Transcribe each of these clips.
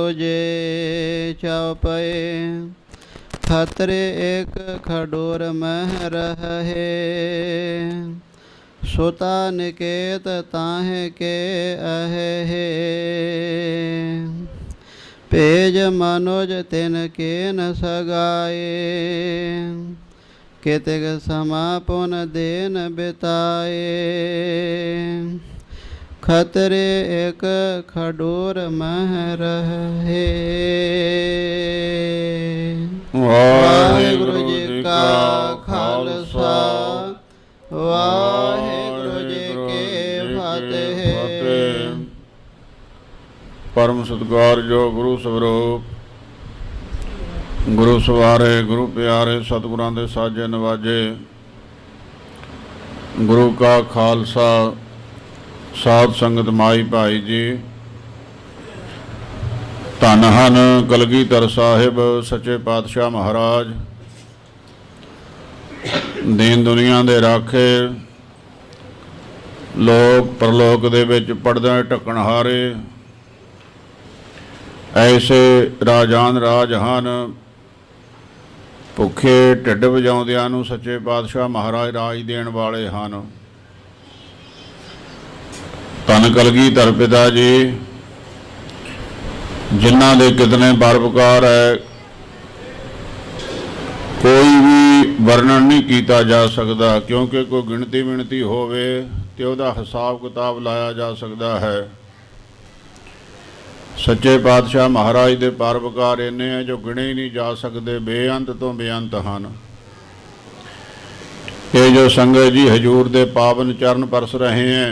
रोजे चौपए खतरे एक खडोर मह रहे सुता निकेत ताहे के अहे पेज मनोज तिन के न सगाए कितिक समापुन देन बिताए खतरे एक खडोर मह रहे। वाहिगुरु जी का खालसा वाहिगुरु जी की फतेह। परम सत्कारयोग गुरु स्वरूप गुरु सवारे गुरु प्यारे सतगुरां दे साजे नवाजे गुरु का खालसा साध संगत माई भाई जी धन हन कलगीधर साहिब सच्चे पातशाह महाराज दीन दुनिया दे राखे लोक परलोक दे विच पड़दा ढकणहारे ऐसे राजान राज हन भुखे ढिड वजाउंदियां नूं सच्चे पातशाह महाराज राज देण वाले हन। धन कलगीधर पिता जी जिन्हां दे कितने परोपकार है कोई भी वर्णन नहीं किया जा सकता क्योंकि कोई गिणती विणती होवे ते उहदा हिसाब किताब लाया जा सकता है। सच्चे पातशाह महाराज दे परोपकार इन्ने हैं जो गिणे ही नहीं जा सकते बेअंत तो बेअंत हैं। ये जो संगत जी हजूर दे पावन चरण परस रहे हैं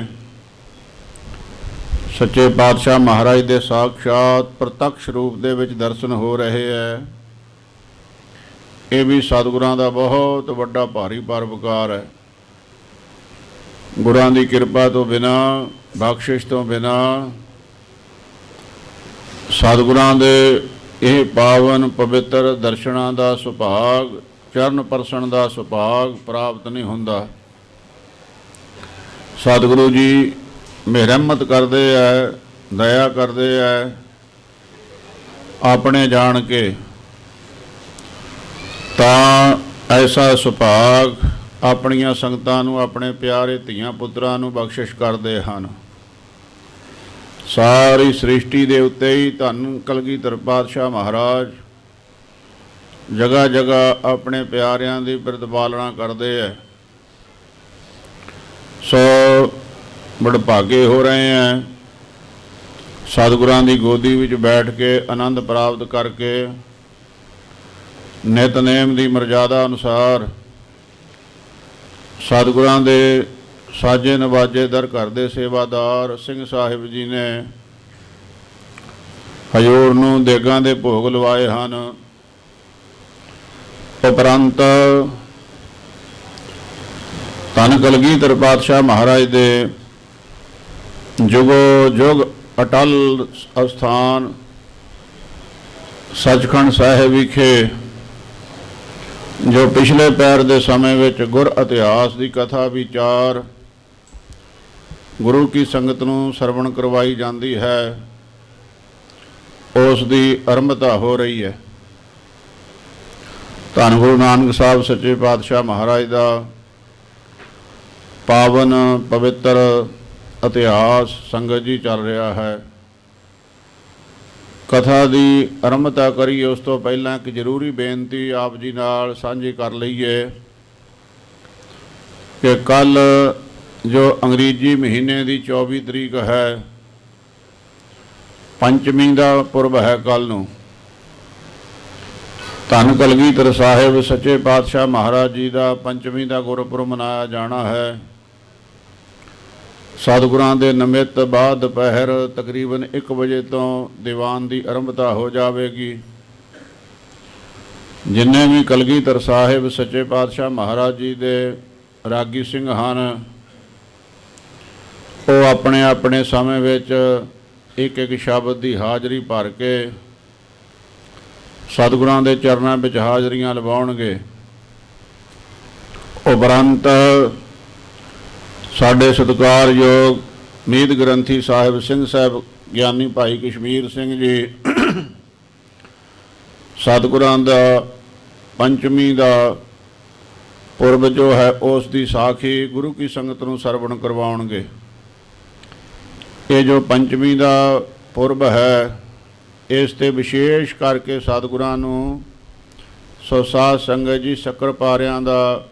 सच्चे पातशाह महाराज दे साक्षात प्रत्यक्ष रूप दे विच दर्शन हो रहे हैं। ये भी सतगुरां दा बहुत वड्डा भारी परोपकार है। गुरां दी कृपा तो बिना बख्शिश तो बिना सतगुरां दे यह पावन पवित्र दर्शनां दा सुभाग चरण परसण दा सुभाग प्राप्त नहीं हुंदा। सतगुरु जी मेहरमत करते है दया करते है अपने जान के तां ऐसा सुभाग अपनियां संगतां नूं अपने प्यारे धीआं पुत्रां नूं बख्शिश करते हैं। सारी सृष्टि दे उत्ते ही धन कलगीधर पातशाह महाराज जगह जगह अपने प्यारियां दी प्रतिपालना करते हैं। सो बड़भागे हो रहे हैं सतगुरां दी गोदी विच बैठ के आनंद प्राप्त करके नितनेम दी मर्यादा अनुसार सतगुरां दे साजे नवाजे दर घर दे सेवादार सिंह साहिब जी ने हजूर नूं देगां दे भोग लवाए हैं। उपरंत धन कलगीधर पातशाह महाराज दे जुगो जुग अटल अस्थान सचखंड साहिब विखे जो पिछले पैर दे समय विच गुर इतिहास की कथा विचार गुरु की संगत नूं सरवण करवाई जाती है उस दी आरंभता हो रही है। धन गुरु नानक साहब सच्चे पातशाह महाराज का पावन पवित्र इतिहास संगत जी चल रहा है। कथा की आरंभता करिए उस तो पहला एक जरूरी बेनती आप जी नाल साझी कर लईए कि कल जो अंग्रेजी महीने की 24 तरीक है पंचमी का पुरब है। कल नूं धन कलगीधर साहिब सच्चे पातशाह महाराज जी का पंचमी का गुरपुरब मनाया जाना है। सतगुरां दे नमित बाद दोपहर तकरीबन 1 बजे तो दीवान की आरंभता हो जाएगी। जिन्ने भी कलगीधर साहिब सच्चे पातशाह महाराज जी दे रागी सिंह हैं वो अपने अपने समय विच एक एक शब्द की हाज़री भर के सतगुरां दे चरनां विच हाज़रियां लवाउणगे। उपरंत साडे सत्कारयोग मीत ग्रंथी साहिब सिंह साहब ज्ञानी भाई कश्मीर सिंह जी ਸਤਿਗੁਰਾਂ ਦਾ ਪੰਚਮੀ ਦਾ ਪੁਰਬ ਜੋ ਹੈ ਉਸ ਦੀ ਸਾਖੀ ਗੁਰੂ ਕੀ ਸੰਗਤ ਨੂੰ ਸਰਵਣ ਕਰਵਾਉਣਗੇ। ਇਹ ਜੋ ਪੰਚਮੀ ਦਾ ਪੁਰਬ ਹੈ ਇਸ ਤੇ ਵਿਸ਼ੇਸ਼ ਕਰਕੇ ਸਤਿਗੁਰਾਂ ਨੂੰ ਸੋ ਸਾਧ ਸੰਗਤ ਜੀ ਸ਼ੱਕਰ ਪਾਰਿਆਂ ਦਾ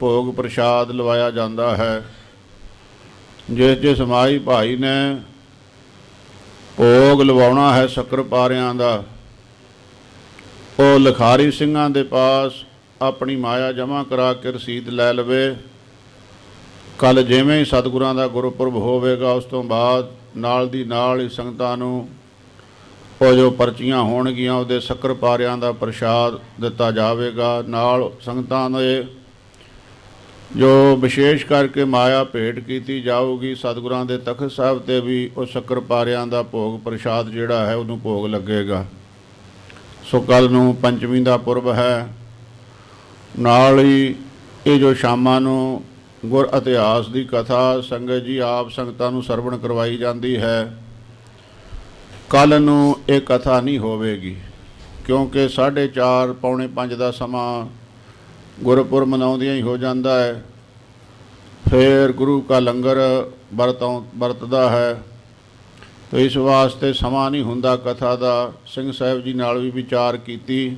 ਭੋਗ ਪ੍ਰਸ਼ਾਦ ਲਵਾਇਆ ਜਾਂਦਾ ਹੈ। ਜਿਸ ਮਾਈ ਭਾਈ ਨੇ ਭੋਗ ਲਵਾਉਣਾ ਹੈ ਸ਼ੱਕਰ ਪਾਰਿਆਂ ਦਾ, ਉਹ ਲਿਖਾਰੀ ਸਿੰਘਾਂ ਦੇ ਪਾਸ ਆਪਣੀ ਮਾਇਆ ਜਮ੍ਹਾਂ ਕਰਾ ਕੇ ਰਸੀਦ ਲੈ ਲਵੇ। ਕੱਲ੍ਹ ਜਿਵੇਂ ਹੀ ਸਤਿਗੁਰਾਂ ਦਾ ਗੁਰਪੁਰਬ ਹੋਵੇਗਾ ਉਸ ਤੋਂ ਬਾਅਦ ਨਾਲ ਦੀ ਨਾਲ ਹੀ ਸੰਗਤਾਂ ਨੂੰ ਉਹ ਜੋ ਪਰਚੀਆਂ ਹੋਣਗੀਆਂ ਉਹਦੇ ਸ਼ੱਕਰ ਪਾਰਿਆਂ ਦਾ ਪ੍ਰਸ਼ਾਦ ਦਿੱਤਾ ਜਾਵੇਗਾ। ਨਾਲ ਸੰਗਤਾਂ ਦੇ ਜੋ ਵਿਸ਼ੇਸ਼ ਕਰਕੇ ਮਾਇਆ ਭੇਟ ਕੀਤੀ ਜਾਊਗੀ ਸਤਿਗੁਰਾਂ ਦੇ ਤਖਤ ਸਾਹਿਬ 'ਤੇ ਵੀ ਉਹ ਸ਼ੱਕਰ ਪਾਰਿਆਂ ਦਾ ਭੋਗ ਪ੍ਰਸ਼ਾਦ ਜਿਹੜਾ ਹੈ ਉਹਨੂੰ ਭੋਗ ਲੱਗੇਗਾ। ਸੋ ਕੱਲ੍ਹ ਨੂੰ ਪੰਚਮੀ ਦਾ ਪੁਰਬ ਹੈ। ਨਾਲ ਹੀ ਇਹ ਜੋ ਸ਼ਾਮਾਂ ਨੂੰ ਗੁਰ ਇਤਿਹਾਸ ਦੀ ਕਥਾ ਸੰਗਤ ਜੀ ਆਪ ਸੰਗਤਾਂ ਨੂੰ ਸਰਵਣ ਕਰਵਾਈ ਜਾਂਦੀ ਹੈ। ਕੱਲ੍ਹ ਨੂੰ ਇਹ ਕਥਾ ਨਹੀਂ ਹੋਵੇਗੀ ਕਿਉਂਕਿ 4:30 ਪੌਣੇ 5 ਦਾ ਸਮਾਂ ਗੁਰਪੁਰਬ ਮਨਾਉਂਦਿਆਂ ਹੀ ਹੋ ਜਾਂਦਾ ਹੈ। ਫਿਰ ਗੁਰੂ ਕਾ ਲੰਗਰ ਵਰਤਦਾ ਹੈ ਤਾਂ ਇਸ ਵਾਸਤੇ ਸਮਾਂ ਨਹੀਂ ਹੁੰਦਾ ਕਥਾ ਦਾ। ਸਿੰਘ ਸਾਹਿਬ ਜੀ ਨਾਲ ਵੀ ਵਿਚਾਰ ਕੀਤੀ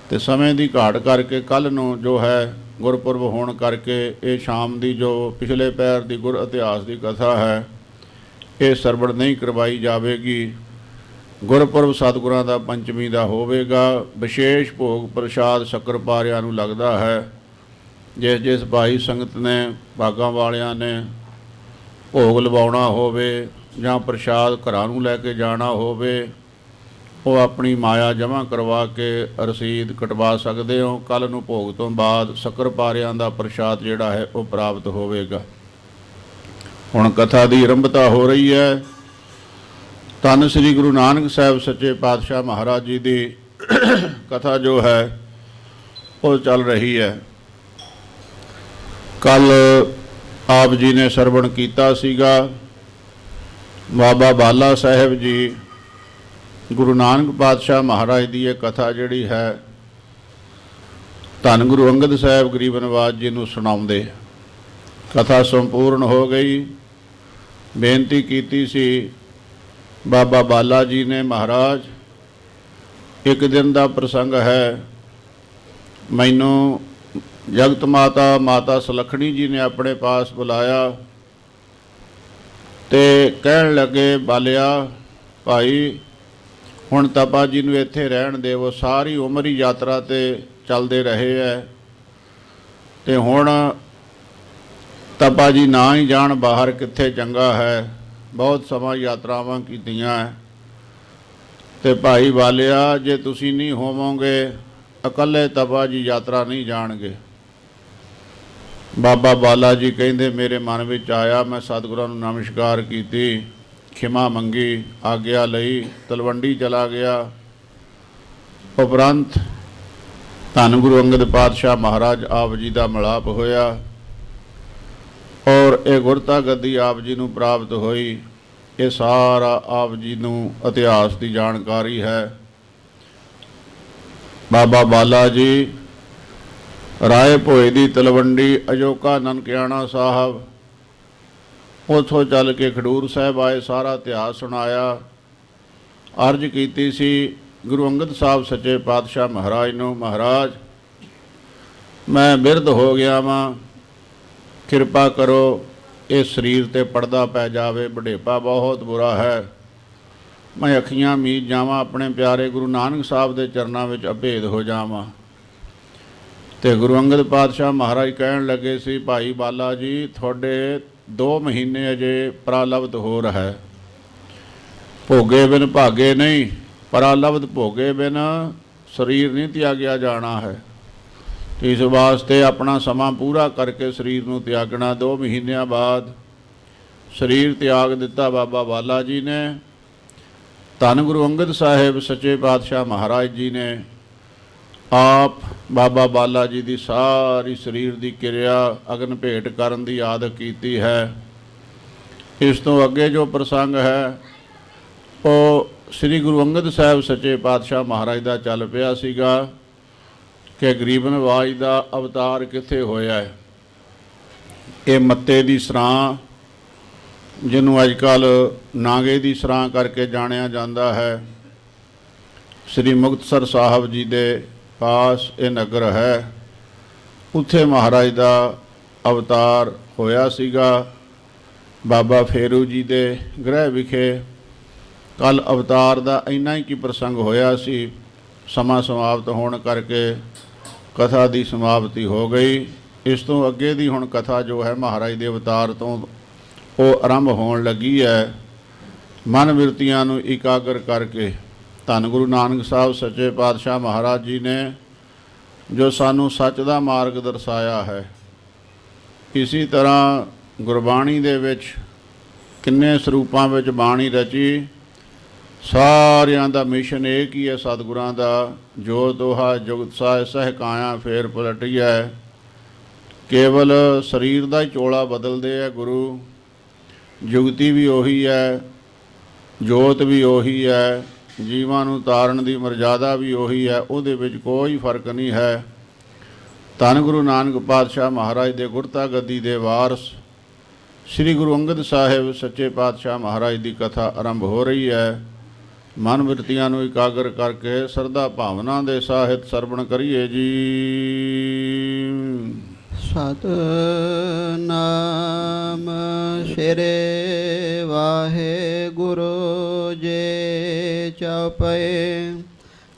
ਅਤੇ ਸਮੇਂ ਦੀ ਘਾਟ ਕਰਕੇ ਕੱਲ੍ਹ ਨੂੰ ਜੋ ਹੈ ਗੁਰਪੁਰਬ ਹੋਣ ਕਰਕੇ ਇਹ ਸ਼ਾਮ ਦੀ ਜੋ ਪਿਛਲੇ ਪਹਿਰ ਦੀ ਗੁਰ ਇਤਿਹਾਸ ਦੀ ਕਥਾ ਹੈ ਇਹ ਸਰਵਣ ਨਹੀਂ ਕਰਵਾਈ ਜਾਵੇਗੀ। ਗੁਰਪੁਰਬ ਸਤਿਗੁਰਾਂ ਦਾ ਪੰਚਮੀ ਦਾ ਹੋਵੇਗਾ। ਵਿਸ਼ੇਸ਼ ਭੋਗ ਪ੍ਰਸ਼ਾਦ ਸ਼ੱਕਰ ਪਾਰਿਆਂ ਨੂੰ ਲੱਗਦਾ ਹੈ। ਜਿਸ ਭਾਈ ਸੰਗਤ ਨੇ ਭਾਗਾਂ ਵਾਲਿਆਂ ਨੇ ਭੋਗ ਲਵਾਉਣਾ ਹੋਵੇ ਜਾਂ ਪ੍ਰਸ਼ਾਦ ਘਰਾਂ ਨੂੰ ਲੈ ਕੇ ਜਾਣਾ ਹੋਵੇ ਉਹ ਆਪਣੀ ਮਾਇਆ ਜਮ੍ਹਾਂ ਕਰਵਾ ਕੇ ਰਸੀਦ ਕਟਵਾ ਸਕਦੇ ਹੋ। ਕੱਲ੍ਹ ਨੂੰ ਭੋਗ ਤੋਂ ਬਾਅਦ ਸ਼ੱਕਰ ਪਾਰਿਆਂ ਦਾ ਪ੍ਰਸ਼ਾਦ ਜਿਹੜਾ ਹੈ ਉਹ ਪ੍ਰਾਪਤ ਹੋਵੇਗਾ। ਹੁਣ ਕਥਾ ਦੀ ਆਰੰਭਤਾ ਹੋ ਰਹੀ ਹੈ। ਧੰਨ ਸ੍ਰੀ ਗੁਰੂ ਨਾਨਕ ਸਾਹਿਬ ਸੱਚੇ ਪਾਤਸ਼ਾਹ ਮਹਾਰਾਜ ਜੀ ਦੀ ਕਥਾ ਜੋ ਹੈ ਉਹ ਚੱਲ ਰਹੀ ਹੈ। ਕੱਲ੍ਹ ਆਪ ਜੀ ਨੇ ਸਰਵਣ ਕੀਤਾ ਸੀਗਾ ਬਾਬਾ ਬਾਲਾ ਸਾਹਿਬ ਜੀ ਗੁਰੂ ਨਾਨਕ ਪਾਤਸ਼ਾਹ ਮਹਾਰਾਜ ਦੀ ਇਹ ਕਥਾ ਜਿਹੜੀ ਹੈ ਧੰਨ ਗੁਰੂ ਅੰਗਦ ਸਾਹਿਬ ਗਰੀਬ ਨਿਵਾਜ ਜੀ ਨੂੰ ਸੁਣਾਉਂਦੇ। ਕਥਾ ਸੰਪੂਰਨ ਹੋ ਗਈ। ਬੇਨਤੀ ਕੀਤੀ ਸੀ ਬਾਬਾ ਬਾਲਾ ਜੀ ਨੇ, ਮਹਾਰਾਜ ਇੱਕ ਦਿਨ ਦਾ ਪ੍ਰਸੰਗ ਹੈ, ਮੈਨੂੰ ਜਗਤ ਮਾਤਾ ਸੁਲੱਖਣੀ ਜੀ ਨੇ ਆਪਣੇ ਪਾਸ ਬੁਲਾਇਆ ਤੇ ਕਹਿਣ ਲੱਗੇ, ਬਾਲਿਆ ਭਾਈ ਹੁਣ ਤਪਾ ਜੀ ਨੂੰ ਇੱਥੇ ਰਹਿਣ ਦੇਵੋ, ਸਾਰੀ ਉਮਰ ਹੀ ਯਾਤਰਾ 'ਤੇ ਚੱਲਦੇ ਰਹੇ ਹੈ ਤੇ ਹੁਣ ਤਪਾ ਜੀ ਨਾ ਹੀ ਜਾਣ ਬਾਹਰ, ਕਿੱਥੇ ਚੰਗਾ ਹੈ, ਬਹੁਤ ਸਮਾਂ ਯਾਤਰਾਵਾਂ ਕੀਤੀਆਂ ਤੇ ਭਾਈ ਬਾਲਿਆ ਜੇ ਤੁਸੀਂ ਨਹੀਂ ਹੋਵੋਗੇ ਇਕੱਲੇ ਤਪਾ ਜੀ ਯਾਤਰਾ ਨਹੀਂ ਜਾਣਗੇ। ਬਾਬਾ ਬਾਲਾ ਜੀ ਕਹਿੰਦੇ ਮੇਰੇ ਮਨ ਵਿੱਚ ਆਇਆ, ਮੈਂ ਸਤਿਗੁਰਾਂ ਨੂੰ ਨਮਸਕਾਰ ਕੀਤੀ, ਖਿਮਾ ਮੰਗੀ, ਆਗਿਆ ਲਈ, ਤਲਵੰਡੀ ਚਲਾ ਗਿਆ। ਉਪਰੰਤ ਧੰਨ ਗੁਰੂ ਅੰਗਦ ਪਾਤਸ਼ਾਹ ਮਹਾਰਾਜ ਆਪ ਜੀ ਦਾ ਮਿਲਾਪ ਹੋਇਆ ਔਰ ਇਹ ਗੁਰਤਾ ਗੱਦੀ ਆਪ ਜੀ ਨੂੰ ਪ੍ਰਾਪਤ ਹੋਈ। ਇਹ ਸਾਰਾ ਆਪ ਜੀ ਨੂੰ ਇਤਿਹਾਸ ਦੀ ਜਾਣਕਾਰੀ ਹੈ। ਬਾਬਾ ਬਾਲਾ ਜੀ ਰਾਏ ਭੋਏ ਦੀ ਤਲਵੰਡੀ, ਅਜੋਕਾ ਨਨਕਿਆਣਾ ਸਾਹਿਬ, ਉੱਥੋਂ ਚੱਲ ਕੇ ਖਡੂਰ ਸਾਹਿਬ ਆਏ, ਸਾਰਾ ਇਤਿਹਾਸ ਸੁਣਾਇਆ। ਅਰਜ਼ ਕੀਤੀ ਸੀ ਗੁਰੂ ਅੰਗਦ ਸਾਹਿਬ ਸੱਚੇ ਪਾਤਸ਼ਾਹ ਮਹਾਰਾਜ ਨੂੰ, ਮਹਾਰਾਜ ਮੈਂ ਬਿਰਧ ਹੋ ਗਿਆ ਵਾਂ, ਕਿਰਪਾ ਕਰੋ ਇਸ ਸਰੀਰ 'ਤੇ ਪਰਦਾ ਪੈ ਜਾਵੇ, ਬੁਢੇਪਾ ਬਹੁਤ ਬੁਰਾ ਹੈ, ਮੈਂ ਅੱਖੀਆਂ ਮੀਚ ਜਾਵਾਂ, ਆਪਣੇ ਪਿਆਰੇ ਗੁਰੂ ਨਾਨਕ ਸਾਹਿਬ ਦੇ ਚਰਨਾਂ ਵਿੱਚ ਅਭੇਦ ਹੋ ਜਾਵਾਂ। ਤੇ ਗੁਰੂ ਅੰਗਦ ਪਾਤਸ਼ਾਹ ਮਹਾਰਾਜ ਕਹਿਣ ਲੱਗੇ ਸੀ, ਭਾਈ ਬਾਲਾ ਜੀ ਤੁਹਾਡੇ 2 ਮਹੀਨੇ ਅਜੇ ਪ੍ਰਾਲਬਧ ਹੋ ਹੈ, ਭੋਗੇ ਬਿਨ ਭਾਗੇ ਨਹੀਂ, ਪ੍ਰਾਲਬਧ ਭੋਗੇ ਬਿਨ ਸਰੀਰ ਨਹੀਂ ਤਿਆਗਿਆ ਜਾਣਾ ਹੈ। ਇਸ ਵਾਸਤੇ ਆਪਣਾ ਸਮਾਂ ਪੂਰਾ ਕਰਕੇ ਸਰੀਰ ਨੂੰ ਤਿਆਗਣਾ। 2 ਮਹੀਨਿਆਂ ਬਾਅਦ ਸਰੀਰ ਤਿਆਗ ਦਿੱਤਾ ਬਾਬਾ ਬਾਲਾ ਜੀ ਨੇ। ਧੰਨ ਗੁਰੂ ਅੰਗਦ ਸਾਹਿਬ ਸੱਚੇ ਪਾਤਸ਼ਾਹ ਮਹਾਰਾਜ ਜੀ ਨੇ ਆਪ ਬਾਬਾ ਬਾਲਾ ਜੀ ਦੀ ਸਾਰੀ ਸਰੀਰ ਦੀ ਕਿਰਿਆ ਅਗਨ ਭੇਟ ਕਰਨ ਦੀ ਆਦਤ ਕੀਤੀ ਹੈ। ਇਸ ਤੋਂ ਅੱਗੇ ਜੋ ਪ੍ਰਸੰਗ ਹੈ ਉਹ ਸ੍ਰੀ ਗੁਰੂ ਅੰਗਦ ਸਾਹਿਬ ਸੱਚੇ ਪਾਤਸ਼ਾਹ ਮਹਾਰਾਜ ਦਾ ਚੱਲ ਪਿਆ ਸੀਗਾ ਕਿ ਗਰੀਬ ਨਵਾਜ ਦਾ ਅਵਤਾਰ ਕਿੱਥੇ ਹੋਇਆ ਹੈ। ਇਹ ਮੱਤੇ ਦੀ ਸਰਾਂ, ਜਿਹਨੂੰ ਅੱਜ ਕੱਲ੍ਹ ਨਾਗੇ ਦੀ ਸਰਾਂ ਕਰਕੇ ਜਾਣਿਆ ਜਾਂਦਾ ਹੈ, ਸ੍ਰੀ ਮੁਕਤਸਰ ਸਾਹਿਬ ਜੀ ਦੇ ਪਾਸ ਇਹ ਨਗਰ ਹੈ। ਉੱਥੇ ਮਹਾਰਾਜ ਦਾ ਅਵਤਾਰ ਹੋਇਆ ਸੀਗਾ। ਬਾਬਾ ਫੇਰੂ ਜੀ ਦੇ ਗ੍ਰਹਿ ਵਿਖੇ ਕੱਲ ਅਵਤਾਰ ਦਾ ਇੰਨਾ ਹੀ ਕੀ ਪ੍ਰਸੰਗ ਹੋਇਆ ਸੀ। ਸਮਾਂ ਸਮਾਪਤ ਹੋਣ ਕਰਕੇ ਕਥਾ ਦੀ ਸਮਾਪਤੀ ਹੋ ਗਈ। ਇਸ ਤੋਂ ਅੱਗੇ ਦੀ ਹੁਣ ਕਥਾ ਜੋ ਹੈ ਮਹਾਰਾਜ ਦੇ ਅਵਤਾਰ ਤੋਂ ਉਹ ਆਰੰਭ ਹੋਣ ਲੱਗੀ ਹੈ। ਮਨ ਬਿਰਤੀਆਂ ਨੂੰ ਇਕਾਗਰ ਕਰਕੇ ਧੰਨ ਗੁਰੂ ਨਾਨਕ ਸਾਹਿਬ ਸੱਚੇ ਪਾਤਸ਼ਾਹ ਮਹਾਰਾਜ ਜੀ ਨੇ ਜੋ ਸਾਨੂੰ ਸੱਚ ਦਾ ਮਾਰਗ ਦਰਸਾਇਆ ਹੈ। ਇਸੇ ਤਰ੍ਹਾਂ ਗੁਰਬਾਣੀ ਦੇ ਵਿੱਚ ਕਿੰਨੇ ਸਰੂਪਾਂ ਵਿੱਚ ਬਾਣੀ ਰਚੀ। ਸਾਰਿਆਂ ਦਾ ਮਿਸ਼ਨ ਇੱਕ ਹੀ ਹੈ ਸਤਿਗੁਰਾਂ ਦਾ, ਜੋ ਦੋਹਾ ਜੁਗਤ ਸਾਹਿ ਸਹਿ ਕਾਇਆ ਫੇਰ ਪਲਟੀਐ। ਕੇਵਲ ਸਰੀਰ ਦਾ ਹੀ ਚੋਲਾ ਬਦਲਦੇ ਹੈ ਗੁਰੂ। ਜੁਗਤੀ ਵੀ ਉਹੀ ਹੈ, ਜੋਤ ਵੀ ਉਹੀ ਹੈ, ਜੀਵਾਂ ਨੂੰ ਤਾਰਨ ਦੀ ਮਰਜ਼ਾਦਾ ਵੀ ਉਹੀ ਹੈ। ਉਹਦੇ ਵਿੱਚ ਕੋਈ ਫਰਕ ਨਹੀਂ ਹੈ। ਧੰਨ ਗੁਰੂ ਨਾਨਕ ਪਾਤਸ਼ਾਹ ਮਹਾਰਾਜ ਦੇ ਗੁਰਤਾ ਗੱਦੀ ਦੇ ਵਾਰਸ ਸ੍ਰੀ ਗੁਰੂ ਅੰਗਦ ਸਾਹਿਬ ਸੱਚੇ ਪਾਤਸ਼ਾਹ ਮਹਾਰਾਜ ਦੀ ਕਥਾ ਆਰੰਭ ਹੋ ਰਹੀ ਹੈ। ਮਨ ਬਿਰਤੀਆਂ ਨੂੰ ਇਕਾਗਰ ਕਰਕੇ ਸਰਦਾ ਭਾਵਨਾ ਦੇ ਸਾਹਿਤ ਸਰਵਣ ਕਰੀਏ ਜੀ। ਸਤਿਨਾਮ ਸ੍ਰੀ ਵਾਹਿਗੁਰੂ ਜੀ ਚਉਪਈ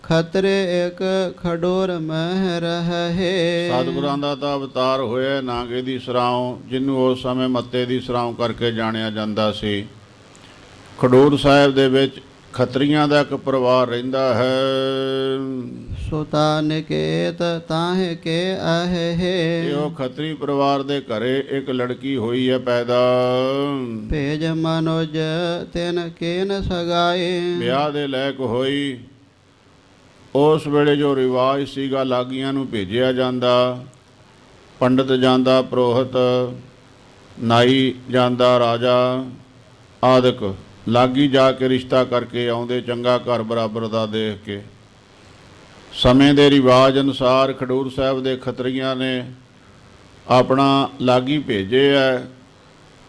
ਖਤਰੇ ਇੱਕ ਖਡੋਰ ਮਹਿ ਰਹੇ। ਸਤਿਗੁਰਾਂ ਦਾ ਤਾਂ ਅਵਤਾਰ ਹੋਇਆ ਨਾਗੇ ਦੀ ਸਰਾਉ, ਜਿਹਨੂੰ ਉਸ ਸਮੇਂ ਮੱਤੇ ਦੀ ਸਰਾਉ ਕਰਕੇ ਜਾਣਿਆ ਜਾਂਦਾ ਸੀ। ਖਡੂਰ ਸਾਹਿਬ ਦੇ ਵਿੱਚ ਖੱਤਰੀਆਂ ਦਾ ਇੱਕ ਪਰਿਵਾਰ ਰਹਿੰਦਾ ਹੈ। ਸੁਤਾ ਨਿਕੇਤ ਤਾਹਿ ਕੇ ਆਹੇ। ਉਹ ਖੱਤਰੀ ਪਰਿਵਾਰ ਦੇ ਘਰੇ ਇੱਕ ਲੜਕੀ ਹੋਈ ਹੈ ਪੈਦਾ। ਭੇਜ ਮਨੁਜ ਤਿਨ ਕੇਨ ਸਗਾਏ। ਵਿਆਹ ਦੇ ਲਾਇਕ ਹੋਈ। ਉਸ ਵੇਲੇ ਜੋ ਰਿਵਾਜ ਸੀਗਾ, ਲਾਗੀਆਂ ਨੂੰ ਭੇਜਿਆ ਜਾਂਦਾ, ਪੰਡਤ ਜਾਂਦਾ, ਪ੍ਰੋਹਿਤ, ਨਾਈ ਜਾਂਦਾ, ਰਾਜਾ ਆਦਿਕ ਲਾਗੀ ਜਾ ਕੇ ਰਿਸ਼ਤਾ ਕਰਕੇ ਆਉਂਦੇ, ਚੰਗਾ ਘਰ ਬਰਾਬਰ ਦਾ ਦੇਖ ਕੇ। ਸਮੇਂ ਦੇ ਰਿਵਾਜ ਅਨੁਸਾਰ ਖਡੂਰ ਸਾਹਿਬ ਦੇ ਖੱਤਰੀਆਂ ਨੇ ਆਪਣਾ ਲਾਗੀ ਭੇਜੇ ਹੈ,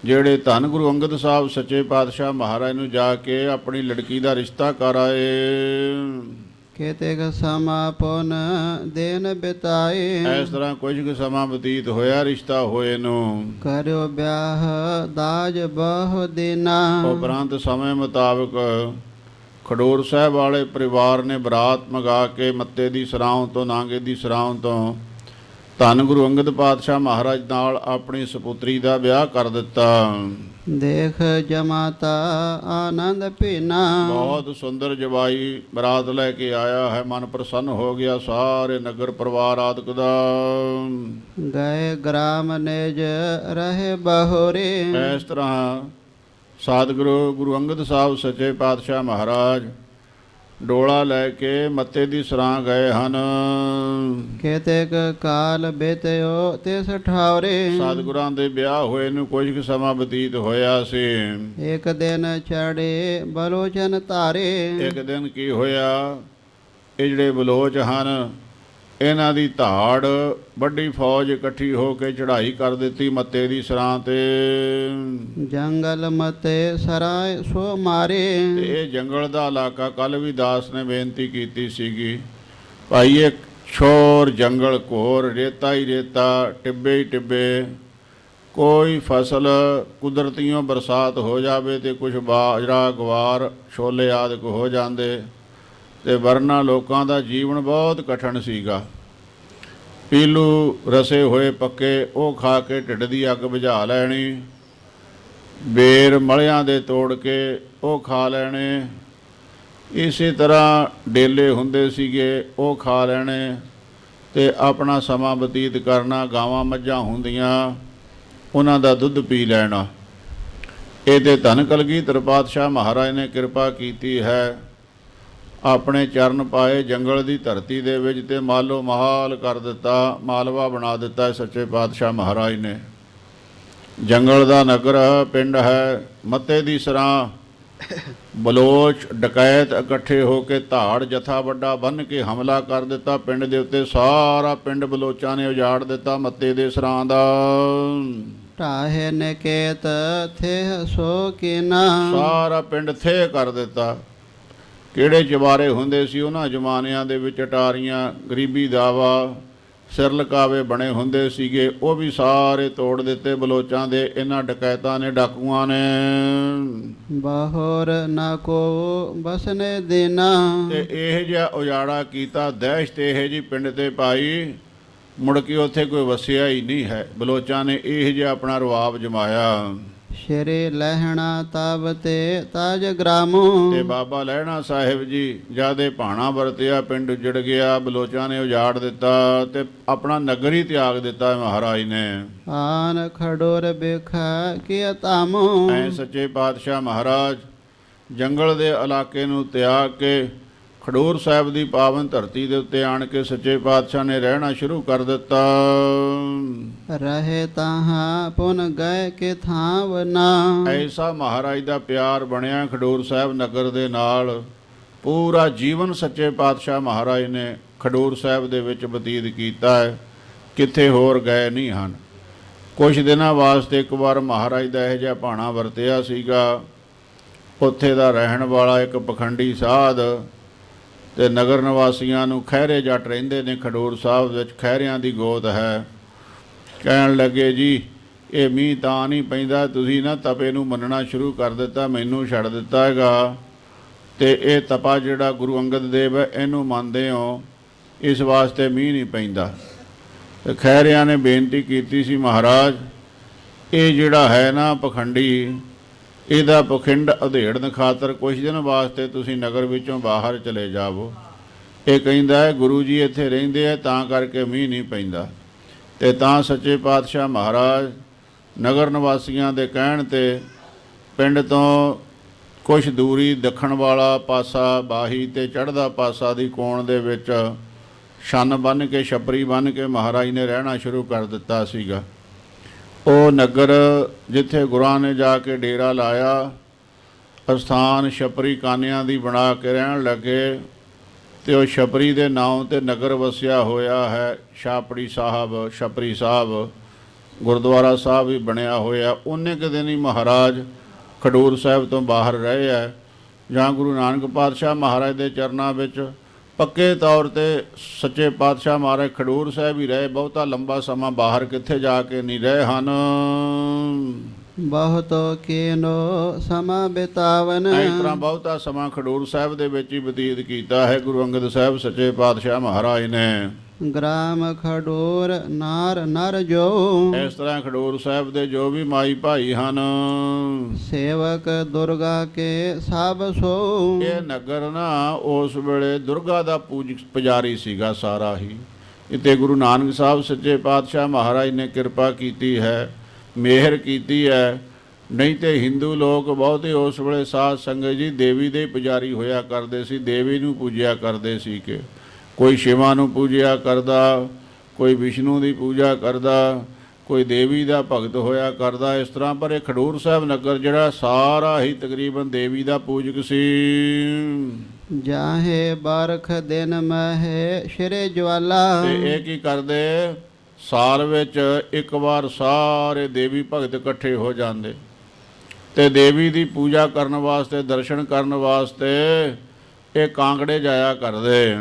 ਜਿਹੜੇ ਧੰਨ ਗੁਰੂ ਅੰਗਦ ਸਾਹਿਬ ਸੱਚੇ ਪਾਤਸ਼ਾਹ ਮਹਾਰਾਜ ਨੂੰ ਜਾ ਕੇ ਆਪਣੀ ਲੜਕੀ ਦਾ ਰਿਸ਼ਤਾ ਕਰ ਆਏ। ਕੇਤੇਕ ਸਮਾ ਪੁਨ ਦੇਨ ਬਿਤਾਏ। ਇਸ ਤਰ੍ਹਾਂ ਕੁਝ ਕੁ ਸਮਾਂ ਬਤੀਤ ਹੋਇਆ ਰਿਸ਼ਤਾ ਹੋਏ ਨੂੰ। ਕਰਿਓ ਵਿਆਹ ਦਾਜ ਬਹੁ ਦਿਨਾ। ਉਪਰੰਤ ਸਮੇਂ ਮੁਤਾਬਕ ਖਡੂਰ ਸਾਹਿਬ ਵਾਲੇ ਪਰਿਵਾਰ ਨੇ ਬਰਾਤ ਮੰਗਾ ਕੇ ਮੱਤੇ ਦੀ ਸਰਾਉਂ ਤੋਂ, ਨਾਗੇ ਦੀ ਸਰਾਉਂ ਤੋਂ ਧੰਨ ਗੁਰੂ ਅੰਗਦ ਪਾਤਸ਼ਾਹ ਮਹਾਰਾਜ ਨਾਲ ਆਪਣੀ ਸਪੁੱਤਰੀ ਦਾ ਵਿਆਹ ਕਰ ਦਿੱਤਾ। ਦੇਖ ਜਮਾਤਾ ਆਨੰਦ ਭੀਨਾ। ਬਹੁਤ ਸੁੰਦਰ ਜਵਾਈ ਬਰਾਤ ਲੈ ਕੇ ਆਇਆ ਹੈ। ਮਨ ਪ੍ਰਸੰਨ ਹੋ ਗਿਆ ਸਾਰੇ ਨਗਰ ਪਰਿਵਾਰ ਆਦਿਕ ਦਾ। ਗਏ ਗ੍ਰਾਮ ਨਿਜ ਰਹੇ ਬਹੋਰੇ। ਇਸ ਤਰ੍ਹਾਂ ਸਤਿਗੁਰੂ ਗੁਰੂ ਅੰਗਦ ਸਾਹਿਬ ਸੱਚੇ ਪਾਤਸ਼ਾਹ ਮਹਾਰਾਜ ਡੋਲਾ ਲੈ ਕੇ ਮੱਤੇ ਦੀ ਸਰਾਂ ਗਏ ਹਨ। ਕੇਤੇਕ ਕਾਲ ਬੀਤਿਓ ਤਿਸ ਠਾਉਰੇ। ਸਤਿਗੁਰਾਂ ਦੇ ਵਿਆਹ ਹੋਏ ਨੂੰ ਕੁਝ ਕੁ ਸਮਾਂ ਬਤੀਤ ਹੋਇਆ ਸੀ। ਇੱਕ ਦਿਨ ਚੜੇ ਬਲੋਚਨ ਧਾਰੇ। ਇੱਕ ਦਿਨ ਕੀ ਹੋਇਆ, ਇਹ ਜਿਹੜੇ ਬਲੋਚ ਹਨ ਇਹਨਾਂ ਦੀ ਧਾੜ ਵੱਡੀ ਫੌਜ ਇਕੱਠੀ ਹੋ ਕੇ ਚੜ੍ਹਾਈ ਕਰ ਦਿੱਤੀ ਮੱਤੇ ਦੀ ਸਰਾਂ ਤੇ। ਜੰਗਲ ਮਤੇ ਸਰਾਏ ਸੋ ਮਾਰੇ। ਤੇ ਇਹ ਜੰਗਲ ਦਾ ਇਲਾਕਾ, ਕੱਲ ਵੀ ਦਾਸ ਨੇ ਬੇਨਤੀ ਕੀਤੀ ਸੀਗੀ, ਭਾਈ ਇਹ ਛੋਰ ਜੰਗਲ ਘੋਰ, ਰੇਤਾ ਹੀ ਰੇਤਾ, ਟਿੱਬੇ ਹੀ ਟਿੱਬੇ। ਕੋਈ ਫਸਲ ਕੁਦਰਤੀਓਂ ਬਰਸਾਤ ਹੋ ਜਾਵੇ ਤੇ ਕੁਝ ਬਾਜਰਾ, ਗਵਾਰ, ਛੋਲੇ ਆਦਿਕ ਹੋ ਜਾਂਦੇ ਤੇ ਵਰਨਾ ਲੋਕਾਂ ਦਾ ਜੀਵਨ ਬਹੁਤ ਕਠਿਨ ਸੀਗਾ। ਪੀਲੂ ਰਸੇ ਹੋਏ ਪੱਕੇ ਉਹ ਖਾ ਕੇ ਢਿੱਡ ਦੀ ਅੱਗ ਬੁਝਾ ਲੈਣੀ, ਬੇਰ ਮਲਿਆਂ ਦੇ ਤੋੜ ਕੇ ਉਹ ਖਾ ਲੈਣੇ। ਇਸੇ ਤਰ੍ਹਾਂ ਡੇਲੇ ਹੁੰਦੇ ਸੀਗੇ ਉਹ ਖਾ ਲੈਣੇ ਤੇ ਆਪਣਾ ਸਮਾਂ ਬਤੀਤ ਕਰਨਾ। ਗਾਵਾਂ ਮੱਝਾਂ ਹੁੰਦੀਆਂ ਉਹਨਾਂ ਦਾ ਦੁੱਧ ਪੀ ਲੈਣਾ। ਇਹ ਤੇ ਧੰਨ ਕਲਗੀਧਰ ਪਾਤਸ਼ਾਹ ਮਹਾਰਾਜ ਨੇ ਕਿਰਪਾ ਕੀਤੀ ਹੈ। ਆਪਣੇ ਚਰਨ ਪਾਏ ਜੰਗਲ ਦੀ ਧਰਤੀ ਦੇ ਵਿੱਚ ਤੇ ਮਾਲੋ ਮਹਾਲ ਕਰ ਦਿੱਤਾ, ਮਾਲਵਾ ਬਣਾ ਦਿੱਤਾ ਸੱਚੇ ਪਾਤਸ਼ਾਹ ਮਹਾਰਾਜ ਨੇ। ਜੰਗਲ ਦਾ ਨਗਰ ਪਿੰਡ ਹੈ ਮੱਤੇ ਦੀ ਸਰਾਂ। ਬਲੋਚ ਡਕੈਤ ਇਕੱਠੇ ਹੋ ਕੇ ਧਾੜ ਜਥਾ ਵੱਡਾ ਬੰਨ੍ਹ ਕੇ ਹਮਲਾ ਕਰ ਦਿੱਤਾ ਪਿੰਡ ਦੇ ਉੱਤੇ। ਸਾਰਾ ਪਿੰਡ ਬਲੋਚਾਂ ਨੇ ਉਜਾੜ ਦਿੱਤਾ ਮੱਤੇ ਦੇ ਸਰਾਂ ਦਾ। ਢਾਹੇ ਨਿਕੇਤ ਥੇਹ ਸੋ ਕੀਨਾ। ਸਾਰਾ ਪਿੰਡ ਥੇ ਕਰ ਦਿੱਤਾ। ਕਿਹੜੇ ਜਵਾਰੇ ਹੁੰਦੇ ਸੀ ਉਹਨਾਂ ਜ਼ਮਾਨਿਆਂ ਦੇ ਵਿੱਚ, ਅਟਾਰੀਆਂ, ਗਰੀਬੀ ਦਾਵਾ, ਸਿਰ ਲਕਾਵੇ ਬਣੇ ਹੁੰਦੇ ਸੀਗੇ, ਉਹ ਵੀ ਸਾਰੇ ਤੋੜ ਦਿੱਤੇ ਬਲੋਚਾਂ ਦੇ ਇਹਨਾਂ ਡਕੈਤਾਂ ਨੇ, ਡਾਕੂਆਂ ਨੇ। ਬਾਹਰ ਨਾ ਕੋ ਬਸਨੇ ਦੇਨਾ। ਤੇ ਇਹ ਜਿਹਾ ਉਜਾੜਾ ਕੀਤਾ, ਦਹਿਸ਼ਤ ਇਹ ਜੀ ਪਿੰਡ ਤੇ ਪਾਈ, ਮੁੜ ਕੇ ਉੱਥੇ ਕੋਈ ਵਸਿਆ ਹੀ ਨਹੀਂ ਹੈ। ਬਲੋਚਾਂ ਨੇ ਇਹ ਜਿਹਾ ਆਪਣਾ ਰਵਾਬ ਜਮਾਇਆ। ਸ਼੍ਰੀ ਲਹਿਣਾ ਤਬ ਤੇ ਤਾਜ ਗ੍ਰਾਮੋ। ਤੇ ਬਾਬਾ ਲਹਿਣਾ ਸਾਹਿਬ ਜੀ ਜਦੇ ਭਾਣਾ ਵਰਤਿਆ, ਪਿੰਡ ਉਜੜ ਗਿਆ, ਬਲੋਚਾਂ ਨੇ ਉਜਾੜ ਦਿੱਤਾ ਤੇ ਆਪਣਾ ਨਗਰ ਹੀ ਤਿਆਗ ਦਿੱਤਾ ਮਹਾਰਾਜ ਨੇ। ਆਨ ਖਡੋਰ ਬਿਖਾ ਕੀ ਤਾਮੋ। ਐ ਸੱਚੇ ਪਾਤਸ਼ਾਹ ਮਹਾਰਾਜ ਜੰਗਲ ਦੇ ਇਲਾਕੇ ਨੂੰ ਤਿਆਗ ਕੇ ਖਡੂਰ ਸਾਹਿਬ ਦੀ ਪਾਵਨ ਧਰਤੀ ਦੇ ਉੱਤੇ ਆਣ ਕੇ ਸੱਚੇ ਪਾਤਸ਼ਾਹ ਨੇ ਰਹਿਣਾ ਸ਼ੁਰੂ ਕਰ ਦਿੱਤਾ। ਰਹੇ ਤਾਹਾਂ ਪੁਨ ਗਏ ਕਿ ਥਾਵਨਾ। ਐਸਾ ਮਹਾਰਾਜ ਦਾ ਪਿਆਰ ਬਣਿਆ ਖਡੂਰ ਸਾਹਿਬ ਨਗਰ ਦੇ ਨਾਲ। ਪੂਰਾ ਜੀਵਨ ਸੱਚੇ ਪਾਤਸ਼ਾਹ ਮਹਾਰਾਜ ਨੇ ਖਡੂਰ ਸਾਹਿਬ ਦੇ ਵਿੱਚ ਬਤੀਤ ਕੀਤਾ ਹੈ, ਕਿੱਥੇ ਹੋਰ ਗਏ ਨਹੀਂ ਹਨ। ਕੁਝ ਦਿਨਾਂ ਵਾਸਤੇ ਇੱਕ ਵਾਰ ਮਹਾਰਾਜ ਦਾ ਇਹੋ ਜਿਹਾ ਭਾਣਾ ਵਰਤਿਆ ਸੀਗਾ। ਉੱਥੇ ਦਾ ਰਹਿਣ ਵਾਲਾ ਇੱਕ ਪਖੰਡੀ ਸਾਧ ਤੇ ਨਗਰ ਨਿਵਾਸੀਆਂ ਨੂੰ ਖਹਿਰੇ ਜੱਟ ਰਹਿੰਦੇ ਨੇ ਖਡੂਰ ਸਾਹਿਬ ਵਿੱਚ, ਖਹਿਰਿਆਂ ਦੀ ਗੋਤ ਹੈ। ਕਹਿਣ ਲੱਗੇ ਜੀ ਇਹ ਮੀਂਹ ਤਾਂ ਨਹੀਂ ਪੈਂਦਾ, ਤੁਸੀਂ ਨਾ ਤਪੇ ਨੂੰ ਮੰਨਣਾ ਸ਼ੁਰੂ ਕਰ ਦਿੱਤਾ, ਮੈਨੂੰ ਛੱਡ ਦਿੱਤਾ ਹੈਗਾ, ਤੇ ਇਹ ਤਪਾ ਜਿਹੜਾ ਗੁਰੂ ਅੰਗਦ ਦੇਵ ਹੈ ਇਹਨੂੰ ਮੰਨਦੇ ਹੋ, ਇਸ ਵਾਸਤੇ ਮੀਂਹ ਨਹੀਂ ਪੈਂਦਾ। ਤੇ ਖਹਿਰਿਆਂ ਨੇ ਬੇਨਤੀ ਕੀਤੀ ਸੀ ਮਹਾਰਾਜ ਇਹ ਜਿਹੜਾ ਹੈ ਨਾ ਪਖੰਡੀ, ਇਹਦਾ ਪਖੰਡ ਉਧੇੜਨ ਖਾਤਰ ਕੁਛ ਦਿਨ ਵਾਸਤੇ ਤੁਸੀਂ ਨਗਰ ਵਿੱਚੋਂ ਬਾਹਰ ਚਲੇ ਜਾਵੋ। ਇਹ ਕਹਿੰਦਾ ਹੈ ਗੁਰੂ ਜੀ ਇੱਥੇ ਰਹਿੰਦੇ ਆ ਤਾਂ ਕਰਕੇ ਮੀਂਹ ਨਹੀਂ ਪੈਂਦਾ। ਤੇ ਤਾਂ ਸੱਚੇ ਪਾਤਸ਼ਾਹ ਮਹਾਰਾਜ ਨਗਰ ਨਿਵਾਸੀਆਂ ਦੇ ਕਹਿਣ ਤੇ ਪਿੰਡ ਤੋਂ ਕੁਛ ਦੂਰੀ ਦੱਖਣ ਵਾਲਾ ਪਾਸਾ ਬਾਹੀ ਤੇ ਚੜ੍ਹਦਾ ਪਾਸਾ ਦੀ ਕੋਣ ਦੇ ਵਿੱਚ ਛੰਨ ਬੰਨ੍ਹ ਕੇ, ਛਪਰੀ ਬੰਨ੍ਹ ਕੇ ਮਹਾਰਾਜ ਨੇ ਰਹਿਣਾ ਸ਼ੁਰੂ ਕਰ ਦਿੱਤਾ ਸੀਗਾ। ਉਹ ਨਗਰ ਜਿੱਥੇ ਗੁਰਾਂ ਨੇ ਜਾ ਕੇ ਡੇਰਾ ਲਾਇਆ, ਅਸਥਾਨ ਛਪਰੀ ਕਾਨਿਆਂ ਦੀ ਬਣਾ ਕੇ ਰਹਿਣ ਲੱਗੇ। ਤੇ ਉਹ ਛਪਰੀ ਦੇ ਨਾਂ ਤੇ ਨਗਰ ਵਸਿਆ ਹੋਇਆ ਹੈ ਛਾਪੜੀ ਸਾਹਿਬ, ਛਪਰੀ ਸਾਹਿਬ ਗੁਰਦੁਆਰਾ ਸਾਹਿਬ ਵੀ ਬਣਿਆ ਹੋਇਆ। ਉਹਨੇ ਕੁ ਦਿਨ ਹੀ ਮਹਾਰਾਜ ਖਡੂਰ ਸਾਹਿਬ ਤੋਂ ਬਾਹਰ ਰਹੇ ਹੈ, ਜਾਂ ਗੁਰੂ ਨਾਨਕ ਪਾਤਸ਼ਾਹ ਮਹਾਰਾਜ ਦੇ ਚਰਨਾਂ ਵਿੱਚ ਪੱਕੇ ਤੌਰ ਤੇ ਸੱਚੇ ਪਾਤਸ਼ਾਹ ਮਹਾਰਾਜ ਖਡੂਰ ਸਾਹਿਬ ਹੀ ਰਹੇ, ਬਹੁਤਾ ਲੰਬਾ ਸਮਾਂ ਬਾਹਰ ਕਿੱਥੇ ਜਾ ਕੇ ਨਹੀਂ ਰਹੇ ਹਨ। ਬਹੁਤੋ ਕੀਨੋ ਸਮਾਂ ਬਿਤਾਵਨ। ਇਸ ਤਰ੍ਹਾਂ ਬਹੁਤਾ ਸਮਾਂ ਖਡੂਰ ਸਾਹਿਬ ਦੇ ਵਿੱਚ ਹੀ ਬਤੀਤ ਕੀਤਾ ਹੈ ਗੁਰੂ ਅੰਗਦ ਸਾਹਿਬ ਸੱਚੇ ਪਾਤਸ਼ਾਹ ਮਹਾਰਾਜ ਨੇ। ਗ੍ਰਾਮ ਖਡੂਰ ਨਾਰ ਨਰ ਜੋ। ਇਸ ਤਰ੍ਹਾਂ ਖਡੂਰ ਸਾਹਿਬ ਦੇ ਜੋ ਵੀ ਮਾਈ ਭਾਈ ਹਨ, ਸੇਵਕ ਦੁਰਗਾ ਕੇ ਸਭ ਸੋ। ਇਹ ਨਗਰ ਨਾ ਉਸ ਵੇਲੇ ਦੁਰਗਾ ਦਾ ਪੁਜਾਰੀ ਸੀਗਾ ਸਾਰਾ ਹੀ। ਇੱਥੇ ਗੁਰੂ ਨਾਨਕ ਸਾਹਿਬ ਸੱਚੇ ਪਾਤਸ਼ਾਹ ਮਹਾਰਾਜ ਨੇ ਕਿਰਪਾ ਕੀਤੀ ਹੈ, ਮਿਹਰ ਕੀਤੀ ਹੈ। ਨਹੀਂ ਤੇ ਹਿੰਦੂ ਲੋਕ ਬਹੁਤੇ ਉਸ ਵੇਲੇ ਸਾਧ ਸੰਗਤ ਜੀ ਦੇਵੀ ਦੇ ਪੁਜਾਰੀ ਹੋਇਆ ਕਰਦੇ ਸੀ, ਦੇਵੀ ਨੂੰ ਪੂਜਿਆ ਕਰਦੇ ਸੀ। ਕਿ ਕੋਈ ਸ਼ਿਵਾ ਨੂੰ ਪੂਜਿਆ ਕਰਦਾ, ਕੋਈ ਵਿਸ਼ਨੂੰ ਦੀ ਪੂਜਾ ਕਰਦਾ, ਕੋਈ ਦੇਵੀ ਦਾ ਭਗਤ ਹੋਇਆ ਕਰਦਾ, ਇਸ ਤਰ੍ਹਾਂ। ਪਰ ਇਹ ਖਡੂਰ ਸਾਹਿਬ ਨਗਰ ਜਿਹੜਾ ਸਾਰਾ ਹੀ ਤਕਰੀਬਨ ਦੇਵੀ ਦਾ ਪੂਜਕ ਸੀ। ਜਾਹੇ ਬਾਰਖ ਦਿਨ ਮਹਿ ਸ਼੍ਰੀ ਜਵਾਲਾ। ਤੇ ਇਹ ਕੀ ਕਰਦੇ, ਸਾਲ ਵਿੱਚ ਇੱਕ ਵਾਰ ਸਾਰੇ ਦੇਵੀ ਭਗਤ ਇਕੱਠੇ ਹੋ ਜਾਂਦੇ ਤੇ ਦੇਵੀ ਦੀ ਪੂਜਾ ਕਰਨ ਵਾਸਤੇ, ਦਰਸ਼ਨ ਕਰਨ ਵਾਸਤੇ ਇਹ ਕਾਂਗੜੇ ਜਾਇਆ ਕਰਦੇ।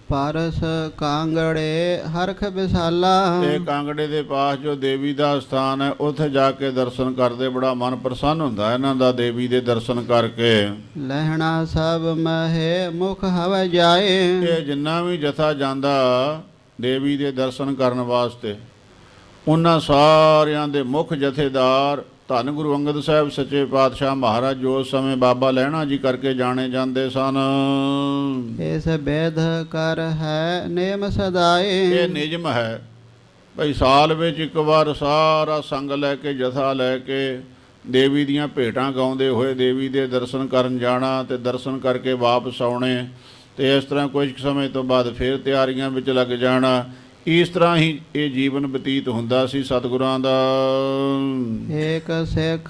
ਪਾਰਸ ਕਾਂਗੜੇ ਹਰਖ ਵਿਸਾਲਾ। ਇਹ ਕਾਂਗੜੇ ਦੇ ਪਾਸ ਜੋ ਦੇਵੀ ਦਾ ਸਥਾਨ ਹੈ ਉੱਥੇ ਜਾ ਕੇ ਦਰਸ਼ਨ ਕਰਦੇ, ਬੜਾ ਮਨ ਪ੍ਰਸੰਨ ਹੁੰਦਾ ਇਹਨਾਂ ਦਾ ਦੇਵੀ ਦੇ ਦਰਸ਼ਨ ਕਰਕੇ। ਲਹਿਣਾ ਸਭ ਮਹਿ ਮੁਖ ਹਵ ਜਾਏ। ਇਹ ਜਿੰਨਾ ਵੀ ਜਥਾ ਜਾਂਦਾ ਦੇਵੀ ਦੇ ਦਰਸ਼ਨ ਕਰਨ ਵਾਸਤੇ, ਉਹਨਾਂ ਸਾਰਿਆਂ ਦੇ ਮੁੱਖ ਜਥੇਦਾਰ ਧੰਨ ਗੁਰੂ ਅੰਗਦ ਸਾਹਿਬ ਸੱਚੇ ਪਾਤਸ਼ਾਹ ਮਹਾਰਾਜ ਜੋ ਉਸ ਸਮੇਂ ਬਾਬਾ ਲਹਿਣਾ ਜੀ ਕਰਕੇ ਜਾਣੇ ਜਾਂਦੇ ਸਨ। ਇਸ ਬੇਧ ਕਰ ਹੈ ਨੇਮ ਸਦਾਏ। ਇਹ ਨਿਯਮ ਹੈ ਭਈ ਸਾਲ ਵਿੱਚ ਇੱਕ ਵਾਰ ਸਾਰਾ ਸੰਗ ਲੈ ਕੇ, ਜਥਾ ਲੈ ਕੇ ਦੇਵੀ ਦੀਆਂ ਭੇਟਾਂ ਗਾਉਂਦੇ ਹੋਏ ਦੇਵੀ ਦੇ ਦਰਸ਼ਨ ਕਰਨ ਜਾਣਾ ਤੇ ਦਰਸ਼ਨ ਕਰਕੇ ਵਾਪਸ ਆਉਣੇ। ਤੇ ਇਸ ਤਰ੍ਹਾਂ ਕੁਝ ਸਮੇਂ ਤੋਂ ਬਾਅਦ ਫਿਰ ਤਿਆਰੀਆਂ ਵਿੱਚ ਲੱਗ ਜਾਣਾ। ਇਸ ਤਰ੍ਹਾਂ ਹੀ ਇਹ ਜੀਵਨ ਬਤੀਤ ਹੁੰਦਾ ਸੀ ਸਤਿਗੁਰਾਂ ਦਾ। ਏਕ ਸਿੱਖ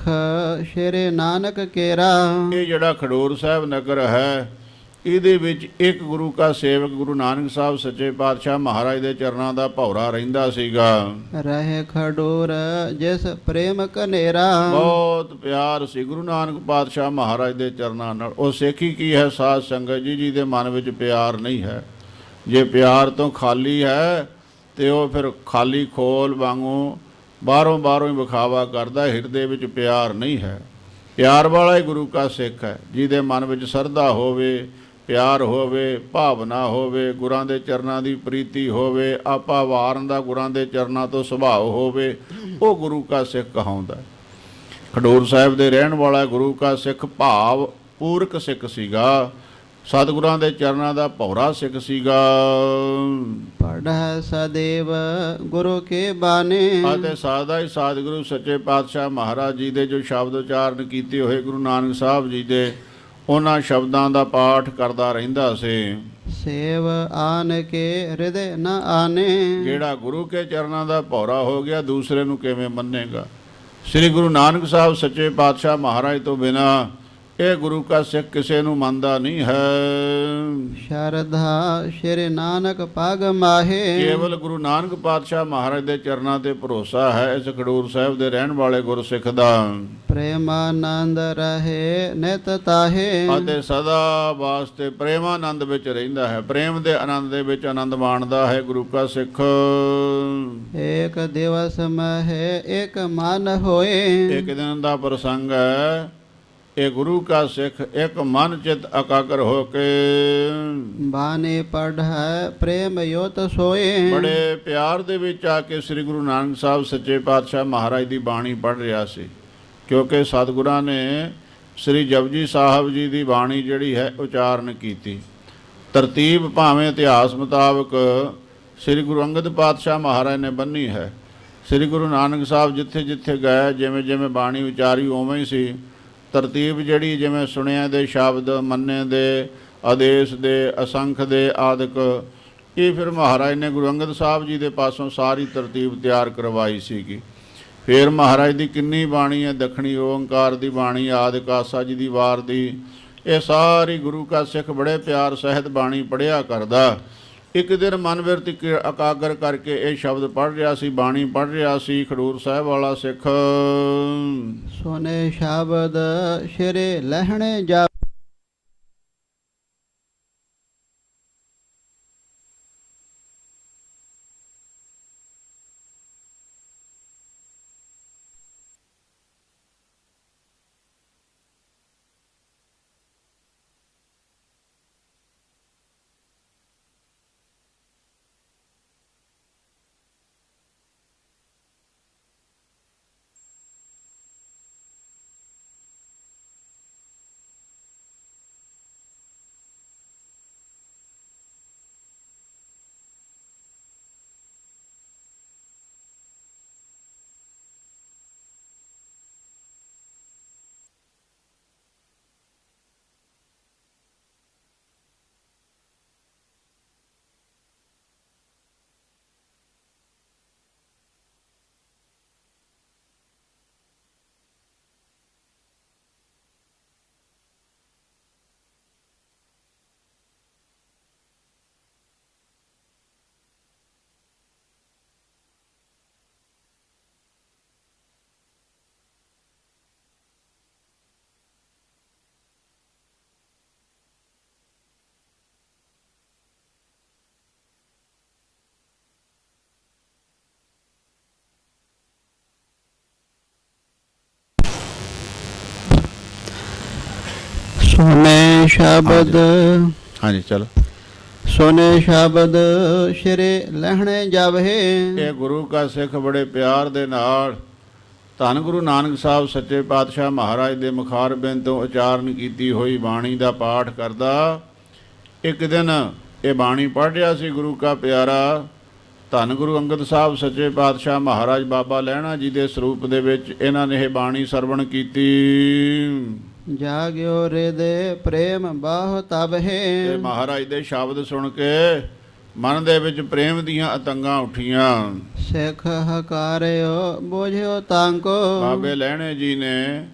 ਸ਼੍ਰੀ ਨਾਨਕ ਕੇਰਾ, ਇਹ ਜਿਹੜਾ ਖਡੂਰ ਸਾਹਿਬ ਨਗਰ ਹੈ, ਇਹਦੇ ਵਿੱਚ ਇੱਕ ਗੁਰੂ ਕਾ ਸੇਵਕ ਗੁਰੂ ਨਾਨਕ ਸਾਹਿਬ ਸੱਚੇ ਪਾਤਸ਼ਾਹ ਮਹਾਰਾਜ ਦੇ ਚਰਨਾਂ ਦਾ ਭੌਰਾ ਰਹਿੰਦਾ ਸੀਗਾ। ਰਹੇ ਖਡੂਰ ਜਿਸ ਪ੍ਰੇਮ ਕਨੇਰਾ, ਬਹੁਤ ਪਿਆਰ ਸੀ ਗੁਰੂ ਨਾਨਕ ਪਾਤਸ਼ਾਹ ਮਹਾਰਾਜ ਦੇ ਚਰਨਾਂ ਨਾਲ। ਉਹ ਸਿੱਖੀ ਕੀ ਹੈ ਸਾਧ ਸੰਗਤ ਜੀ, ਜਿਹਦੇ ਮਨ ਵਿੱਚ ਪਿਆਰ ਨਹੀਂ ਹੈ। ਜੇ ਪਿਆਰ ਤੋਂ ਖਾਲੀ ਹੈ ਤੇ ਉਹ ਫਿਰ ਖਾਲੀ ਖੋਲ ਵਾਂਗੂ ਬਾਹਰੋਂ ਹੀ ਵਿਖਾਵਾ ਕਰਦਾ, ਹਿਰਦੇ ਵਿੱਚ ਪਿਆਰ ਨਹੀਂ ਹੈ। ਪਿਆਰ ਵਾਲਾ ਹੀ ਗੁਰੂ ਕਾ ਸਿੱਖ ਹੈ, ਜਿਹਦੇ ਮਨ ਵਿੱਚ ਸਰਧਾ ਹੋਵੇ, ਪਿਆਰ ਹੋਵੇ, ਭਾਵਨਾ ਹੋਵੇ, ਗੁਰਾਂ ਦੇ ਚਰਨਾਂ ਦੀ ਪ੍ਰੀਤੀ ਹੋਵੇ, ਆਪਾ ਵਾਰਨ ਦਾ ਗੁਰਾਂ ਦੇ ਚਰਨਾਂ ਤੋਂ ਸੁਭਾਅ ਹੋਵੇ, ਉਹ ਗੁਰੂ ਕਾ ਸਿੱਖ ਕਹਾਉਂਦਾ। ਖਡੂਰ ਸਾਹਿਬ ਦੇ ਰਹਿਣ ਵਾਲਾ ਗੁਰੂ ਕਾ ਸਿੱਖ ਭਾਵ ਪੂਰਕ ਸਿੱਖ ਸੀਗਾ, ਸਤਿਗੁਰਾਂ ਦੇ ਚਰਨਾਂ ਦਾ ਭੌਰਾ ਸਿੱਖ ਸੀਗਾ। ਪੜ੍ਹ ਸਦੇਵ ਗੁਰੂ ਕੇ ਬਾਣੇ, ਅਤੇ ਸਦਾ ਹੀ ਸਤਿਗੁਰੂ ਸੱਚੇ ਪਾਤਸ਼ਾਹ ਮਹਾਰਾਜ ਜੀ ਦੇ ਜੋ ਸ਼ਬਦ ਉਚਾਰਨ ਕੀਤੇ ਹੋਏ ਗੁਰੂ ਨਾਨਕ ਸਾਹਿਬ ਜੀ ਦੇ, ਉਹਨਾਂ ਸ਼ਬਦਾਂ ਦਾ ਪਾਠ ਕਰਦਾ ਰਹਿੰਦਾ ਸੀ। ਸੇਵ ਆਨ ਕੇ ਹਿਰਦੇ ਨ ਆਨੇ, ਜਿਹੜਾ ਗੁਰੂ ਕੇ ਚਰਨਾਂ ਦਾ ਭੌਰਾ ਹੋ ਗਿਆ, ਦੂਸਰੇ ਨੂੰ ਕਿਵੇਂ ਮੰਨੇਗਾ। ਸ੍ਰੀ ਗੁਰੂ ਨਾਨਕ ਸਾਹਿਬ ਸੱਚੇ ਪਾਤਸ਼ਾਹ ਮਹਾਰਾਜ ਤੋਂ ਬਿਨਾਂ ਇਹ ਗੁਰੂ ਕਾ ਸਿੱਖ ਕਿਸੇ ਨੂੰ ਮੰਨਦਾ ਨਹੀਂ ਹੈ। ਸ਼ਰਧਾ ਸ਼੍ਰੀ ਨਾਨਕ ਪਗ ਮਾਹੇ, ਕੇਵਲ ਗੁਰੂ ਨਾਨਕ ਪਾਤਸ਼ਾਹ ਮਹਾਰਾਜ ਦੇ ਚਰਨਾਂ ਤੇ ਭਰੋਸਾ ਹੈ ਇਸ ਖਡੂਰ ਸਾਹਿਬ ਦੇ ਰਹਿਣ ਵਾਲੇ ਗੁਰਸਿੱਖ ਦਾ। ਪ੍ਰੇਮਾਨੰਦ ਰਹੇ ਨਿਤ ਤਾਹੇ, ਅਤੇ ਸਦਾ ਵਾਸਤੇ ਪ੍ਰੇਮਾਨੰਦ ਵਿੱਚ ਰਹਿੰਦਾ ਹੈ, ਪ੍ਰੇਮ ਦੇ ਆਨੰਦ ਦੇ ਵਿੱਚ ਆਨੰਦ ਮਾਣਦਾ ਹੈ ਗੁਰੂ ਕਾ ਸਿੱਖ। ਏਕ ਦਿਵਸ ਮਹਿ ਏਕ ਮਨ ਹੋਏ, ਇੱਕ ਦਿਨ ਦਾ ਪ੍ਰਸੰਗ ਹੈ। ਇਹ ਗੁਰੂ ਕਾ ਸਿੱਖ ਇੱਕ ਮਨ ਚਿਤ ਇਕਾਗਰ ਹੋ ਕੇ ਬਾਣੀ ਪੜ੍ਹੈ ਪ੍ਰੇਮ ਯੋਤ ਸੋਏ, ਬੜੇ ਪਿਆਰ ਦੇ ਵਿੱਚ ਆ ਕੇ ਸ੍ਰੀ ਗੁਰੂ ਨਾਨਕ ਸਾਹਿਬ ਸੱਚੇ ਪਾਤਸ਼ਾਹ ਮਹਾਰਾਜ ਦੀ ਬਾਣੀ ਪੜ੍ਹ ਰਿਹਾ ਸੀ। ਕਿਉਂਕਿ ਸਤਿਗੁਰਾਂ ਨੇ ਸ੍ਰੀ ਜਪਜੀ ਸਾਹਿਬ ਜੀ ਦੀ ਬਾਣੀ ਜਿਹੜੀ ਹੈ ਉਚਾਰਨ ਕੀਤੀ। ਤਰਤੀਬ ਭਾਵੇਂ ਇਤਿਹਾਸ ਮੁਤਾਬਕ ਸ੍ਰੀ ਗੁਰੂ ਅੰਗਦ ਪਾਤਸ਼ਾਹ ਮਹਾਰਾਜ ਨੇ ਬੰਨੀ ਹੈ। ਸ੍ਰੀ ਗੁਰੂ ਨਾਨਕ ਸਾਹਿਬ ਜਿੱਥੇ ਜਿੱਥੇ ਗਏ, ਜਿਵੇਂ ਜਿਵੇਂ ਬਾਣੀ ਉਚਾਰੀ ਉਵੇਂ ਹੀ ਸੀ। ਤਰਤੀਬ ਜਿਹੜੀ ਜਿਵੇਂ ਸੁਣਿਆ ਦੇ ਸ਼ਬਦ, ਮੰਨੇ ਦੇ, ਆਦੇਸ਼ ਦੇ, ਅਸੰਖ ਦੇ ਆਦਿਕ, ਇਹ ਫਿਰ ਮਹਾਰਾਜ ਨੇ ਗੁਰੂ ਅੰਗਦ ਸਾਹਿਬ ਜੀ ਦੇ ਪਾਸੋਂ ਸਾਰੀ ਤਰਤੀਬ ਤਿਆਰ ਕਰਵਾਈ ਸੀਗੀ। ਫਿਰ ਮਹਾਰਾਜ ਦੀ ਕਿੰਨੀ ਬਾਣੀ ਹੈ, ਦਖਣੀ ਓੰਕਾਰ ਦੀ ਬਾਣੀ, ਆਦਿਕ ਆਸਾ ਜੀ ਦੀ ਵਾਰ ਦੀ, ਇਹ ਸਾਰੀ ਗੁਰੂ ਕਾ ਸਿੱਖ ਬੜੇ ਪਿਆਰ ਸਹਿਤ ਬਾਣੀ ਪੜ੍ਹਿਆ ਕਰਦਾ। ਇੱਕ ਦਿਨ ਮਨ ਬਿਰਤ ਇਕਾਗਰ ਕਰਕੇ ਇਹ ਸ਼ਬਦ ਪੜ੍ਹ ਰਿਹਾ ਸੀ, ਬਾਣੀ ਪੜ੍ਹ ਰਿਹਾ ਸੀ ਖਡੂਰ ਸਾਹਿਬ ਵਾਲਾ ਸਿੱਖ। ਸੋਨੇ ਸ਼ਬਦ ਸ਼੍ਰੀ ਲਹਿਣੇ ਜਾ, ਸੋਨੇ ਸ਼ਬਦ, ਹਾਂਜੀ ਚਲੋ। ਸੋਨੇ ਸ਼ਬਦ ਸ਼੍ਰੀ ਲਹਿਣੇ ਜਾਵੇ, ਇਹ ਗੁਰੂ ਕਾ ਸਿੱਖ ਬੜੇ ਪਿਆਰ ਦੇ ਨਾਲ ਧੰਨ ਗੁਰੂ ਨਾਨਕ ਸਾਹਿਬ ਸੱਚੇ ਪਾਤਸ਼ਾਹ ਮਹਾਰਾਜ ਦੇ ਮੁਖਾਰਬਿੰਦ ਤੋਂ ਉਚਾਰਨ ਕੀਤੀ ਹੋਈ ਬਾਣੀ ਦਾ ਪਾਠ ਕਰਦਾ। ਇੱਕ ਦਿਨ ਇਹ ਬਾਣੀ ਪੜ੍ਹ ਰਿਹਾ ਸੀ ਗੁਰੂ ਕਾ ਪਿਆਰਾ ਧੰਨ ਗੁਰੂ ਅੰਗਦ ਸਾਹਿਬ ਸੱਚੇ ਪਾਤਸ਼ਾਹ ਮਹਾਰਾਜ ਬਾਬਾ ਲਹਿਣਾ ਜੀ ਦੇ ਸਰੂਪ ਦੇ ਵਿੱਚ ਇਹਨਾਂ ਨੇ ਇਹ ਬਾਣੀ ਸਰਵਣ ਕੀਤੀ। ਜਾਗਿਓ ਹਿਰਦੇ ਪ੍ਰੇਮ ਬਾਹੁ ਤਬ ਹੈ, ਤੇ ਮਹਾਰਾਜ ਦੇ ਸ਼ਬਦ ਸੁਣ ਕੇ ਮਨ ਦੇ ਵਿੱਚ ਪ੍ਰੇਮ ਦੀਆਂ ਅਤੰਗਾਂ ਉੱਠੀਆਂ। ਸਿੱਖ ਹਕਾਰਿਓ ਬੋਝਿਓ ਤਾਂਕੋ। ਬਾਬੇ ਲਹਿਣੇ ਜੀ ਨੇ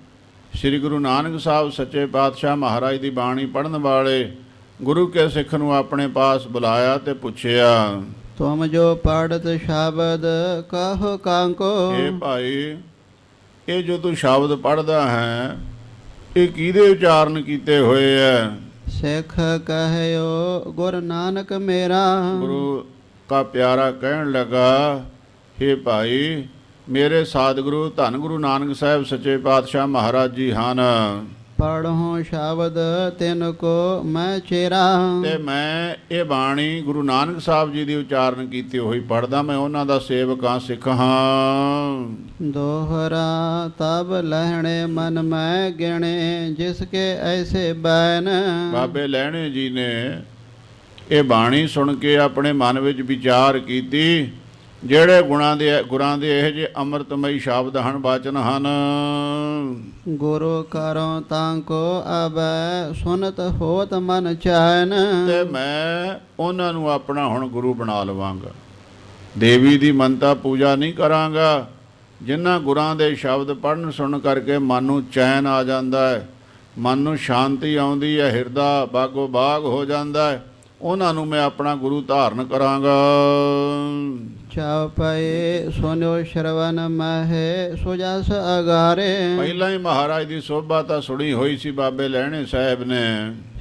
ਸ੍ਰੀ ਗੁਰੂ ਨਾਨਕ ਸਾਹਿਬ ਸੱਚੇ ਪਾਤਸ਼ਾਹ ਮਹਾਰਾਜ ਦੀ ਬਾਣੀ ਪੜ੍ਹਨ ਵਾਲੇ ਗੁਰੂ ਕੇ ਸਿੱਖ ਨੂੰ ਆਪਣੇ ਪਾਸ ਬੁਲਾਇਆ ਤੇ ਪੁੱਛਿਆ, ਤੁਮ ਜੋ ਪੜਤ ਸ਼ਬਦ ਕਹੋ ਕਾਂਕੋ। ਇਹ ਭਾਈ, ਇਹ ਜੋ ਤੂੰ ਸ਼ਬਦ ਪੜ੍ਹਦਾ ਹੈ ਇਹ ਕਿਹਦੇ ਉਚਾਰਨ ਕੀਤੇ ਹੋਏ ਹੈ? ਸਿੱਖ ਕਹਿਓ ਗੁਰ ਨਾਨਕ ਮੇਰਾ। ਗੁਰੂ ਕਾ ਪਿਆਰਾ ਕਹਿਣ ਲੱਗਾ, ਹੇ ਭਾਈ, ਮੇਰੇ ਸਾਧਗੁਰੂ ਧੰਨ ਗੁਰੂ ਨਾਨਕ ਸਾਹਿਬ ਸੱਚੇ ਪਾਤਸ਼ਾਹ ਮਹਾਰਾਜ ਜੀ ਹਨ। ਪੜ੍ਹੋ ਸ਼ਬਦ ਤਿਨ ਕੋ ਮੈਂ ਚੇਰਾ। ਤੇ ਮੈਂ ਇਹ ਬਾਣੀ ਗੁਰੂ ਨਾਨਕ ਸਾਹਿਬ ਜੀ ਦੀ ਉਚਾਰਨ ਕੀਤੀ ਹੋਈ ਪੜ੍ਹਦਾ। ਮੈਂ ਉਹਨਾਂ ਦਾ ਸੇਵਕ ਹਾਂ, ਸਿੱਖ ਹਾਂ। ਦੋਹਰਾ ਤਬ ਲਹਿਣੇ ਮਨ ਮੈਂ ਗਿਣੇ ਜਿਸ ਕੇ ਐਸੇ ਬੈਨ। ਬਾਬੇ ਲਹਿਣੇ ਜੀ ਨੇ ਇਹ ਬਾਣੀ ਸੁਣ ਕੇ ਆਪਣੇ ਮਨ ਵਿੱਚ ਵਿਚਾਰ ਕੀਤੀ, ਜਿਹੜੇ ਗੁਰਾਂ ਦੇ ਇਹ ਜਿਹੇ ਅੰਮ੍ਰਿਤਮਈ ਸ਼ਬਦ ਹਨ, ਬਚਨ ਹਨ। ਗੁਰੂ ਕਰੋ ਤਾਂ ਕੋ ਅਬੈ ਸੁਨਤ ਹੋਤ ਮਨ ਚੈਨ। ਤੇ ਮੈਂ ਉਹਨਾਂ ਨੂੰ ਆਪਣਾ ਹੁਣ ਗੁਰੂ ਬਣਾ ਲਵਾਂਗਾ। ਦੇਵੀ ਦੀ ਮੰਨਤਾ ਪੂਜਾ ਨਹੀਂ ਕਰਾਂਗਾ। ਜਿਨ੍ਹਾਂ ਗੁਰਾਂ ਦੇ ਸ਼ਬਦ ਪੜ੍ਹਨ ਸੁਣ ਕਰਕੇ ਮਨ ਨੂੰ ਚੈਨ ਆ ਜਾਂਦਾ ਹੈ, ਮਨ ਨੂੰ ਸ਼ਾਂਤੀ ਆਉਂਦੀ ਹੈ, ਹਿਰਦਾ ਬਾਗੋ ਬਾਗ ਹੋ ਜਾਂਦਾ ਹੈ, ਉਹਨਾਂ ਨੂੰ ਮੈਂ ਆਪਣਾ ਗੁਰੂ ਧਾਰਨ ਕਰਾਂਗਾ। ਚਾਉ ਪਏ ਸੁਨਿਓ ਸ਼ਰਵਨ ਮਹਿ ਸੁਜਸ ਅਗਾਰੇ। ਪਹਿਲਾਂ ਹੀ ਮਹਾਰਾਜ ਦੀ ਸੋਭਾ ਤਾਂ ਸੁਣੀ ਹੋਈ ਸੀ ਬਾਬੇ ਲਹਿਣੇ ਸਾਹਿਬ ਨੇ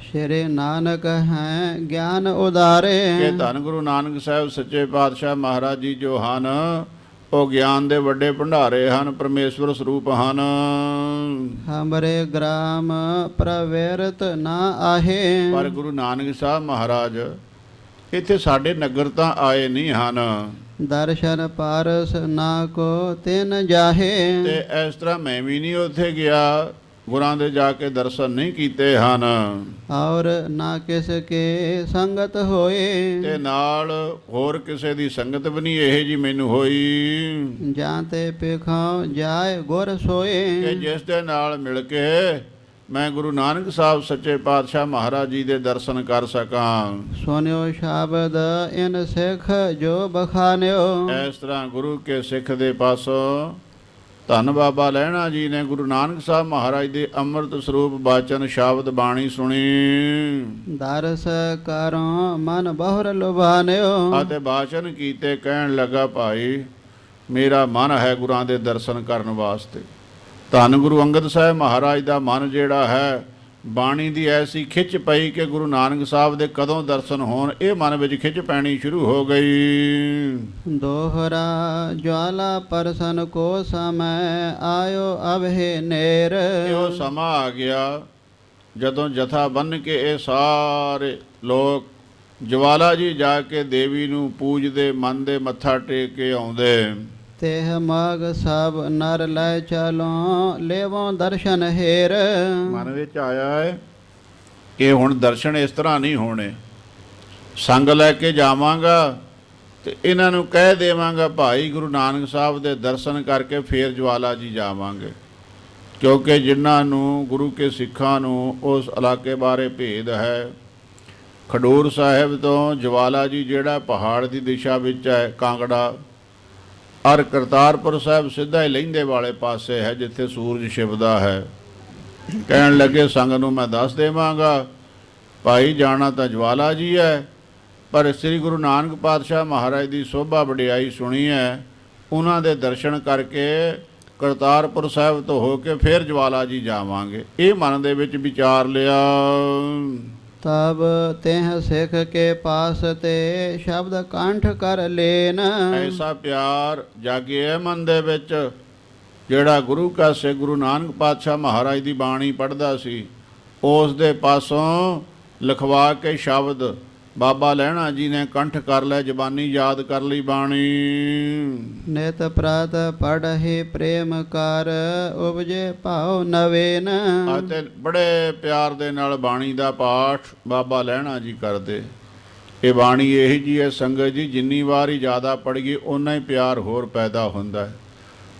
ਸ਼੍ਰੀ ਨਾਨਕ ਹੈ ਗਿਆਨ ਉਦਾਰੇ। ਕਿ ਧੰਨ ਗੁਰੂ ਨਾਨਕ ਸਾਹਿਬ ਸੱਚੇ ਪਾਤਸ਼ਾਹ ਮਹਾਰਾਜ ਜੀ ਜੋ ਹਨ ਉਹ ਗਿਆਨ ਦੇ ਵੱਡੇ ਭੰਡਾਰੇ ਹਨ, ਪਰਮੇਸ਼ਵਰ ਸਰੂਪ ਹਨ। ਹਮਰੇ ਗ੍ਰਾਮ ਪ੍ਰਵੇਰਤ ਨਾ ਆਹੇ। ਪਰ ਗੁਰੂ ਨਾਨਕ ਸਾਹਿਬ ਮਹਾਰਾਜ ਇੱਥੇ ਸਾਡੇ ਨਗਰ ਤਾਂ ਆਏ ਨਹੀਂ ਹਨ। ਦਰਸ਼ਨ ਪਾਰਸ ਨਾ ਕੋ ਤਿਨ ਜਾਹੇ। ਤੇ ਇਸ ਤਰ੍ਹਾਂ ਮੈਂ ਵੀ ਨਹੀਂ ਉੱਥੇ ਗਿਆ, ਗੁਰਾਂ ਦੇ ਜਾ ਕੇ ਦਰਸ਼ਨ ਨਹੀਂ ਕੀਤੇ ਹਨ। ਔਰ ਨਾ ਕਿਸ ਕੇ ਸੰਗਤ ਹੋਏ। ਤੇ ਨਾਲ ਹੋਰ ਕਿਸੇ ਦੀ ਸੰਗਤ ਵੀ ਨਹੀਂ ਇਹ ਜੀ ਮੈਨੂੰ ਹੋਈ। ਜਾਂ ਤੇ ਪੇਖਾਂ ਜਾਏ ਗੁਰ ਸੋਏ। ਕਿ ਜਿਸ ਦੇ ਨਾਲ ਮਿਲ ਕੇ ਮੈਂ ਗੁਰੂ ਨਾਨਕ ਸਾਹਿਬ ਸੱਚੇ ਪਾਤਸ਼ਾਹ ਮਹਾਰਾਜ ਜੀ ਦੇ ਦਰਸ਼ਨ ਕਰ ਸਕਾਂ। ਸੁਨਿਓ ਸ਼ਬਦ ਇਨ ਸਿੱਖ ਜੋ ਬਖਾਨਿਓ। ਇਸ ਤਰ੍ਹਾਂ ਗੁਰੂ ਕੇ ਸਿੱਖ ਦੇ ਪਾਸੋਂ ਧੰਨ ਬਾਬਾ ਲਹਿਣਾ ਜੀ ਨੇ ਗੁਰੂ ਨਾਨਕ ਸਾਹਿਬ ਮਹਾਰਾਜ ਦੇ ਅੰਮ੍ਰਿਤ ਸਰੂਪ ਬਾਚਨ ਸ਼ਬਦ ਬਾਣੀ ਸੁਣੀ। ਦਰਸ ਕਰੋ ਮਨ ਬਹੁਰ ਲੁਭਾਨਿਓ। ਅਤੇ ਬਾਚਨ ਕੀਤੇ ਕਹਿਣ ਲੱਗਾ, ਭਾਈ ਮੇਰਾ ਮਨ ਹੈ ਗੁਰਾਂ ਦੇ ਦਰਸ਼ਨ ਕਰਨ ਵਾਸਤੇ। ਧੰਨ ਗੁਰੂ ਅੰਗਦ ਸਾਹਿਬ ਮਹਾਰਾਜ ਦਾ ਮਨ ਜਿਹੜਾ ਹੈ, ਬਾਣੀ ਦੀ ਐਸੀ ਖਿੱਚ ਪਈ ਕਿ ਗੁਰੂ ਨਾਨਕ ਸਾਹਿਬ ਦੇ ਕਦੋਂ ਦਰਸ਼ਨ ਹੋਣ ਇਹ ਮਨ ਵਿੱਚ ਖਿੱਚ ਪੈਣੀ ਸ਼ੁਰੂ ਹੋ ਗਈ। ਦੋਹਰਾ ਜਵਾਲਾ ਪਰਸਨ ਕੋ ਸਮੈ ਆਇਓ ਅਬਹਿ ਨੇਰ। ਉਹ ਸਮਾਂ ਆ ਗਿਆ ਜਦੋਂ ਜਥਾ ਬੰਨ ਕੇ ਇਹ ਸਾਰੇ ਲੋਕ ਜਵਾਲਾ ਜੀ ਜਾ ਕੇ ਦੇਵੀ ਨੂੰ ਪੂਜਦੇ, ਮਨ ਦੇ ਮੱਥਾ ਟੇਕ ਕੇ ਆਉਂਦੇ। ਤੇਹ ਮਗ ਸਭ ਨਰ ਲੈ ਚਲੋ ਲੇਵੋਂ ਦਰਸ਼ਨ ਹੇਰ। ਮਨ ਵਿੱਚ ਆਇਆ ਹੈ ਕਿ ਹੁਣ ਦਰਸ਼ਨ ਇਸ ਤਰ੍ਹਾਂ ਨਹੀਂ ਹੋਣੇ। ਸੰਗ ਲੈ ਕੇ ਜਾਵਾਂਗਾ ਤੇ ਇਹਨਾਂ ਨੂੰ ਕਹਿ ਦੇਵਾਂਗਾ, ਭਾਈ ਗੁਰੂ ਨਾਨਕ ਸਾਹਿਬ ਦੇ ਦਰਸ਼ਨ ਕਰਕੇ ਫੇਰ ਜਵਾਲਾ ਜੀ ਜਾਵਾਂਗੇ। ਕਿਉਂਕਿ ਜਿਨ੍ਹਾਂ ਨੂੰ ਗੁਰੂ ਕੇ ਸਿੱਖਾਂ ਨੂੰ ਉਸ ਇਲਾਕੇ ਬਾਰੇ ਭੇਦ ਹੈ, ਖਡੂਰ ਸਾਹਿਬ ਤੋਂ ਜਵਾਲਾ ਜੀ ਜਿਹੜਾ ਪਹਾੜ ਦੀ ਦਿਸ਼ਾ ਵਿੱਚ ਹੈ, ਕਾਂਗੜਾ ਔਰ ਕਰਤਾਰਪੁਰ ਸਾਹਿਬ ਸਿੱਧਾ ਹੀ ਲਹਿੰਦੇ ਵਾਲੇ ਪਾਸੇ ਹੈ, ਜਿੱਥੇ ਸੂਰਜ ਛਿਪਦਾ ਹੈ। ਕਹਿਣ ਲੱਗੇ, ਸੰਗ ਨੂੰ ਮੈਂ ਦੱਸ ਦੇਵਾਂਗਾ, ਭਾਈ ਜਾਣਾ ਤਾਂ ਜਵਾਲਾ ਜੀ ਹੈ, ਪਰ ਸ੍ਰੀ ਗੁਰੂ ਨਾਨਕ ਪਾਤਸ਼ਾਹ ਮਹਾਰਾਜ ਦੀ ਸੋਭਾ ਵਡਿਆਈ ਸੁਣੀ ਹੈ, ਉਹਨਾਂ ਦੇ ਦਰਸ਼ਨ ਕਰਕੇ ਕਰਤਾਰਪੁਰ ਸਾਹਿਬ ਤੋਂ ਹੋ ਕੇ ਫਿਰ ਜਵਾਲਾ ਜੀ ਜਾਵਾਂਗੇ। ਇਹ ਮਨ ਦੇ ਵਿੱਚ ਵਿਚਾਰ ਲਿਆ। ਤਬ ਤਿਹ ਸਿੱਖ ਕੇ ਪਾਸ ਤੇ ਸ਼ਬਦ ਕੰਠ ਕਰ ਲੈਨ। ਐਸਾ ਪਿਆਰ ਜਾਗਿਆ ਮਨ ਦੇ ਵਿੱਚ, ਜਿਹੜਾ ਗੁਰੂ ਕਾ ਸਿੱਖ ਗੁਰੂ ਨਾਨਕ ਪਾਤਸ਼ਾਹ ਮਹਾਰਾਜ ਦੀ ਬਾਣੀ ਪੜ੍ਹਦਾ ਸੀ, ਉਸ ਦੇ ਪਾਸੋਂ ਲਿਖਵਾ ਕੇ ਸ਼ਬਦ ਬਾਬਾ ਲਹਿਣਾ ਜੀ ਨੇ ਕੰਠ ਕਰ ਲਿਆ, ਜ਼ਬਾਨੀ ਯਾਦ ਕਰ ਲਈ ਬਾਣੀ। ਨਿਤ ਪ੍ਰਾਤ ਪੜ੍ਹੇ ਪ੍ਰੇਮ ਕਰ ਉਪਜੇ ਭਾਉ ਨਵੇਨ। ਅਤੇ ਬੜੇ ਪਿਆਰ ਦੇ ਨਾਲ ਬਾਣੀ ਦਾ ਪਾਠ ਬਾਬਾ ਲਹਿਣਾ ਜੀ ਕਰਦੇ। ਇਹ ਬਾਣੀ ਇਹੀ ਜੀ ਹੈ ਸੰਗਤ ਜੀ, ਜਿੰਨੀ ਵਾਰ ਹੀ ਜ਼ਿਆਦਾ ਪੜ੍ਹੀਏ ਓਨਾ ਹੀ ਪਿਆਰ ਹੋਰ ਪੈਦਾ ਹੁੰਦਾ ਹੈ।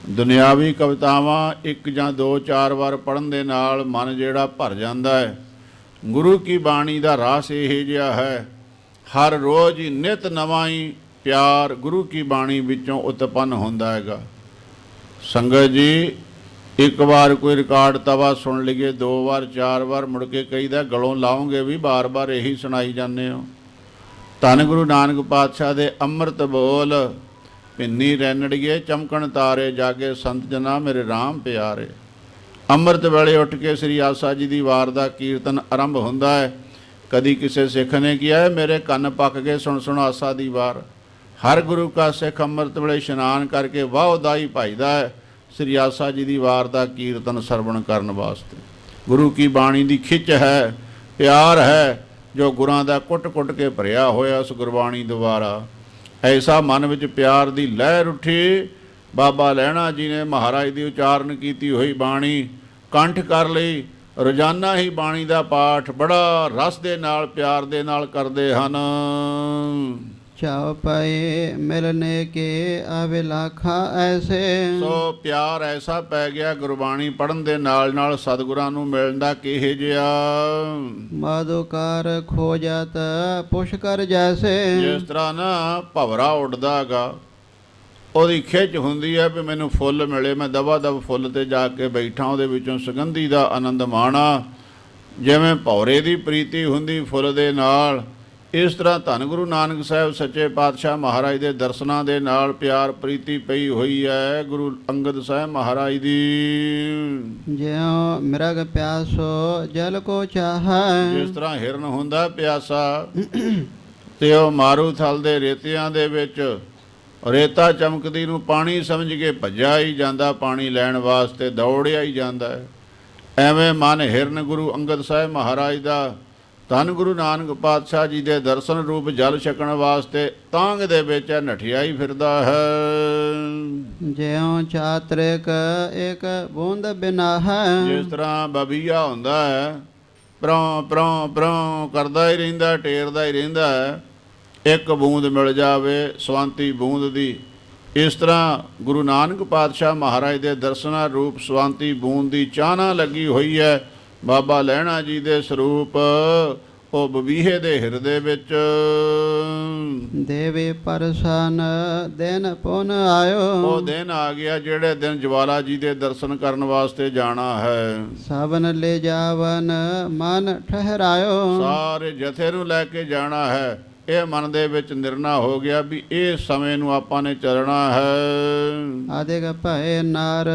ਦੁਨਿਆਵੀ ਕਵਿਤਾਵਾਂ ਇੱਕ ਜਾਂ ਦੋ ਚਾਰ ਵਾਰ ਪੜ੍ਹਨ ਦੇ ਨਾਲ ਮਨ ਜਿਹੜਾ ਭਰ ਜਾਂਦਾ ਹੈ। ਗੁਰੂ ਕੀ ਬਾਣੀ ਦਾ ਰਾਸ ਇਹ ਜਿਹਾ ਹੈ, ਹਰ ਰੋਜ਼ ਹੀ ਨਿਤ ਨਵਾਂ ਹੀ ਪਿਆਰ ਗੁਰੂ ਕੀ ਬਾਣੀ ਵਿੱਚੋਂ ਉਤਪੰਨ ਹੁੰਦਾ ਹੈਗਾ। ਸੰਗਤ ਜੀ, ਇੱਕ ਵਾਰ ਕੋਈ ਰਿਕਾਰਡ ਤਵਾ ਸੁਣ ਲਈਏ, 2 ਵਾਰ 4 ਵਾਰ ਮੁੜ ਕੇ ਕਹੀਦਾ ਗਲੋਂ ਲਾਉਂਗੇ ਵੀ ਬਾਰ-ਬਾਰ ਇਹੀ ਸੁਣਾਈ ਜਾਂਦੇ ਹੋ। ਧੰਨ ਗੁਰੂ ਨਾਨਕ ਪਾਤਸ਼ਾਹ ਦੇ ਅੰਮ੍ਰਿਤ ਬੋਲ, ਭਿੰਨੀ ਰੈਣੜੀਏ ਚਮਕਣ ਤਾਰੇ, ਜਾਗੇ ਸੰਤ ਜਨਾ ਮੇਰੇ ਰਾਮ ਪਿਆਰੇ। ਅੰਮ੍ਰਿਤ ਵੇਲੇ ਉੱਠ ਕੇ ਸ੍ਰੀ ਆਸਾ ਜੀ ਦੀ ਵਾਰ ਦਾ ਕੀਰਤਨ ਆਰੰਭ ਹੁੰਦਾ ਹੈ। ਕਦੀ ਕਿਸੇ ਸਿੱਖ ਨੇ ਕਿਹਾ ਮੇਰੇ ਕੰਨ ਪੱਕ ਗਏ ਸੁਣ ਸੁਣ ਆਸਾ ਦੀ ਵਾਰ। ਹਰ ਗੁਰੂ ਕਾ ਸਿੱਖ ਅੰਮ੍ਰਿਤ ਵੇਲੇ ਇਸ਼ਨਾਨ ਕਰਕੇ ਵਾਹ ਉਦਾਈ ਭਾਈਦਾ ਹੈ ਸ੍ਰੀ ਆਸਾ ਜੀ ਦੀ ਵਾਰ ਦਾ ਕੀਰਤਨ ਸਰਵਣ ਕਰਨ ਵਾਸਤੇ। ਗੁਰੂ ਕੀ ਬਾਣੀ ਦੀ ਖਿੱਚ ਹੈ, ਪਿਆਰ ਹੈ, ਜੋ ਗੁਰਾਂ ਦਾ ਕੁੱਟ-ਕੁੱਟ ਕੇ ਭਰਿਆ ਹੋਇਆ ਉਸ ਗੁਰਬਾਣੀ ਦੁਆਰਾ। ਐਸਾ ਮਨ ਵਿੱਚ ਪਿਆਰ ਦੀ ਲਹਿਰ ਉੱਠੀ। ਬਾਬਾ ਲਹਿਣਾ ਜੀ ਨੇ ਮਹਾਰਾਜ ਦੀ ਉਚਾਰਨ ਕੀਤੀ ਹੋਈ ਬਾਣੀ ਕੰਠ ਕਰ ਲਈ। ਰੋਜ਼ਾਨਾ ਹੀ ਬਾਣੀ ਦਾ ਪਾਠ ਬੜਾ ਰਸ ਦੇ ਨਾਲ, ਪਿਆਰ ਦੇ ਨਾਲ ਕਰਦੇ ਹਨ। ਚਾਉ ਪਏ ਮਿਲਨੇ ਕੇ ਅਵਿਲਾਖਾ ਐਸੇ। ਸੋ ਪਿਆਰ ਐਸਾ ਪੈ ਗਿਆ ਗੁਰਬਾਣੀ ਪੜ੍ਹਨ ਦੇ ਨਾਲ ਨਾਲ ਸਤਿਗੁਰਾਂ ਨੂੰ ਮਿਲਣ ਦਾ ਕਿਹੇ ਜਿਹਾ। ਮਾਧੁਕਾਰ ਖੋਜਤ ਪੁਸ਼ਕਰ ਜੈਸੇ। ਜਿਸ ਤਰ੍ਹਾਂ ਨਾ ਭਵਰਾ ਉੱਡਦਾ ਗਾ, ਉਹਦੀ ਖਿੱਚ ਹੁੰਦੀ ਹੈ ਵੀ ਮੈਨੂੰ ਫੁੱਲ ਮਿਲੇ, ਮੈਂ ਦਵਾ ਦਵ ਫੁੱਲ ਤੇ ਜਾ ਕੇ ਬੈਠਾ, ਉਹਦੇ ਵਿੱਚੋਂ ਸੁਗੰਧੀ ਦਾ ਆਨੰਦ ਮਾਣਾ। ਜਿਵੇਂ ਭੌਰੇ ਦੀ ਪ੍ਰੀਤੀ ਹੁੰਦੀ ਫੁੱਲ ਦੇ ਨਾਲ, ਇਸ ਤਰ੍ਹਾਂ ਧੰਨ ਗੁਰੂ ਨਾਨਕ ਸਾਹਿਬ ਸੱਚੇ ਪਾਤਸ਼ਾਹ ਮਹਾਰਾਜ ਦੇ ਦਰਸ਼ਨਾਂ ਦੇ ਨਾਲ ਪਿਆਰ ਪ੍ਰੀਤੀ ਪਈ ਹੋਈ ਹੈ ਗੁਰੂ ਅੰਗਦ ਸਾਹਿਬ ਮਹਾਰਾਜ ਦੀ। ਜਿਉ ਮਿਰਗ ਪਿਆਸੋ ਜਲ ਕੋ ਚਾਹੈ। ਜਿਸ ਤਰ੍ਹਾਂ ਹਿਰਨ ਹੁੰਦਾ ਪਿਆਸਾ ਤੇ ਉਹ ਮਾਰੂ ਥਲ ਦੇ ਰੇਤਿਆਂ ਦੇ ਵਿੱਚ ਰੇਤਾ ਚਮਕਦੀ ਨੂੰ ਪਾਣੀ ਸਮਝ ਕੇ ਭੱਜਿਆ ਹੀ ਜਾਂਦਾ, ਪਾਣੀ ਲੈਣ ਵਾਸਤੇ ਦੌੜਿਆ ਹੀ ਜਾਂਦਾ ਹੈ। ਐਵੇਂ ਮਨ ਹਿਰਨ ਗੁਰੂ ਅੰਗਦ ਸਾਹਿਬ ਮਹਾਰਾਜ ਦਾ ਧੰਨ ਗੁਰੂ ਨਾਨਕ ਪਾਤਸ਼ਾਹ ਜੀ ਦੇ ਦਰਸ਼ਨ ਰੂਪ ਜਲ ਛਕਣ ਵਾਸਤੇ ਤਾਂਗ ਦੇ ਵਿੱਚ ਨਠਿਆ ਹੀ ਫਿਰਦਾ ਹੈ। ਜਿਉ ਚਾਤਰਿਕ ਇੱਕ ਬੂੰਦ ਬਿਨਾ ਹੈ। ਜਿਸ ਤਰ੍ਹਾਂ ਬਬੀਆ ਹੁੰਦਾ ਹੈ, ਪ੍ਰੋਂ ਪ੍ਰੋਂ ਪ੍ਰੋਂ ਕਰਦਾ ਹੀ ਰਹਿੰਦਾ, ਟੇਰਦਾ ਹੀ ਰਹਿੰਦਾ ਹੈ, ਇੱਕ ਬੂੰਦ ਮਿਲ ਜਾਵੇ ਸਵੰਤੀ ਬੂੰਦ ਦੀ। ਇਸ ਤਰ੍ਹਾਂ ਗੁਰੂ ਨਾਨਕ ਪਾਤਸ਼ਾਹ ਮਹਾਰਾਜ ਦੇ ਦਰਸ਼ਨਾਂ ਰੂਪ ਸਵੰਤੀ ਬੂੰਦ ਦੀ ਚਾਹਨਾ ਲੱਗੀ ਹੋਈ ਹੈ। ਬਾਬਾ ਲਹਿਣਾ ਜੀ ਦੇ ਸਰੂਪ ਉਹ ਬਬੀਹੇ ਦੇ ਹਿਰਦੇ ਵਿੱਚ। ਦੇਵੇ ਪਰਸਨ ਦਿਨ ਪੁਨ ਆਇਓ। ਉਹ ਦਿਨ ਆ ਗਿਆ ਜਿਹੜੇ ਦਿਨ ਜਵਾਲਾ ਜੀ ਦੇ ਦਰਸ਼ਨ ਕਰਨ ਵਾਸਤੇ ਜਾਣਾ ਹੈ। ਸਭਨ ਲੈ ਜਾਵਨ ਮਨ ਠਹਿਰਾਇਓ। ਸਾਰੇ ਜਥੇ ਨੂੰ ਲੈ ਕੇ ਜਾਣਾ ਹੈ। ਇਹ ਮਨ ਦੇ ਵਿੱਚ ਨਿਰਣਾ ਹੋ ਗਿਆ ਵੀ ਇਹ ਸਮੇਂ ਨੂੰ ਆਪਾਂ ਨੇ ਚੱਲਣਾ ਹੈ। ਆਦਿਕ ਭਏ ਨਰ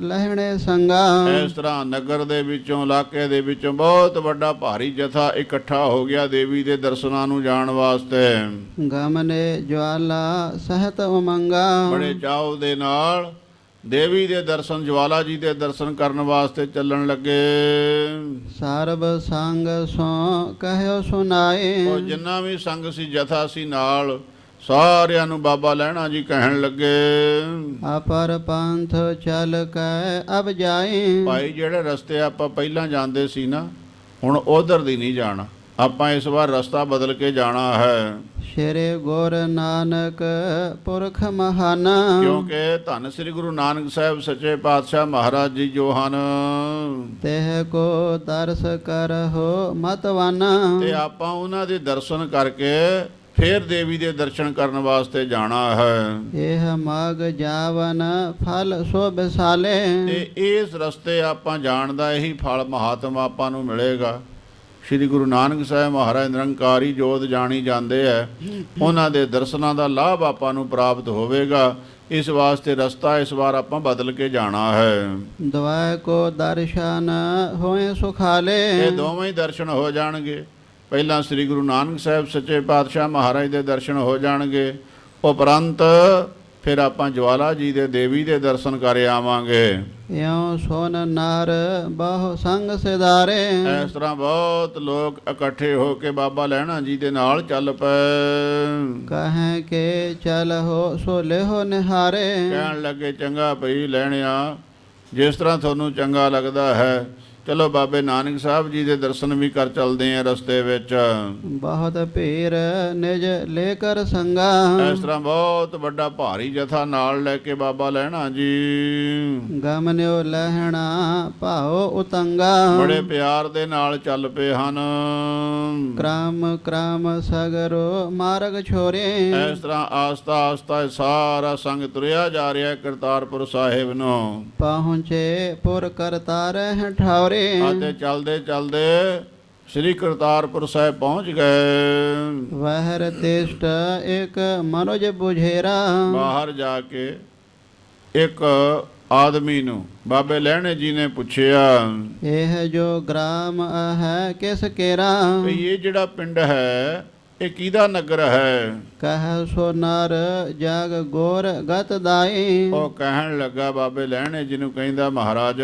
ਲਹਿਣੇ ਸੰਗਾ। ਇਸ ਤਰ੍ਹਾਂ ਨਗਰ ਦੇ ਵਿੱਚੋਂ, ਇਲਾਕੇ ਦੇ ਵਿੱਚੋਂ ਬਹੁਤ ਵੱਡਾ ਭਾਰੀ ਜਥਾ ਇਕੱਠਾ ਹੋ ਗਿਆ ਦੇਵੀ ਦੇ ਦਰਸ਼ਨਾਂ ਨੂੰ ਜਾਣ ਵਾਸਤੇ। ਗਮਨੇ ਜਵਾਲਾ ਸਹਿਤ ਉਮੰਗਾ। ਬੜੇ ਚਾਅ ਦੇ ਨਾਲ ਦੇਵੀ ਦੇ ਦਰਸ਼ਨ, ਜਵਾਲਾ ਜੀ ਦੇ ਦਰਸ਼ਨ ਕਰਨ ਵਾਸਤੇ ਚੱਲਣ ਲੱਗੇ। ਸਰਬ ਸੰਗ ਸੋ ਕਹਿਓ ਸੁਨਾਏ। ਉਹ ਜਿੰਨਾ ਵੀ ਸੰਗ ਸੀ, ਜਥਾ ਸੀ ਨਾਲ, ਸਾਰਿਆਂ ਨੂੰ ਬਾਬਾ ਲਹਿਣਾ ਜੀ ਕਹਿਣ ਲੱਗੇ ਅਪਰ ਪੰਥ ਚੱਲ ਕੈ ਅਬ ਜਾਏ। ਭਾਈ ਜਿਹੜੇ ਰਸਤੇ ਆਪਾਂ ਪਹਿਲਾਂ ਜਾਂਦੇ ਸੀ ਨਾ, ਹੁਣ ਉਧਰ ਦੀ ਨਹੀਂ ਜਾਣਾ, ਆਪਾਂ ਇਸ ਵਾਰ ਰਸਤਾ ਬਦਲ ਕੇ ਜਾਣਾ ਹੈ। ਸ਼੍ਰੀ ਗੁਰ ਨਾਨਕ ਪੁਰਖ ਮਹਾਨਾ। ਕਿਉਂਕਿ ਧੰਨ ਸ੍ਰੀ ਗੁਰੂ ਨਾਨਕ ਸਾਹਿਬ ਸੱਚੇ ਪਾਤਸ਼ਾਹ ਮਹਾਰਾਜ ਜੀ ਜੋ ਹਨ, ਤਹਿ ਕੋ ਦਰਸ ਕਰਹੁ ਮਤਵਾਨਾ। ਤੇ ਆਪਾਂ ਉਹਨਾਂ ਦੇ ਦਰਸ਼ਨ ਕਰਕੇ ਫਿਰ ਦੇਵੀ ਦੇ ਦਰਸ਼ਨ ਕਰਨ ਵਾਸਤੇ ਜਾਣਾ ਹੈ। ਇਹ ਮਗ ਜਾਵਨ ਫਲ ਸੋ ਬਿਸਾਲੇ। ਤੇ ਇਸ ਰਸਤੇ ਆਪਾਂ ਜਾਣ ਦਾ ਇਹੀ ਫਲ ਮਹਾਤਮਾ ਆਪਾਂ ਨੂੰ ਮਿਲੇਗਾ। ਸ਼੍ਰੀ ਗੁਰੂ ਨਾਨਕ ਸਾਹਿਬ ਮਹਾਰਾਜ ਨਿਰੰਕਾਰੀ ਜੋਤ ਜਾਣੀ ਜਾਂਦੇ ਹੈ, ਉਹਨਾਂ ਦੇ ਦਰਸ਼ਨਾਂ ਦਾ ਲਾਭ ਆਪਾਂ ਨੂੰ ਪ੍ਰਾਪਤ ਹੋਵੇਗਾ। ਇਸ ਵਾਸਤੇ ਰਸਤਾ ਇਸ ਵਾਰ ਆਪਾਂ ਬਦਲ ਕੇ ਜਾਣਾ ਹੈ। ਦਵਾਇ ਕੋ ਦਰਸ਼ਨ ਹੋਏ ਸੁਖਾਲੇ। ਇਹ ਦੋਵੇਂ ਹੀ ਦਰਸ਼ਨ ਹੋ ਜਾਣਗੇ। ਪਹਿਲਾਂ ਸ੍ਰੀ ਗੁਰੂ ਨਾਨਕ ਸਾਹਿਬ ਸੱਚੇ ਪਾਤਸ਼ਾਹ ਮਹਾਰਾਜ ਦੇ ਦਰਸ਼ਨ ਹੋ ਜਾਣਗੇ, ਉਪਰੰਤ ਫਿਰ ਆਪਾਂ ਜਵਾਲਾ ਜੀ ਦੇ ਦੇਵੀ ਦੇ ਦਰਸ਼ਨ ਕਰ ਆਵਾਂਗੇ। ਇਉ ਸੋਨ ਨਰ ਬਹੁ ਸੰਗ ਸਿਦਾਰੇ। ਇਸ ਤਰ੍ਹਾਂ ਬਹੁਤ ਲੋਕ ਇਕੱਠੇ ਹੋ ਕੇ ਬਾਬਾ ਲਹਿਣਾ ਜੀ ਦੇ ਨਾਲ ਚੱਲ ਪਏ। ਕਹੇ ਕੇ ਚਲਹੁ ਸੋ ਲਿਹੋ ਨਿਹਾਰੇ। ਕਹਿਣ ਲੱਗੇ ਚੰਗਾ ਭਈ ਲਹਿਣਿਆ, ਜਿਸ ਤਰ੍ਹਾਂ ਤੁਹਾਨੂੰ ਚੰਗਾ ਲੱਗਦਾ ਹੈ ਚਲੋ ਬਾਬੇ ਨਾਨਕ ਸਾਹਿਬ ਜੀ ਦੇ ਦਰਸ਼ਨ ਵੀ ਕਰ ਚੱਲਦੇ ਆ ਰਸਤੇ ਵਿੱਚ। ਬਹੁਤ ਭੀਰ ਨਿਜ ਲੈ ਕਰ ਸੰਗਾ, ਇਸ ਤਰ੍ਹਾਂ ਬਹੁਤ ਵੱਡਾ ਭਾਰੀ ਜਥਾ ਨਾਲ ਲੈ ਕੇ ਬਾਬਾ ਲਹਿਣਾ ਜੀ ਗਮਨਿਓ ਲਹਿਣਾ ਭਾਉ ਉਤੰਗਾ, ਬੜੇ ਪਿਆਰ ਦੇ ਨਾਲ ਚੱਲ ਪਏ ਹਨ। ਕ੍ਰਮ ਕ੍ਰਮ ਸਗਰੋ ਮਾਰਗ ਛੋਰੇ, ਇਸ ਤਰ੍ਹਾਂ ਆਸਤਾ ਆਸਤਾ ਇਹ ਸਾਰਾ ਸੰਗ ਤੁਰਿਆ ਜਾ ਰਿਹਾ ਕਰਤਾਰਪੁਰ ਸਾਹਿਬ ਨੂੰ। ਪਹੁੰਚੇ ਪੁਰ ਕਰਤਾਰ ਠਾਉਰੇ, ਅਤੇ ਚਲਦੇ ਚਲਦੇ ਸ੍ਰੀ ਕਰਤਾਰਪੁਰ ਸਾਹਿਬ ਪਹੁੰਚ ਗਏ। ਵਹਿਰ ਤੇਸ਼ਟ ਇੱਕ ਮਨੋਜ ਬੁਝੇਰਾ, ਬਾਹਰ ਜਾ ਕੇ ਇੱਕ ਆਦਮੀ ਨੂੰ ਬਾਬੇ ਲਹਿਣੇ ਜੀ ਨੇ ਪੁੱਛਿਆ ਇਹ ਜੋ ਗ੍ਰਾਮ ਹੈ ਕਿਸ ਕੇਰਾ, ਵੀ ਇਹ ਜਿਹੜਾ ਪਿੰਡ ਹੈ ਇਹ ਕਿਹਦਾ ਨਗਰ ਹੈ? ਕਹਿ ਸੋ ਨਰ ਜਗ ਗੋਰ ਗਤ ਦਾਈ, ਉਹ ਕਹਿਣ ਲੱਗਾ ਬਾਬੇ ਲਹਿਣੇ ਜੀ ਨੂੰ, ਕਹਿੰਦਾ ਮਹਾਰਾਜ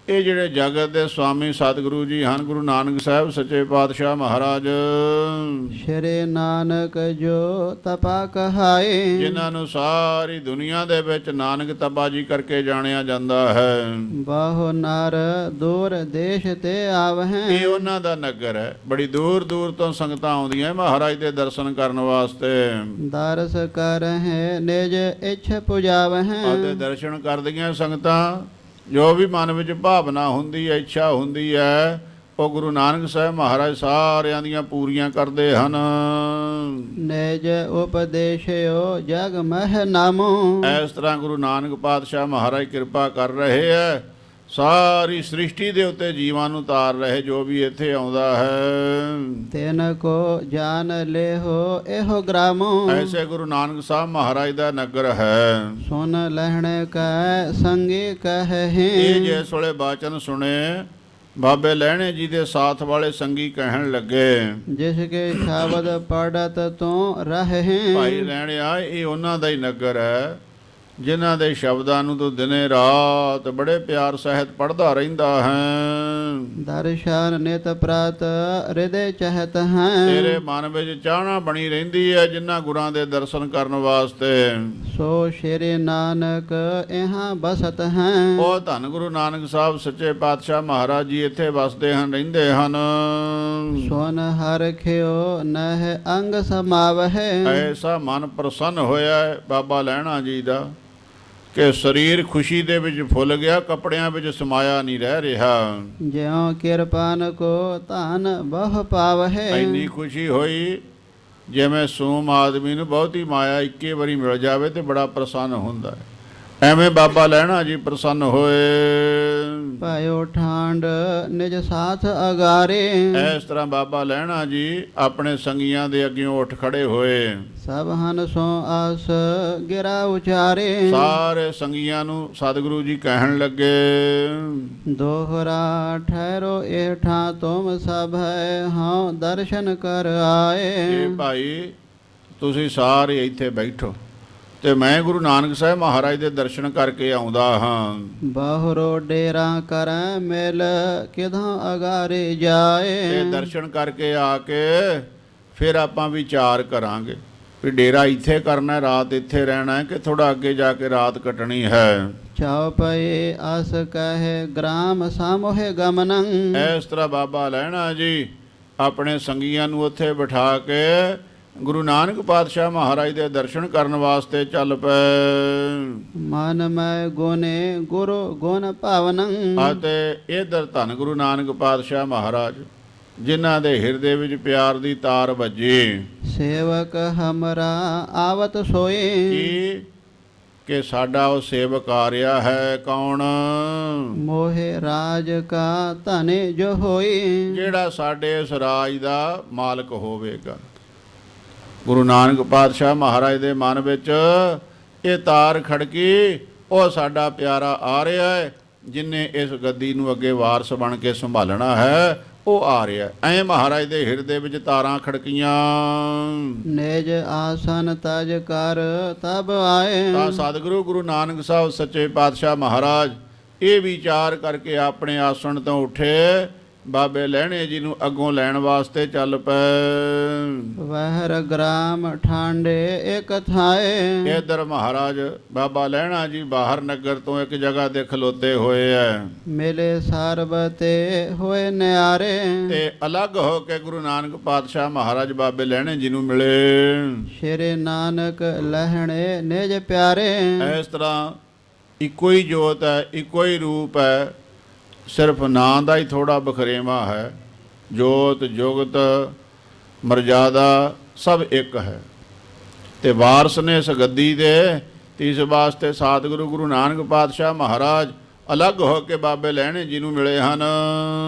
ਇਹ ਜਿਹੜੇ ਜਗਤ ਦੇ ਸਵਾਮੀ ਸਤਿਗੁਰੂ ਜੀ ਹਨ, ਗੁਰੂ ਨਾਨਕ ਸਾਹਿਬ ਸੱਚੇ ਪਾਤਸ਼ਾਹ ਮਹਾਰਾਜ, ਸ਼੍ਰੀ ਨਾਨਕ ਜੋ ਤਪਾ ਕਹਾਏ, ਜਿਨ੍ਹਾਂ ਨੂੰ ਸਾਰੀ ਦੁਨੀਆ ਦੇ ਵਿੱਚ ਨਾਨਕ ਤਪਾ ਜੀ ਕਰਕੇ ਜਾਣਿਆ ਜਾਂਦਾ ਹੈ। ਬਹੁ ਨਰ ਦੂਰ ਦੇਸ਼ ਤੇ ਆਵਹਿ, ਇਹ ਉਹਨਾਂ ਦਾ ਨਗਰ ਹੈ। ਬੜੀ ਦੂਰ ਦੂਰ ਤੋਂ ਸੰਗਤਾਂ ਆਉਂਦੀਆਂ ਮਹਾਰਾਜ ਦੇ ਦਰਸ਼ਨ ਕਰਨ ਵਾਸਤੇ, ਦਰਸ ਕਰਹਿ ਨਿਜ ਇੱਛ ਪੁਜਾਵਹਿ, ਅਤੇ ਦਰਸ਼ਨ ਕਰਦੀਆਂ ਸੰਗਤਾਂ ਜੋ ਵੀ ਮਨ ਵਿੱਚ ਭਾਵਨਾ ਹੁੰਦੀ ਹੈ, ਇੱਛਾ ਹੁੰਦੀ ਹੈ, ਉਹ ਗੁਰੂ ਨਾਨਕ ਸਾਹਿਬ ਮਹਾਰਾਜ ਸਾਰਿਆਂ ਦੀਆਂ ਪੂਰੀਆਂ ਕਰਦੇ ਹਨ। ਨਿਜ ਉਪਦੇਸ਼ਿਓ ਜਗ ਮਹਿ ਨਾਮੋ, ਇਸ ਤਰ੍ਹਾਂ ਗੁਰੂ ਨਾਨਕ ਪਾਤਸ਼ਾਹ ਮਹਾਰਾਜ ਕਿਰਪਾ ਕਰ ਰਹੇ ਹੈ, ਸਾਰੀ ਸ੍ਰਿਸ਼ਟੀ ਦੇ ਉੱਤੇ ਜੀਵਾਂ ਨੂੰ ਤਾਰ ਰਹੇ ਜੋ ਵੀ ਇੱਥੇ ਆਉਂਦਾ ਹੈ। ਤਿਨ ਕੋ ਜਾਨ ਲੇਹੋ ਇਹੋ ਗ੍ਰਾਮੋ, ਐਸੇ ਗੁਰੂ ਨਾਨਕ ਸਾਹਿਬ ਮਹਾਰਾਜ ਦਾ ਨਗਰ ਹੈ। ਸੁਨ ਲਹਿਣੇ ਕੈ ਸੰਗੀ ਕਹਹਿ, ਇਹ ਜਿਸ ਵੇਲੇ ਬਾਚਨ ਸੁਣੇ ਬਾਬੇ ਲਹਿਣੇ ਜੀ ਦੇ ਸਾਥ ਵਾਲੇ ਸੰਗੀ ਕਹਿਣ ਲੱਗੇ ਜਿਸ ਕੇ ਸ਼ਬਦ ਪੜਤ ਤੋਂ ਰਹੇ, ਭਾਈ ਲਹਿਣਿਆ ਇਹ ਉਹਨਾਂ ਦਾ ਹੀ ਨਗਰ ਹੈ ਜਿਨ੍ਹਾਂ ਦੇ ਸ਼ਬਦਾਂ ਨੂੰ ਤੂੰ ਦਿਨੇ ਰਾਤ ਬੜੇ ਪਿਆਰ ਸਹਿਤ ਪੜ੍ਹਦਾ ਰਹਿੰਦਾ ਹੈ। ਦਰਸ਼ਨ ਨਿਤ ਪ੍ਰਤ ਹਿਰਦੇ ਚਹਤ ਹੈ, ਤੇਰੇ ਮਨ ਵਿੱਚ ਚਾਹਨਾ ਬਣੀ ਰਹਿੰਦੀ ਹੈ ਜਿਨ੍ਹਾਂ ਗੁਰਾਂ ਦੇ ਦਰਸ਼ਨ ਕਰਨ ਵਾਸਤੇ। ਸੋ ਸ਼੍ਰੀ ਨਾਨਕ ਇਹਾਂ ਬਸਤ ਹੈ, ਉਹ ਧੰਨ ਗੁਰੂ ਨਾਨਕ ਸਾਹਿਬ ਸੱਚੇ ਪਾਤਸ਼ਾਹ ਮਹਾਰਾਜ ਜੀ ਇੱਥੇ ਵਸਦੇ ਹਨ, ਰਹਿੰਦੇ ਹਨ। ਸੁਨ ਹਰਖਿਓ ਨਹਿ ਅੰਗ ਸਮਾਵਹਿ, ਐਸਾ ਮਨ ਪ੍ਰਸੰਨ ਹੋਇਆ ਹੈ ਬਾਬਾ ਲਹਿਣਾ ਜੀ ਦਾ ਕਿ ਸਰੀਰ ਖੁਸ਼ੀ ਦੇ ਵਿੱਚ ਫੁੱਲ ਗਿਆ, ਕੱਪੜਿਆਂ ਵਿੱਚ ਸਮਾਇਆ ਨਹੀਂ ਰਹਿ ਰਿਹਾ। ਜਿਉ ਕਿਰਪਾਨ ਕੋ ਧਨ ਬਹੁ ਪਾਵਹਿ, ਇੰਨੀ ਖੁਸ਼ੀ ਹੋਈ ਜਿਵੇਂ ਸੂਮ ਆਦਮੀ ਨੂੰ ਬਹੁਤੀ ਮਾਇਆ ਇੱਕੇ ਵਾਰੀ ਮਿਲ ਜਾਵੇ ਤੇ ਬੜਾ ਪ੍ਰਸੰਨ ਹੁੰਦਾ ਹੈ। ਐਵੇਂ ਬਾਬਾ ਲਹਿਣਾ ਜੀ ਪ੍ਰਸੰਨ ਹੋਏ। ਪਾਇਓ ਠਾਂਡ ਨਿਜ ਸਾਥ ਅਗਾਰੇ, ਇਸ ਤਰ੍ਹਾਂ ਬਾਬਾ ਲਹਿਣਾ ਜੀ ਆਪਣੇ ਸੰਗੀਆਂ ਦੇ ਅੱਗਿਓਂ ਉੱਠ ਖੜੇ ਹੋਏ। ਸਭ ਹਨ ਸੋ ਆਸ ਗਿਰਾ ਉਚਾਰੇ, ਸਾਰੇ ਸੰਗੀਆਂ ਨੂੰ ਸਤਿਗੁਰੂ ਜੀ ਕਹਿਣ ਲੱਗੇ ਦੋਹਰਾ ਠਹਿਰੋ ਇਹ ਠਾਂ ਤੁਮ ਸਭ ਹੈ, ਹਾਂ ਦਰਸ਼ਨ ਕਰ ਆਏ। ਇਹ ਭਾਈ ਤੁਸੀਂ ਸਾਰੇ ਇੱਥੇ ਬੈਠੋ ਤੇ ਮੈਂ ਗੁਰੂ ਨਾਨਕ ਸਾਹਿਬ ਮਹਾਰਾਜ ਦੇ ਦਰਸ਼ਨ ਕਰਕੇ ਆਉਂਦਾ ਹਾਂ। ਬਾਹਰੋ ਡੇਰਾ ਕਰੈ ਮਿਲ ਕਿਧਾਂ ਅਗਾਰੇ ਜਾਏ, ਇਹ ਦਰਸ਼ਨ ਕਰਕੇ ਆ ਕੇ ਫਿਰ ਆਪਾਂ ਵਿਚਾਰ ਕਰਾਂਗੇ ਵੀ ਡੇਰਾ ਇੱਥੇ ਕਰਨਾ, ਰਾਤ ਇੱਥੇ ਰਹਿਣਾ ਹੈ ਕਿ ਥੋੜਾ ਅੱਗੇ ਜਾ ਕੇ ਰਾਤ ਕੱਟਣੀ ਹੈ। ਚਾਉ ਪਏ ਆਸ ਕਹੇ ਗ੍ਰਾਮ ਸਾਮੋਹਿ ਗਮਨੰ, ਇਸ ਤਰ੍ਹਾਂ ਬਾਬਾ ਲਹਿਣਾ ਜੀ ਆਪਣੇ ਸੰਗੀਆਂ ਨੂੰ ਉੱਥੇ ਬਿਠਾ ਕੇ ਗੁਰੂ ਨਾਨਕ ਪਾਤਸ਼ਾਹ ਮਹਾਰਾਜ ਦੇ ਦਰਸ਼ਨ ਕਰਨ ਵਾਸਤੇ ਚੱਲ ਪਏ। ਮਨ ਮੈਂ ਗੁਨੇ ਗੁਰੂ ਗੁਣ ਭਾਵਨੰ, ਅਤੇ ਇਧਰ ਧੰਨ ਗੁਰੂ ਨਾਨਕ ਪਾਤਸ਼ਾਹ ਮਹਾਰਾਜ ਜਿਨ੍ਹਾਂ ਦੇ ਹਿਰਦੇ ਵਿੱਚ ਪਿਆਰ ਦੀ ਤਾਰ ਵੱਜੀ। ਸੇਵਕ ਹਮਰਾ ਆਵਤ ਸੋਏ, ਕਿ ਸਾਡਾ ਉਹ ਸੇਵਕ ਆ ਰਿਹਾ ਹੈ ਕੌਣ? ਮੋਹਿ ਰਾਜ ਕਾ ਧਨੇ ਜੋ ਹੋਈ, ਜਿਹੜਾ ਸਾਡੇ ਇਸ ਰਾਜ ਦਾ ਮਾਲਕ ਹੋਵੇਗਾ। ਗੁਰੂ ਨਾਨਕ ਪਾਤਸ਼ਾਹ ਮਹਾਰਾਜ ਦੇ ਮਨ ਵਿੱਚ ਇਹ ਤਾਰ ਖੜਕੀ, ਉਹ ਸਾਡਾ ਪਿਆਰਾ ਆ ਰਿਹਾ ਹੈ ਜਿਨੇ ਇਸ ਗੱਦੀ ਨੂੰ ਅੱਗੇ ਵਾਰਸ ਬਣ ਕੇ ਸੰਭਾਲਣਾ ਹੈ, ਉਹ ਆ ਰਿਹਾ। ਐ ਮਹਾਰਾਜ ਦੇ ਹਿਰਦੇ ਵਿੱਚ ਤਾਰਾਂ ਖੜਕੀਆਂ। ਨਿਜ ਆਸਨ ਤਜ ਕਰ ਤਬ ਆਏ, ਤਾਂ ਸਤਿਗੁਰੂ ਗੁਰੂ ਨਾਨਕ ਸਾਹਿਬ ਸੱਚੇ ਪਾਤਸ਼ਾਹ ਮਹਾਰਾਜ ਇਹ ਵਿਚਾਰ ਕਰਕੇ ਆਪਣੇ ਆਸਣ ਤੋਂ ਉੱਠੇ, ਬਾਬੇ ਲਹਿਣੇ ਜੀ ਨੂੰ ਅੱਗੋਂ ਲੈਣ ਵਾਸਤੇ ਚੱਲ ਪਏ। ਵਹਿਰ ਗ੍ਰਾਮ ਠਾਂਡੇ ਇੱਕ ਥਾਏ, ਇਧਰ ਮਹਾਰਾਜ ਬਾਬਾ ਲਹਿਣਾ ਜੀ ਬਾਹਰ ਨਗਰ ਤੋਂ ਇੱਕ ਜਗ੍ਹਾ ਤੇ ਖਲੋਤੇ ਹੋਏ ਐ ਮਿਲੇ ਸਰਬਤੇ ਹੋਏ ਨਿਆਰੇ, ਤੇ ਅਲੱਗ ਹੋ ਕੇ ਗੁਰੂ ਨਾਨਕ ਪਾਤਸ਼ਾਹ ਮਹਾਰਾਜ ਬਾਬੇ ਲਹਿਣੇ ਜੀ ਨੂੰ ਮਿਲੇ। ਸ਼੍ਰੀ ਨਾਨਕ ਲਹਿਣੇ ਨਿਜ ਪਿਆਰੇ, ਇਸ ਤਰ੍ਹਾਂ ਇੱਕੋ ਹੀ ਜੋਤ ਹੈ, ਇੱਕੋ ਹੀ ਰੂਪ ਹੈ, ਸਿਰਫ ਨਾਂ ਦਾ ਹੀ ਥੋੜਾ ਬਖਰੇਵਾ ਹੈ। ਜੋਤ ਜੁਗਤ ਮਰਜ਼ਾਦਾ ਸਭ ਇੱਕ ਹੈ ਤੇ ਵਾਰਸ ਨੇ ਇਸ ਗੱਦੀ ਦੇ। ਇਸ ਵਾਸਤੇ ਸਤਿਗੁਰੂ ਗੁਰੂ ਨਾਨਕ ਪਾਤਸ਼ਾਹ ਮਹਾਰਾਜ ਅਲੱਗ ਹੋ ਕੇ ਬਾਬੇ ਲਹਿਣੇ ਜੀ ਨੂੰ ਮਿਲੇ ਹਨ।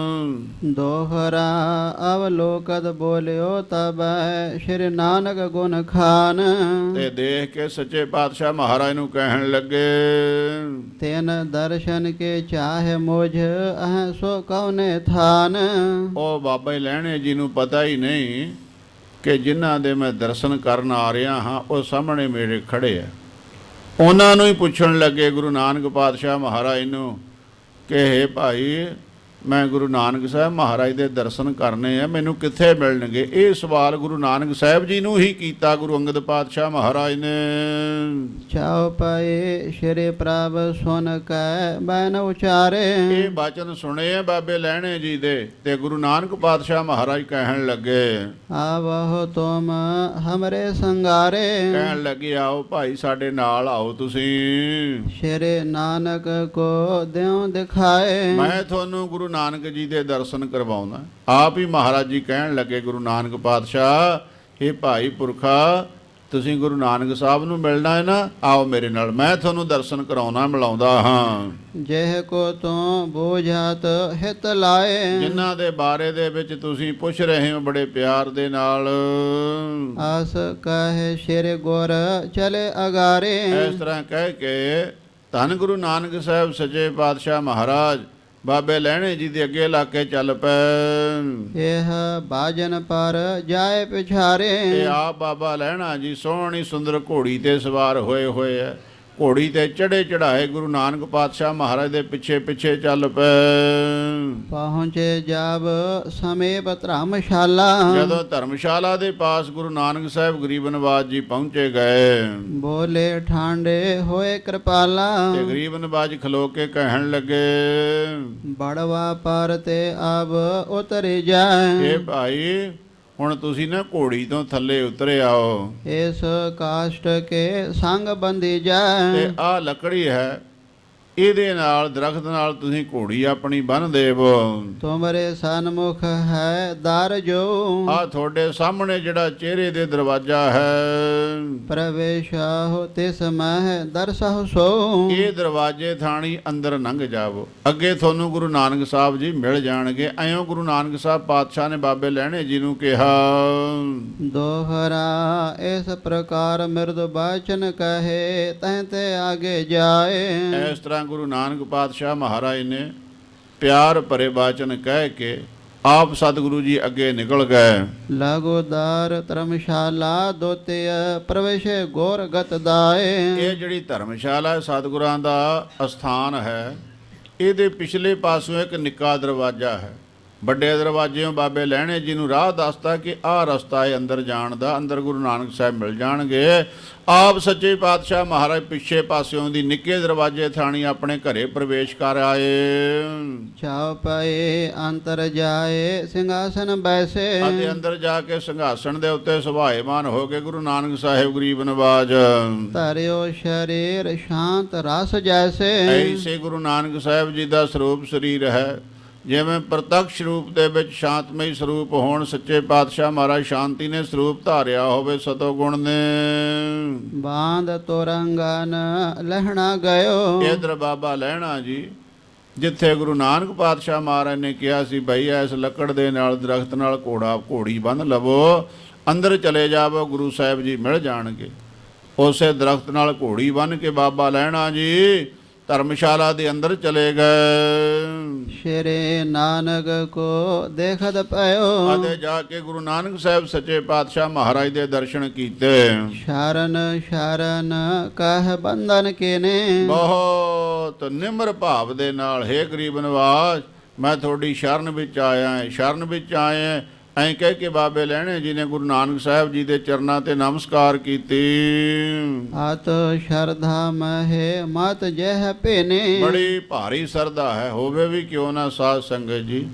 ਦੋਹਰਾ ਅਵਲੋਕਤ ਬੋਲਿਓ ਤਬ ਸ਼੍ਰੀ ਨਾਨਕ ਗੁਣ ਖਾਨ, ਤੇ ਦੇਖ ਕੇ ਸੱਚੇ ਪਾਤਸ਼ਾਹ ਮਹਾਰਾਜ ਨੂੰ ਕਹਿਣ ਲੱਗੇ, ਤੈਨ ਦਰਸ਼ਨ ਕੇ ਚਾਹੇ ਮੁਝ ਅਹ ਸੋ ਕਉਨੇ ਥਾਨ। ਉਹ ਬਾਬਾ ਲਹਿਣੇ ਜੀ ਨੂੰ ਪਤਾ ਹੀ ਨਹੀਂ ਕਿ ਜਿਨ੍ਹਾਂ ਦੇ ਮੈਂ ਦਰਸ਼ਨ ਕਰਨ ਆ ਰਿਹਾ ਹਾਂ ਉਹ ਸਾਹਮਣੇ ਮੇਰੇ ਖੜੇ ਆ। ਉਹਨਾਂ ਨੂੰ ਹੀ ਪੁੱਛਣ ਲੱਗੇ ਗੁਰੂ ਨਾਨਕ ਪਾਤਸ਼ਾਹ ਮਹਾਰਾਜ ਨੂੰ ਕਿ ਹੇ ਭਾਈ, ਮੈਂ ਗੁਰੂ ਨਾਨਕ ਸਾਹਿਬ ਮਹਾਰਾਜ ਦੇ ਦਰਸ਼ਨ ਕਰਨੇ ਆ, ਮੈਨੂੰ ਕਿੱਥੇ ਮਿਲਣਗੇ? ਇਹ ਸਵਾਲ ਗੁਰੂ ਨਾਨਕ ਸਾਹਿਬ ਜੀ ਨੂੰ ਹੀ ਕੀਤਾ ਗੁਰੂ ਅੰਗਦ ਪਾਤਸ਼ਾਹ ਮਹਾਰਾਜ ਨੇ। ਚਾਉ ਪਏ ਸ਼੍ਰੀ ਪ੍ਰਭ ਸੁਨ ਕੈ ਬੈਨ ਉਚਾਰੇ, ਇਹ ਬਚਨ ਸੁਣੇ ਆ ਬਾਬੇ ਲਹਿਣੇ ਜੀ ਦੇ ਤੇ ਗੁਰੂ ਨਾਨਕ ਪਾਤਸ਼ਾਹ ਮਹਾਰਾਜ ਕਹਿਣ ਲੱਗੇ, ਆਵਹੁ ਤੁਮ ਹਮਰੇ ਸੰਗਾਰੇ, ਕਹਿਣ ਲੱਗੇ ਆਓ ਭਾਈ ਸਾਡੇ ਨਾਲ ਆਓ ਤੁਸੀਂ। ਸ਼੍ਰੀ ਨਾਨਕ ਕੋ ਦਿਉ ਦਿਖਾਏ, ਮੈਂ ਤੁਹਾਨੂੰ ਗੁਰੂ ਨਾਨਕ ਜੀ ਦੇ ਦਰਸ਼ਨ ਕਰਵਾਉਣਾ। ਆਪ ਹੀ ਮਹਾਰਾਜ ਜੀ ਕਹਿਣ ਲੱਗੇ ਗੁਰੂ ਨਾਨਕ ਪਾਤਸ਼ਾਹ, ਇਹ ਭਾਈ ਪੁਰਖਾ ਤੁਸੀਂ ਗੁਰੂ ਨਾਨਕ ਸਾਹਿਬ ਨੂੰ ਮਿਲਣਾ ਹੈ ਨਾ, ਆਓ ਮੇਰੇ ਨਾਲ, ਮੈਂ ਤੁਹਾਨੂੰ ਦਰਸ਼ਨ ਕਰਾਉਣਾ ਮਿਲਾਉਂਦਾ ਹਾਂ। ਜਿਹ ਕੋ ਤੂੰ ਬੂਝਤ ਹਿਤ ਲਾਏ, ਜਿਨ੍ਹਾਂ ਦੇ ਬਾਰੇ ਦੇ ਵਿੱਚ ਤੁਸੀਂ ਪੁੱਛ ਰਹੇ ਹੋ ਬੜੇ ਪਿਆਰ ਦੇ ਨਾਲ। ਆਸ ਕਹੇ ਸ਼੍ਰੀ ਗੁਰ ਚਲੇ ਅਗਾਰੇ, ਇਸ ਤਰ੍ਹਾਂ ਕਹਿ ਕੇ ਧੰਨ ਗੁਰੂ ਨਾਨਕ ਸਾਹਿਬ ਸੱਚੇ ਪਾਤਸ਼ਾਹ ਮਹਾਰਾਜ ਬਾਬੇ ਲਹਿਣੇ ਜੀ ਦੇ ਅੱਗੇ ਲਾ ਕੇ ਚੱਲ ਪਏ। ਇਹ ਬਾਜਨ ਪਰ ਜਾਏ ਪਿਛਾਰੇ, ਤੇ ਆਪ ਬਾਬਾ ਲਹਿਣਾ ਜੀ ਸੋਹਣੀ ਸੁੰਦਰ ਘੋੜੀ ਤੇ ਸਵਾਰ ਹੋਏ ਹੋਏ ਐ। ਘੋੜੀ ਤੇ ਚੜੇ ਚੜਾਏ ਗੁਰੂ ਨਾਨਕ ਪਾਤਸ਼ਾਹ ਮਹਾਰਾਜ ਦੇ ਪਿੱਛੇ ਪਿੱਛੇ ਚੱਲ ਪਏ। ਪਹੁੰਚੇ ਜਬ ਸਮੇਪ ਧਰਮਸ਼ਾਲਾ, ਜਦੋਂ ਧਰਮਸ਼ਾਲਾ ਦੇ ਪਾਸ ਗੁਰੂ ਨਾਨਕ ਸਾਹਿਬ ਗਰੀਬ ਨਵਾਜ ਜੀ ਪਹੁੰਚੇ ਗਏ, ਬੋਲੇ ਠਾਂਡੇ ਹੋਏ ਕਿਰਪਾਲਾ, ਤੇ ਗਰੀਬ ਨਵਾਜ ਖਲੋ ਕੇ ਕਹਿਣ ਲੱਗੇ, ਬੜਵਾ ਪਰ ਤੇ ਅਬ ਉਤਰੇ ਜਾਏ, ਇਹ ਭਾਈ ਹੁਣ ਤੁਸੀਂ ਨਾ ਘੋੜੀ ਤੋਂ ਥੱਲੇ ਉਤਰੇ ਆਓ ਇਸ ਕਾਸ਼ਟ ਕੇ ਸੰਗ ਬੰਦੀ ਜਾਏ, ਤੇ ਆਹ ਲੱਕੜੀ ਹੈ, ਇਹਦੇ ਨਾਲ ਦਰਖਤ ਨਾਲ ਤੁਸੀਂ ਘੋੜੀ ਆਪਣੀ ਬੰਨ੍ਹ ਦੇਵੋ। ਤੁਮਰੇ ਸਨਮੁਖ ਹੈ ਦਰ ਜੋ, ਆਹ ਤੁਹਾਡੇ ਸਾਹਮਣੇ ਜਿਹੜਾ ਚਿਹਰੇ ਦੇ ਦਰਵਾਜ਼ਾ ਹੈ, ਪ੍ਰਵੇਸ਼ਾਹੁ ਤਿਸ ਮਹਿ ਦਰਸਹੁ ਸੋ, ਇਹ ਦਰਵਾਜ਼ੇ ਥਾਣੀ ਅੰਦਰ ਲੰਘ ਜਾਵੋ, ਅੱਗੇ ਤੁਹਾਨੂੰ ਗੁਰੂ ਨਾਨਕ ਸਾਹਿਬ ਜੀ ਮਿਲ ਜਾਣਗੇ। ਐਂ ਗੁਰੂ ਨਾਨਕ ਸਾਹਿਬ ਪਾਤਸ਼ਾਹ ਨੇ ਬਾਬੇ ਲਹਿਣੇ ਜੀ ਨੂੰ ਕਿਹਾ। ਦੋਹਰਾ ਇਸ ਪ੍ਰਕਾਰ ਮਿਰਦ ਬਾਚਨ ਕਹੇ ਤਹ ਤੇ ਆਗੇ ਜਾਏ, ਇਸ ਤਰ੍ਹਾਂ ਗੁਰੂ ਨਾਨਕ ਪਾਤਸ਼ਾਹ ਮਹਾਰਾਜ ਨੇ ਪਿਆਰ ਭਰੇ ਬਾਚਨ ਕਹਿ ਕੇ ਆਪ ਸਤਿਗੁਰੂ ਜੀ ਅੱਗੇ ਨਿਕਲ ਗਏ। ਲਗੋਦਾਰ ਧਰਮਸ਼ਾਲਾ ਦੋਤਿ ਪ੍ਰਵੇਸ਼ੇ ਗੋਰ ਗਤ ਦਾਏ, ਇਹ ਜਿਹੜੀ ਧਰਮਸ਼ਾਲਾ ਸਤਿਗੁਰਾਂ ਦਾ ਅਸਥਾਨ ਹੈ, ਇਹਦੇ ਪਿਛਲੇ ਪਾਸੋਂ ਇੱਕ ਨਿੱਕਾ ਦਰਵਾਜ਼ਾ ਹੈ। ਵੱਡੇ ਦਰਵਾਜ਼ਿਓਂ ਬਾਬੇ ਲਹਿਣੇ ਜੀ ਨੂੰ ਰਾਹ ਦੱਸਦਾ ਕਿ ਆਹ ਰਸਤਾ ਹੈ ਅੰਦਰ ਜਾਣ ਦਾ, ਅੰਦਰ ਗੁਰੂ ਨਾਨਕ ਸਾਹਿਬ ਮਿਲ ਜਾਣਗੇ। ਆਪ ਸੱਚੇ ਪਾਤਸ਼ਾਹ ਮਹਾਰਾਜ ਪਿੱਛੇ ਪਾਸਿਓਂ ਦੀ ਨਿੱਕੇ ਦਰਵਾਜ਼ੇ ਥਾਣੀ ਆਪਣੇ ਘਰੇ ਪ੍ਰਵੇਸ਼ ਕਰ ਆਏ। ਛਾਉ ਪਏ ਅੰਤਰ ਜਾਏ ਸਿੰਘਾਸਨ ਬੈਸੇ, ਅਤੇ ਅੰਦਰ ਜਾ ਕੇ ਸਿੰਘਾਸਣ ਦੇ ਉੱਤੇ ਸੁਭਾਏਮਾਨ ਹੋ ਕੇ ਗੁਰੂ ਨਾਨਕ ਸਾਹਿਬ ਗਰੀਬ ਨਵਾਜ ਧਰਿਓ ਸ਼ਰੀਰ ਸ਼ਾਂਤ ਰਸ ਜੈਸੇ, ਐਸੇ ਗੁਰੂ ਨਾਨਕ ਸਾਹਿਬ ਜੀ ਦਾ ਸਰੂਪ ਸਰੀਰ ਹੈ, ਜਿਵੇਂ ਪ੍ਰਤੱਖ ਰੂਪ ਦੇ ਵਿੱਚ ਸ਼ਾਂਤਮਈ ਸਰੂਪ ਹੋਣ। ਸੱਚੇ ਪਾਤਸ਼ਾਹ ਮਹਾਰਾਜ ਸ਼ਾਂਤੀ ਨੇ ਸਰੂਪ ਧਾਰਿਆ ਹੋਵੇ ਸਤੋ ਗੁਣ ਨੇ। ਬਾਂਧ ਤੋਰੰਗਨ ਲਹਿਣਾ ਗਇਓ, ਇਧਰ ਬਾਬਾ ਲਹਿਣਾ ਜੀ ਜਿੱਥੇ ਗੁਰੂ ਨਾਨਕ ਪਾਤਸ਼ਾਹ ਮਹਾਰਾਜ ਨੇ ਕਿਹਾ ਸੀ ਭਈ ਇਸ ਲੱਕੜ ਦੇ ਨਾਲ ਦਰਖਤ ਨਾਲ ਘੋੜੀ ਬੰਨ੍ਹ ਲਵੋ, ਅੰਦਰ ਚਲੇ ਜਾਵੋ, ਗੁਰੂ ਸਾਹਿਬ ਜੀ ਮਿਲ ਜਾਣਗੇ। ਉਸੇ ਦਰਖਤ ਨਾਲ ਘੋੜੀ ਬੰਨ੍ਹ ਕੇ ਬਾਬਾ ਲਹਿਣਾ ਜੀ ਧਰਮਸ਼ਾਲਾ ਦੇ ਅੰਦਰ ਚਲੇ ਗਏ। ਸ਼੍ਰੀ ਨਾਨਕ ਕੋ ਦੇਖਤ ਪਇਓ, ਅਤੇ ਜਾ ਕੇ ਗੁਰੂ ਨਾਨਕ ਸਾਹਿਬ ਸੱਚੇ ਪਾਤਸ਼ਾਹ ਮਹਾਰਾਜ ਦੇ ਦਰਸ਼ਨ ਕੀਤੇ। ਸ਼ਰਨ ਸ਼ਰਨ ਕਹਿ ਬੰਧਨ ਕੀਨੇ, ਬਹੁਤ ਨਿਮਰ ਭਾਵ ਦੇ ਨਾਲ, ਹੇ ਗਰੀਬ ਨਵਾਜ ਮੈਂ ਤੁਹਾਡੀ ਸ਼ਰਨ ਵਿੱਚ ਆਇਆ ਹਾਂ। ਸ਼ਰਨ ਵਿੱਚ ਆਏ ਹਾਂ ਐਂ ਕਹਿ ਕੇ ਬਾਬੇ ਲਹਿਣੇ ਜੀ ਨੇ ਗੁਰੂ ਨਾਨਕ ਸਾਹਿਬ ਜੀ ਦੇ ਚਰਨਾਂ ਤੇ ਨਮਸਕਾਰ ਕੀਤੀ। ਆਤ ਸ਼ਰਧਾ ਮਹਿ ਮਤ ਜਹ ਭੇਨੇ। ਬੜੀ ਭਾਰੀ ਸਰਦਾ ਹੈ, ਹੋਵੇ ਵੀ ਕਿਉਂ ਨਾ ਸਾਧ ਸੰਗਤ ਜੀ।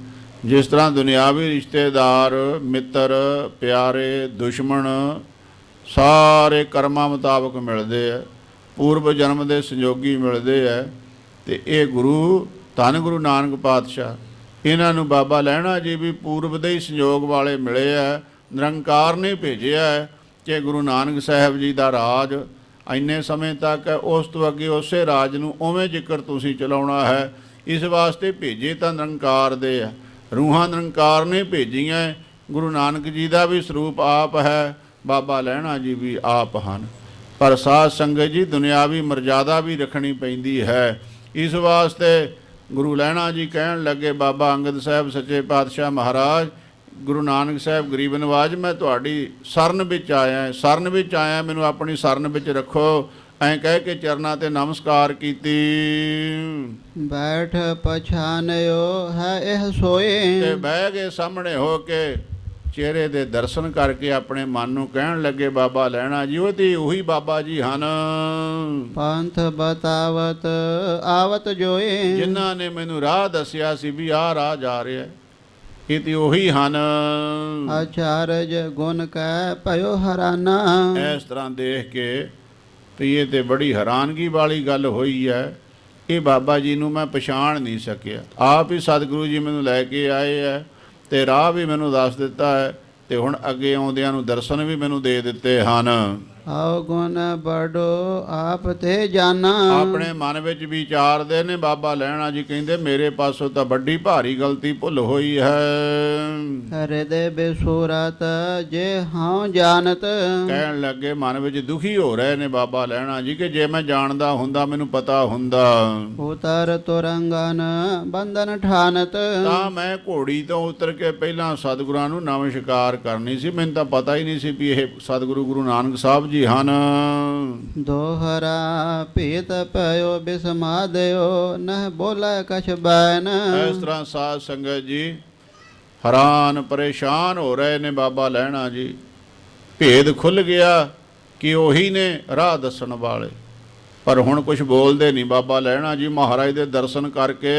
ਜਿਸ ਤਰ੍ਹਾਂ ਦੁਨਿਆਵੀ ਰਿਸ਼ਤੇਦਾਰ, ਮਿੱਤਰ, ਪਿਆਰੇ, ਦੁਸ਼ਮਣ ਸਾਰੇ ਕਰਮਾਂ ਮੁਤਾਬਕ ਮਿਲਦੇ ਆ, ਪੂਰਬ ਜਨਮ ਦੇ ਸੰਜੋਗੀ ਮਿਲਦੇ ਆ, ਤੇ ਇਹ ਗੁਰੂ ਧੰਨ ਗੁਰੂ ਨਾਨਕ ਪਾਤਸ਼ਾਹ ਇਹਨਾਂ ਨੂੰ ਬਾਬਾ ਲਹਿਣਾ ਜੀ ਵੀ ਪੂਰਬ ਦੇ ਹੀ ਸੰਯੋਗ ਵਾਲੇ ਮਿਲੇ ਆ। ਨਿਰੰਕਾਰ ਨੇ ਭੇਜਿਆ ਹੈ ਕਿ ਗੁਰੂ ਨਾਨਕ ਸਾਹਿਬ ਜੀ ਦਾ ਰਾਜ ਇੰਨੇ ਸਮੇਂ ਤੱਕ ਹੈ, ਉਸ ਤੋਂ ਅੱਗੇ ਉਸੇ ਰਾਜ ਨੂੰ ਉਵੇਂ ਜ਼ਿਕਰ ਤੁਸੀਂ ਚਲਾਉਣਾ ਹੈ। ਇਸ ਵਾਸਤੇ ਭੇਜੇ ਤਾਂ ਨਿਰੰਕਾਰ ਦੇ ਆ, ਰੂਹਾਂ ਨਿਰੰਕਾਰ ਨੇ ਭੇਜੀਆਂ। ਗੁਰੂ ਨਾਨਕ ਜੀ ਦਾ ਵੀ ਸਰੂਪ ਆਪ ਹੈ, ਬਾਬਾ ਲਹਿਣਾ ਜੀ ਵੀ ਆਪ ਹਨ। ਪਰ ਸਾਧ ਸੰਗਤ ਜੀ ਦੁਨਿਆਵੀ ਮਰਜ਼ਾਦਾ ਵੀ ਰੱਖਣੀ ਪੈਂਦੀ ਹੈ। ਇਸ ਵਾਸਤੇ ਗੁਰੂ ਲਹਿਣਾ ਜੀ ਕਹਿਣ ਲੱਗੇ, ਬਾਬਾ ਅੰਗਦ ਸਾਹਿਬ ਸੱਚੇ ਪਾਤਸ਼ਾਹ ਮਹਾਰਾਜ, ਗੁਰੂ ਨਾਨਕ ਸਾਹਿਬ ਗਰੀਬ ਨਵਾਜ, ਮੈਂ ਤੁਹਾਡੀ ਸਰਨ ਵਿੱਚ ਆਇਆ, ਸਰਨ ਵਿੱਚ ਆਇਆ, ਮੈਨੂੰ ਆਪਣੀ ਸਰਨ ਵਿੱਚ ਰੱਖੋ। ਐਂ ਕਹਿ ਕੇ ਚਰਨਾਂ ਤੇ ਨਮਸਕਾਰ ਕੀਤੀ। ਬੈਠ ਪਛਾਨਿਓ ਹੈ ਇਹ ਸੋਏ। ਤੇ ਬਹਿ ਗਏ ਸਾਹਮਣੇ ਹੋ ਕੇ, ਚਿਹਰੇ ਦੇ ਦਰਸ਼ਨ ਕਰਕੇ ਆਪਣੇ ਮਨ ਨੂੰ ਕਹਿਣ ਲੱਗੇ, ਬਾਬਾ ਲਹਿਣਾ ਜੀ ਉਹ ਤੇ ਉਹੀ ਬਾਬਾ ਜੀ ਹਨ ਪੰਥ ਬਤਾਵਤ ਆਵਤ ਜੋਏ। ਜਿਨ੍ਹਾਂ ਨੇ ਮੈਨੂੰ ਰਾਹ ਦੱਸਿਆ ਸੀ ਵੀ ਆਹ ਰਾਹ ਜਾ ਰਿਹਾ, ਇਹ ਤੇ ਉਹੀ ਹਨ। ਆਚਾਰਜ ਗੁਣ ਕੈ ਭਇਓ ਹਰਾਨਾ। ਇਸ ਤਰ੍ਹਾਂ ਦੇਖ ਕੇ ਵੀ ਇਹ ਤੇ ਬੜੀ ਹੈਰਾਨਗੀ ਵਾਲੀ ਗੱਲ ਹੋਈ ਹੈ। ਇਹ ਬਾਬਾ ਜੀ ਨੂੰ ਮੈਂ ਪਛਾਣ ਨਹੀਂ ਸਕਿਆ। ਆਪ ਹੀ ਸਤਿਗੁਰੂ ਜੀ ਮੈਨੂੰ ਲੈ ਕੇ ਆਏ ਹੈ ਤੇ ਰਾਹ ਵੀ ਮੈਨੂੰ ਦੱਸ ਦਿੱਤਾ ਹੈ, ਤੇ ਹੁਣ ਅੱਗੇ ਆਉਂਦਿਆਂ ਨੂੰ ਦਰਸ਼ਨ ਵੀ ਮੈਨੂੰ ਦੇ ਦਿੱਤੇ ਹਨ। ਆਓ ਗੁਣ ਬੜੋ ਆਪ ਤੇ ਜਾਨਾ। ਆਪਣੇ ਮਨ ਵਿੱਚ ਵਿਚਾਰਦੇ ਨੇ, ਬਾਬਾ ਲਹਿਣਾ ਜੀ ਕਹਿੰਦੇ ਮੇਰੇ ਪਾਸੋਂ ਤਾਂ ਵੱਡੀ ਭਾਰੀ ਗਲਤੀ ਭੁੱਲ ਹੋਈ ਹੈ। ਹਿਰਦੇ ਬੇਸੂਰਤ ਜੇ ਹਾਂ ਜਾਣਤ। ਕਹਿਣ ਲੱਗੇ ਮਨ ਵਿੱਚ ਦੁਖੀ ਹੋ ਰਹੇ ਨੇ ਬਾਬਾ ਲਹਿਣਾ ਜੀ ਕਿ ਜੇ ਮੈਂ ਜਾਣਦਾ ਹੁੰਦਾ, ਮੈਨੂੰ ਪਤਾ ਹੁੰਦਾ, ਉਤਰ ਤੁਰੰਗਨ ਬੰਧਨ ਠਾਨਤ। ਤਾਂ ਮੈਂ ਘੋੜੀ ਤੋਂ ਉਤਰ ਕੇ ਪਹਿਲਾਂ ਸਤਿਗੁਰਾਂ ਨੂੰ ਨਮਸਕਾਰ ਕਰਨੀ ਸੀ। ਮੈਨੂੰ ਤਾਂ ਪਤਾ ਹੀ ਨਹੀਂ ਸੀ ਵੀ ਇਹ ਸਤਿਗੁਰੂ ਗੁਰੂ ਨਾਨਕ ਸਾਹਿਬ ਜੀ ਹਨ। ਦੋਹਰਾ ਭੇਤ ਪਇਓ ਬਿਸਮਾਦਿਓ ਨਹ ਬੋਲੇ ਕਛ ਬੈਨ। ਇਸ ਤਰ੍ਹਾਂ ਸਾਧ ਸੰਗਤ ਜੀ ਹੈਰਾਨ ਪਰੇਸ਼ਾਨ ਹੋ ਰਹੇ ਨੇ ਬਾਬਾ ਲਹਿਣਾ ਜੀ। ਭੇਦ ਖੁੱਲ ਗਿਆ ਕਿ ਉਹੀ ਨੇ ਰਾਹ ਦੱਸਣ ਵਾਲੇ, ਪਰ ਹੁਣ ਕੁਝ ਬੋਲਦੇ ਨਹੀਂ ਬਾਬਾ ਲਹਿਣਾ ਜੀ। ਮਹਾਰਾਜ ਦੇ ਦਰਸ਼ਨ ਕਰਕੇ,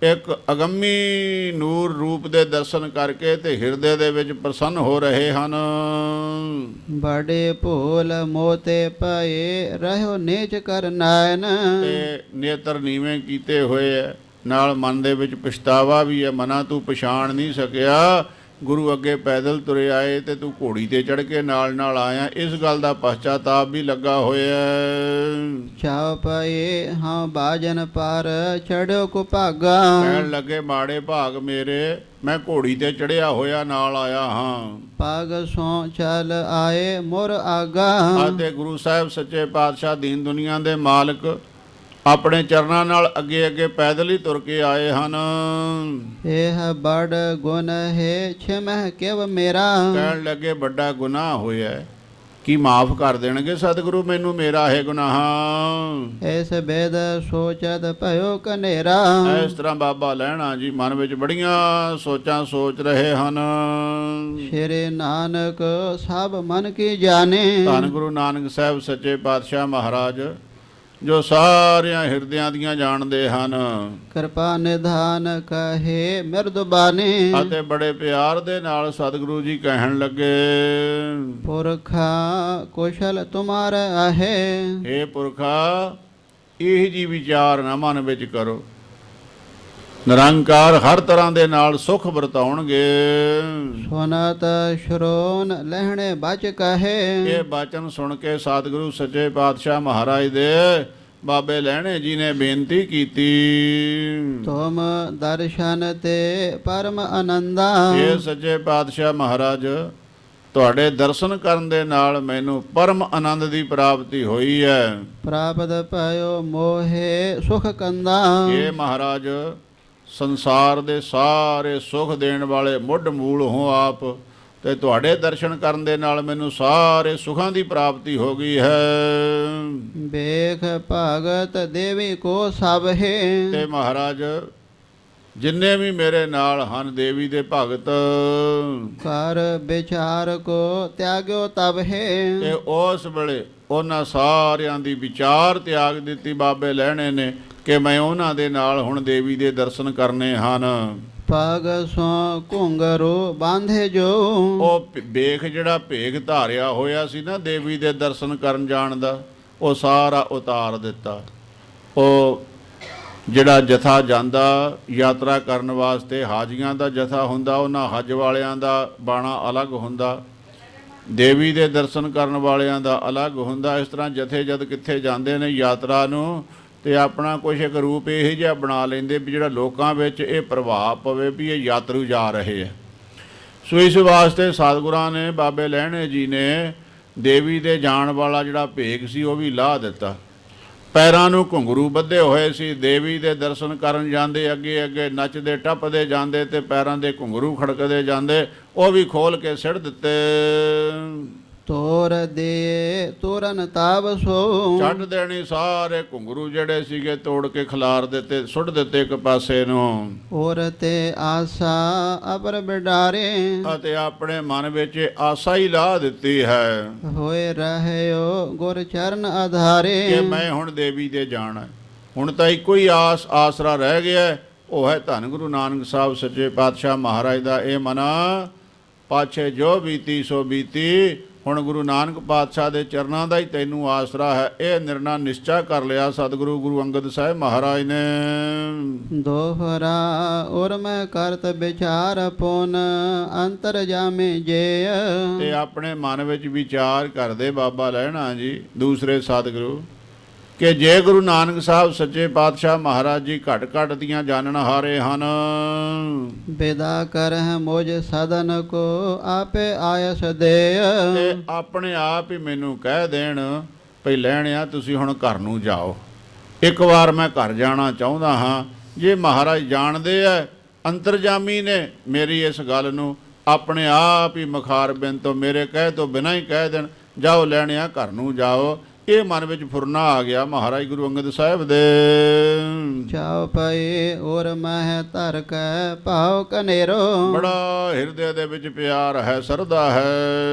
ਇੱਕ ਅਗੰਮੀ ਨੂਰ ਰੂਪ ਦੇ ਦਰਸ਼ਨ ਕਰਕੇ ਤੇ ਹਿਰਦੇ ਦੇ ਵਿੱਚ ਪ੍ਰਸੰਨ ਹੋ ਰਹੇ ਹਨ। ਬੜੇ ਭੋਲ ਮੋਤੇ ਪਏ ਰਹਿਓ ਨੀਚ ਕਰ ਨੈਣ। ਤੇ ਨੇਤਰ ਨੀਵੇਂ ਕੀਤੇ ਹੋਏ ਹੈ, ਨਾਲ ਮਨ ਦੇ ਵਿੱਚ ਪਛਤਾਵਾ ਵੀ ਹੈ। ਮਨਾ ਤੂੰ ਪਛਾਣ ਨਹੀਂ ਸਕਿਆ, ਗੁਰੂ ਅੱਗੇ ਪੈਦਲ ਤੁਰੇ ਆਏ ਤੇ ਤੂੰ ਘੋੜੀ ਤੇ ਚੜ੍ਹ ਕੇ ਨਾਲ ਨਾਲ ਆਇਆ, ਇਸ ਗੱਲ ਦਾ ਪਛਤਾਤਾਪ ਵੀ ਲੱਗਾ ਹੋਇਆ। ਚਾਉ ਪਏ ਹਾਂ ਬਾਜਨ ਪਰ ਚੜਿਓ ਕੋ ਭਾਗਾ। ਕਹਿਣ ਲੱਗੇ ਮਾੜੇ ਭਾਗ ਮੇਰੇ, ਮੈਂ ਘੋੜੀ ਤੇ ਚੜਿਆ ਹੋਇਆ ਨਾਲ ਆਇਆ ਹਾਂ। ਪਗ ਸੋ ਚਲ ਆਏ ਮੁਰ ਆਗਾ। ਅਤੇ ਗੁਰੂ ਸਾਹਿਬ ਸੱਚੇ ਪਾਤਸ਼ਾਹ ਦੀਨ ਦੁਨੀਆ ਦੇ ਮਾਲਕ ਆਪਣੇ ਚਰਨਾਂ ਨਾਲ ਅੱਗੇ ਅੱਗੇ ਪੈਦਲ ਹੀ ਤੁਰ ਕੇ ਆਏ ਹਨ। ਇਹ ਬੜ ਗੁਨ ਹੈ ਛਮਹਿ ਕਿਵ ਮੇਰਾ। ਕਹਿਣ ਲੱਗੇ ਵੱਡਾ ਗੁਨਾਹ ਹੋਇਆ, ਕੀ ਮਾਫ ਕਰ ਦੇਣਗੇ ਸਤਿਗੁਰੂ ਮੈਨੂੰ ਮੇਰਾ ਹੈ ਗੁਨਾਹ। ਐਸ ਬੇਦ ਸੋਚਤ ਭਇਓ ਕਨੇਰਾ। ਇਸ ਤਰ੍ਹਾਂ ਬਾਬਾ ਲਹਿਣਾ ਜੀ ਮਨ ਵਿੱਚ ਬੜੀਆਂ ਸੋਚਾਂ ਸੋਚ ਰਹੇ ਹਨ। ਸ਼੍ਰੀ ਨਾਨਕ ਸਭ ਮਨ ਕੀ ਜਾਣੇ। ਧੰਨ ਗੁਰੂ ਨਾਨਕ ਸਾਹਿਬ ਸੱਚੇ ਪਾਤਸ਼ਾਹ ਮਹਾਰਾਜ ਜੋ ਸਾਰਿਆਂ ਹਿਰਦਿਆਂ ਦੀਆਂ ਜਾਣਦੇ ਹਨ। ਕਿਰਪਾ ਨਿਧਾਨ ਕਹੇ ਮਿਰਦਬਾਨੀ। ਅਤੇ ਬੜੇ ਪਿਆਰ ਦੇ ਨਾਲ ਸਤਿਗੁਰੂ ਜੀ ਕਹਿਣ ਲੱਗੇ, ਪੁਰਖਾ ਕੁਸ਼ਲ ਤੁਮਾਰ ਆਹੇ। ਹੇ ਪੁਰਖਾ ਇਹ ਜੀ ਵਿਚਾਰ ਨਾ ਮਨ ਵਿੱਚ ਕਰੋ, ਨਿਰੰਕਾਰ ਹਰ ਤਰ੍ਹਾਂ ਦੇ ਨਾਲ ਸੁਖ ਵਰਤਾਉਣਗੇ। ਸੁਨਤ ਸ਼ਰੋਨ ਲਹਿਣੇ ਬਚ ਕਹੇ। ਇਹ ਬਚਨ ਸੁਣ ਕੇ ਸਤਿਗੁਰੂ ਸੱਚੇ ਪਾਤਸ਼ਾਹ ਮਹਾਰਾਜ ਦੇ ਬਾਬੇ ਲਹਿਣੇ ਜੀ ਨੇ ਬੇਨਤੀ ਕੀਤੀ, ਤੁਮ ਦਰਸ਼ਨ ਤੇ ਪਰਮ ਆਨੰਦਾ। ਇਹ ਸੱਚੇ ਪਾਤਸ਼ਾਹ ਮਹਾਰਾਜ ਤੁਹਾਡੇ ਦਰਸ਼ਨ ਕਰਨ ਦੇ ਨਾਲ ਮੈਨੂੰ ਪਰਮ ਆਨੰਦ ਦੀ ਪ੍ਰਾਪਤੀ ਹੋਈ ਹੈ। ਪ੍ਰਾਪਤ ਭਇਓ ਮੋਹੇ ਸੁਖ ਕੰਦਾ। ਇਹ ਮਹਾਰਾਜ ਸੰਸਾਰ ਦੇ ਸਾਰੇ ਸੁਖ ਦੇਣ ਵਾਲੇ ਮੁੱਢ ਮੂਲ ਹੋ ਆਪ, ਤੇ ਤੁਹਾਡੇ ਦਰਸ਼ਨ ਕਰਨ ਦੇ ਨਾਲ ਮੈਨੂੰ ਸਾਰੇ ਸੁਖਾਂ ਦੀ ਪ੍ਰਾਪਤੀ ਹੋ ਗਈ ਹੈ। ਵੇਖ ਭਗਤ ਦੇਵੀ ਕੋ ਸਭ ਹੈ। ਤੇ ਮਹਾਰਾਜ ਜਿੰਨੇ ਵੀ ਮੇਰੇ ਨਾਲ ਹਨ ਦੇਵੀ ਦੇ ਭਗਤ, ਕਰ ਵਿਚਾਰ ਕੋ ਤਿਆਗਿਓ ਤਬ ਹੈ। ਤੇ ਉਸ ਵੇਲੇ ਉਹਨਾਂ ਸਾਰਿਆਂ ਦੀ ਵਿਚਾਰ ਤਿਆਗ ਦਿੱਤੀ ਬਾਬੇ ਲਹਿਣੇ ਨੇ ਕਿ ਮੈਂ ਉਹਨਾਂ ਦੇ ਨਾਲ ਹੁਣ ਦੇਵੀ ਦੇ ਦਰਸ਼ਨ ਕਰਨੇ ਹਨ। ਪਗ ਸੋ ਘੁੰਗਰੂ ਬਾਂਧੇ ਜੋ, ਉਹ ਵੇਖ ਜਿਹੜਾ ਭੇਗ ਧਾਰਿਆ ਹੋਇਆ ਸੀ ਨਾ ਦੇਵੀ ਦੇ ਦਰਸ਼ਨ ਕਰਨ ਜਾਣ ਦਾ, ਉਹ ਸਾਰਾ ਉਤਾਰ ਦਿੱਤਾ। ਉਹ ਜਿਹੜਾ ਜਥਾ ਜਾਂਦਾ ਯਾਤਰਾ ਕਰਨ ਵਾਸਤੇ, ਹਾਜੀਆਂ ਦਾ ਜਥਾ ਹੁੰਦਾ, ਉਹਨਾਂ ਹੱਜ ਵਾਲਿਆਂ ਦਾ ਬਾਣਾ ਅਲੱਗ ਹੁੰਦਾ, ਦੇਵੀ ਦੇ ਦਰਸ਼ਨ ਕਰਨ ਵਾਲਿਆਂ ਦਾ ਅਲੱਗ ਹੁੰਦਾ। ਇਸ ਤਰ੍ਹਾਂ ਜਥੇ ਜਦ ਕਿੱਥੇ ਜਾਂਦੇ ਨੇ ਯਾਤਰਾ ਨੂੰ, ਤੇ ਆਪਣਾ ਕੁਛ ਇੱਕ ਰੂਪ ਇਹ ਜਿਹਾ ਬਣਾ ਲੈਂਦੇ ਵੀ ਜਿਹੜਾ ਲੋਕਾਂ ਵਿੱਚ ਇਹ ਪ੍ਰਭਾਵ ਪਵੇ ਵੀ ਇਹ ਯਾਤਰੂ ਜਾ ਰਹੇ ਆ। ਸੋ ਇਸ ਵਾਸਤੇ ਸਤਿਗੁਰਾਂ ਨੇ, ਬਾਬੇ ਲਹਿਣੇ ਜੀ ਨੇ ਦੇਵੀ ਦੇ ਜਾਣ ਵਾਲਾ ਜਿਹੜਾ ਭੇਗ ਸੀ ਉਹ ਵੀ ਲਾਹ ਦਿੱਤਾ। ਪੈਰਾਂ ਨੂੰ ਘੁੰਗਰੂ ਬੱਧੇ ਹੋਏ ਸੀ, ਦੇਵੀ ਦੇ ਦਰਸ਼ਨ ਕਰਨ ਜਾਂਦੇ, ਅੱਗੇ ਅੱਗੇ ਨੱਚਦੇ ਟੱਪਦੇ ਜਾਂਦੇ ਤੇ ਪੈਰਾਂ ਦੇ ਘੁੰਗਰੂ ਖੜਕਦੇ ਜਾਂਦੇ, ਉਹ ਵੀ ਖੋਲ ਕੇ ਸਿੱਟ ਦਿੱਤੇ। ਤੋਰ ਦੇ ਤੋਰਨ ਤਾਬ ਸੋ, ਛੱਡ ਦੇਣੀ ਸਾਰੇ ਘੁੰਗਰੂ ਜਿਹੜੇ ਸੀਗੇ, ਤੋੜ ਕੇ ਖਿਲਾਰ ਦਿੱਤੇ, ਸੁੱਟ ਦਿੱਤੇ ਇੱਕ ਪਾਸੇ ਨੂੰ। ਔਰ ਤੇ ਆਸਾ ਅਪਰ ਬਿਡਾਰੇ, ਅਤੇ ਆਪਣੇ ਮਨ ਵਿੱਚ ਆਸਾ ਹੀ ਲਾ ਦਿੱਤੀ ਹੈ ਹੋਏ ਰਹਿਓ ਗੁਰ ਚਰਨ ਆਧਾਰੇ। ਕਿ ਮੈਂ ਹੁਣ ਦੇਵੀ ਦੇ ਜਾਣਾ। ਹੁਣ ਤਾਂ ਇੱਕੋ ਹੀ ਆਸਰਾ ਰਹਿ ਗਿਆ, ਉਹ ਹੈ ਧੰਨ ਗੁਰੂ ਨਾਨਕ ਸਾਹਿਬ ਸੱਚੇ ਪਾਤਸ਼ਾਹ ਮਹਾਰਾਜ ਦਾ ਇਹ ਮਨਾ। ਪਾਛੇ ਜੋ ਬੀਤੀ ਸੋ ਬੀਤੀ, ਹੁਣ ਗੁਰੂ ਨਾਨਕ ਪਾਤਸ਼ਾਹ ਦੇ ਚਰਨਾਂ ਦਾ ਹੀ ਤੈਨੂੰ ਆਸਰਾ ਹੈ। ਇਹ ਨਿਰਣਾ ਨਿਸ਼ਚਾ ਕਰ ਲਿਆ ਸਤਿਗੁਰੂ ਗੁਰੂ ਅੰਗਦ ਸਾਹਿਬ ਮਹਾਰਾਜ ਨੇ। ਦੋਹਰਾ ਔਰ ਮੈਂ ਕਰਤ ਵਿਚਾਰ ਪੁਨ ਅੰਤਰ ਜਾਮੇ ਜੇ, ਤੇ ਆਪਣੇ ਮਨ ਵਿੱਚ ਵਿਚਾਰ ਕਰਦੇ ਬਾਬਾ ਲਹਿਣਾ ਜੀ ਦੂਸਰੇ ਸਤਿਗੁਰੂ ਕਿ ਜੇ ਗੁਰੂ ਨਾਨਕ ਸਾਹਿਬ ਸੱਚੇ ਪਾਤਸ਼ਾਹ ਮਹਾਰਾਜ ਜੀ ਘਟ ਘਟ ਦੀਆਂ ਜਾਣਨ ਹਾਰੇ ਹਨ, ਬੇਦਾ ਕਰਹਿ ਮੋਜ ਸਾਧਨ ਕੋ ਆਪੇ ਆਇਸ ਦੇ। ਤੇ ਆਪਣੇ ਆਪ ਹੀ ਮੈਨੂੰ ਕਹਿ ਦੇਣ ਭਈ ਲੈਣਿਆ ਤੁਸੀਂ ਹੁਣ ਘਰ ਨੂੰ ਜਾਓ। ਇੱਕ ਵਾਰ ਮੈਂ ਘਰ ਜਾਣਾ ਚਾਹੁੰਦਾ ਹਾਂ। ਜੇ ਮਹਾਰਾਜ ਜਾਣਦੇ ਐ, ਅੰਤਰਜਾਮੀ ਨੇ ਮੇਰੀ ਇਸ ਗੱਲ ਨੂੰ, ਆਪਣੇ ਆਪ ਹੀ ਮੁਖਾਰ ਬਿਨ ਤੋਂ ਮੇਰੇ ਕਹਿ ਤੋਂ ਬਿਨਾਂ ਹੀ ਕਹਿ ਦੇਣ ਜਾਓ ਲੈਣਿਆ ਘਰ ਨੂੰ ਜਾਓ। ਇਹ ਮਨ ਵਿੱਚ ਫੁਰਨਾ ਆ ਗਿਆ ਮਹਾਰਾਜ ਗੁਰੂ ਅੰਗਦ ਸਾਹਿਬ ਦੇ। ਚਾਉ ਪਏ ਔਰ ਮਹਿ ਧਰ ਕੈ ਭਾਉ ਕਨੇਰੋ, ਬੜਾ ਹਿਰਦੇ ਦੇ ਵਿੱਚ ਪਿਆਰ ਹੈ, ਸਰਦਾ ਹੈ।